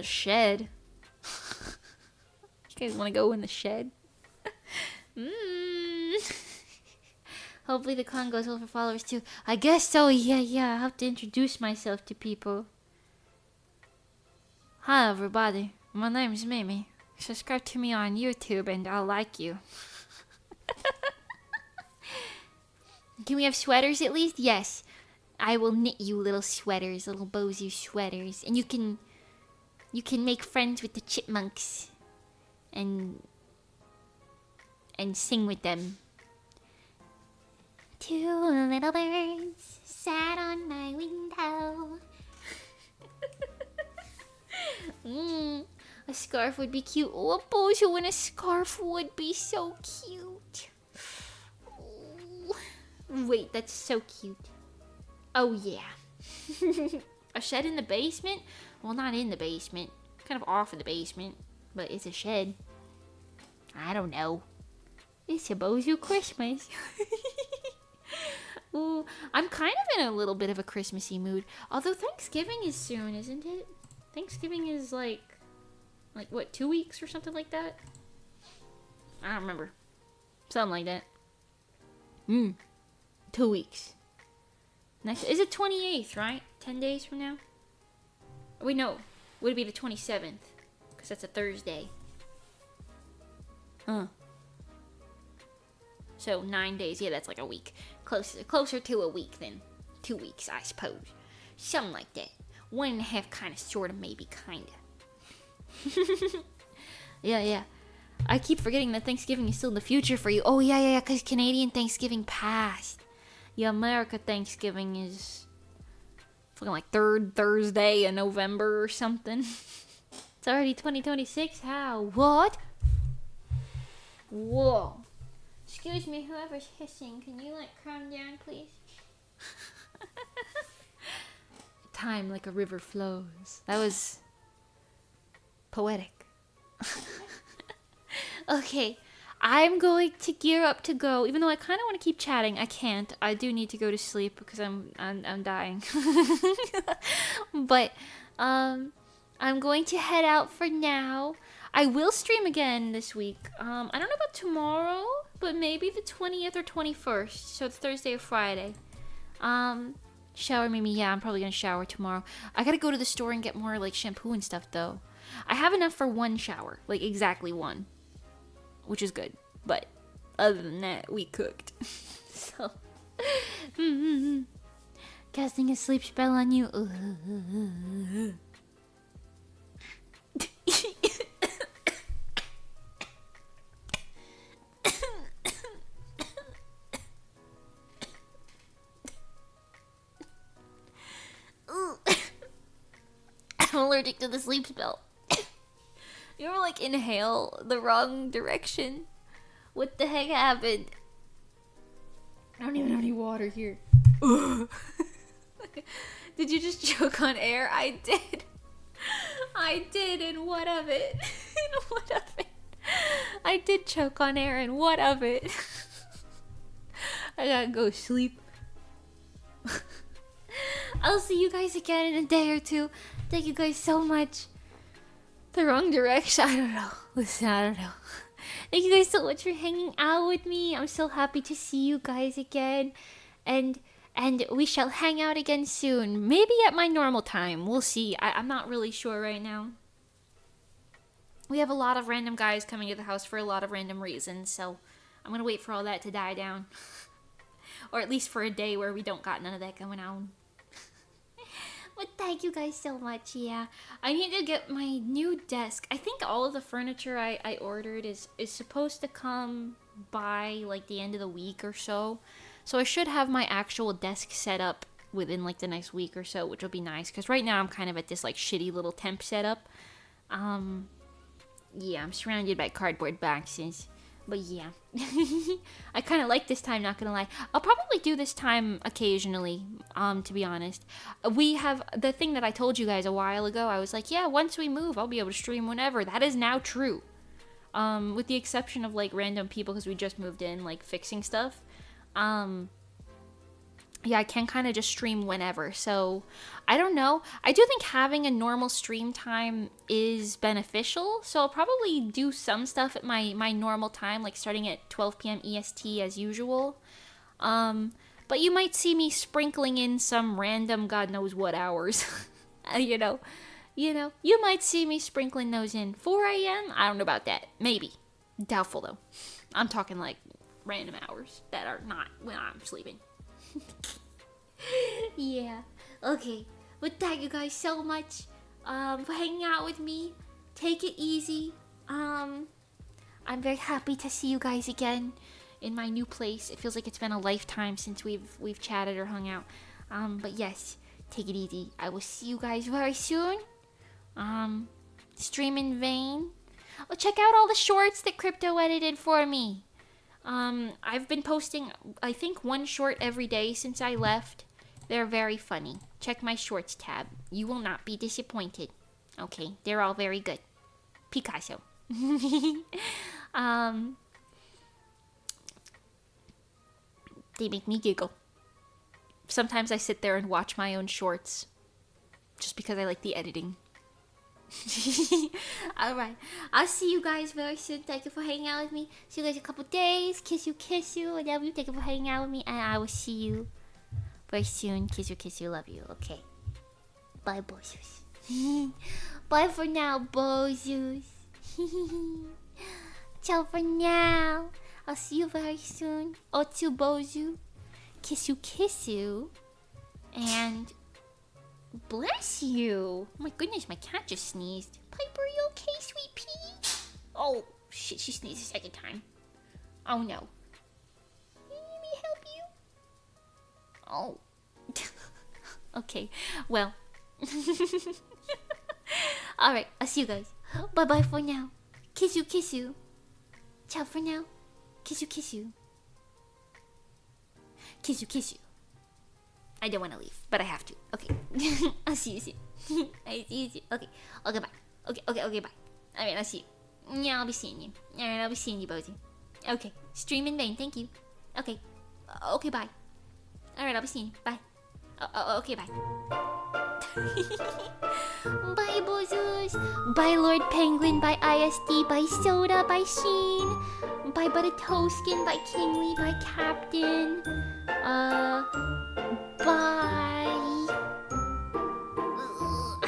shed. You guys want to go in the shed? Hopefully the con goes well for followers too. I guess so, yeah. I have to introduce myself to people. Hi everybody, my name's Mimi. Subscribe to me on YouTube and I'll like you. Can we have sweaters at least? Yes. I will knit you little sweaters, little bozu sweaters. And you can make friends with the chipmunks. And sing with them. Two little birds sat on my window. A scarf would be cute. Oh, a bozo in a scarf would be so cute. Oh. Wait, that's so cute. Oh, yeah. A shed in the basement? Well, not in the basement. Kind of off of the basement. But it's a shed. I don't know. It's a bozo Christmas. Ooh, I'm kind of in a little bit of a Christmassy mood. Although Thanksgiving is soon, isn't it? Thanksgiving is like what, 2 weeks or something like that? I don't remember. Something like that. 2 weeks. Next, is it 28th, right? 10 days from now? Wait, no. Would it be the 27th? Because that's a Thursday. Huh. So 9 days. Yeah, that's like a week. Closer to a week than 2 weeks, I suppose. Something like that. 1.5, kind of, sort of, maybe, kind of. Yeah. I keep forgetting that Thanksgiving is still in the future for you. Oh, yeah, because Canadian Thanksgiving passed. Yeah, America Thanksgiving is fucking like 3rd Thursday in November or something. It's already 2026? How? What? Whoa. Excuse me, whoever's hissing, can you, calm down, please? Time like a river flows. That was poetic. Okay, I'm going to gear up to go. Even though I kind of want to keep chatting, I can't. I do need to go to sleep because I'm dying. But I'm going to head out for now. I will stream again this week. I don't know about tomorrow, but maybe the 20th or 21st. So it's Thursday or Friday. Shower Mimi. Yeah, I'm probably gonna shower tomorrow. I gotta go to the store and get more shampoo and stuff though. I have enough for one shower, exactly one, which is good. But other than that, we cooked. So, casting a sleep spell on you. I'm allergic to the sleep spell. You ever inhale the wrong direction? What the heck happened? I don't even have any water here. Did you just choke on air? I did. And what of it? And what of it? I did choke on air, and what of it? I gotta go sleep. I'll see you guys again in a day or two. Thank you guys so much. The wrong direction? I don't know. Listen, I don't know. Thank you guys so much for hanging out with me. I'm so happy to see you guys again. And we shall hang out again soon. Maybe at my normal time. We'll see. I'm not really sure right now. We have a lot of random guys coming to the house for a lot of random reasons. So I'm going to wait for all that to die down. Or at least for a day where we don't got none of that going on. But thank you guys so much, yeah. I need to get my new desk. I think all of the furniture I ordered is supposed to come by the end of the week or so. So I should have my actual desk set up within the next week or so, which will be nice. Because right now I'm kind of at this shitty little temp setup. Yeah, I'm surrounded by cardboard boxes. But yeah, I kind of like this time, not gonna lie. I'll probably do this time occasionally, to be honest. We have the thing that I told you guys a while ago. I was like, yeah, once we move, I'll be able to stream whenever. That is now true. With the exception of random people because we just moved in, fixing stuff. Yeah, I can kind of just stream whenever. So, I don't know. I do think having a normal stream time is beneficial. So, I'll probably do some stuff at my normal time, starting at 12 p.m. EST as usual. But you might see me sprinkling in some random God knows what hours. you know, you might see me sprinkling those in 4 a.m. I don't know about that. Maybe. Doubtful though. I'm talking like random hours that are not when I'm sleeping. Yeah. Okay. But thank you guys so much for hanging out with me. Take it easy. I'm very happy to see you guys again in my new place. It feels like it's been a lifetime since we've chatted or hung out. But yes, take it easy. I will see you guys very soon. Stream in vain. Oh, check out all the shorts that Crypto edited for me. I've been posting, I think, one short every day since I left. They're very funny. Check my shorts tab. You will not be disappointed. Okay, they're all very good. Picasso. They make me giggle. Sometimes I sit there and watch my own shorts just because I like the editing. Alright, I'll see you guys very soon. Thank you for hanging out with me. See you guys in a couple days. Kiss you. I love you. Thank you for hanging out with me. And I will see you very soon. Kiss you. Love you. Okay. Bye, bozos. Bye for now, bozos. Ciao for now. I'll see you very soon. Otsu bozu. Kiss you. And bless you. Oh my goodness, my cat just sneezed. Piper, you okay, sweet pea? Oh, shit, she sneezed a second time. Oh no. Let me help you. Oh. Okay, well. Alright, I'll see you guys. Bye-bye for now. Kiss you. Ciao for now. Kiss you. Kiss you. I don't want to leave, but I have to. Okay. I'll see you soon. I see you soon. Okay, bye. Okay, bye. Alright, I'll see you. Yeah, I'll be seeing you. Alright, I'll be seeing you, Bozy. Okay. Stream in vain, thank you. Okay. Okay, bye. Alright, I'll be seeing you. Bye. Okay, bye. Bye, Bozos. Bye, Lord Penguin. Bye, ISD. Bye, Soda. Bye, Sheen. Bye, Buttertoaskin. Bye, Kingly. Bye, Captain. Bye.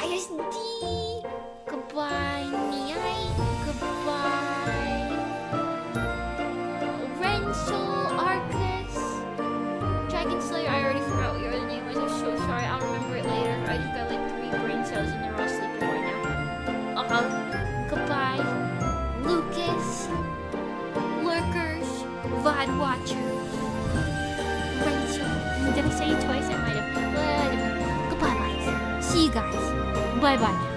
ISD. Goodbye, Miai. Goodbye. Renchel, Arcus. Dragon Slayer, I already forgot what your other name was. I'm so sorry. I'll remember it later. I just got like 3 brain cells and they're all sleeping right now. Goodbye. Lucas. Lurkers. VOD Watchers. Renchel. Did I say it twice? I might have. Goodbye, guys. See you guys. Bye-bye.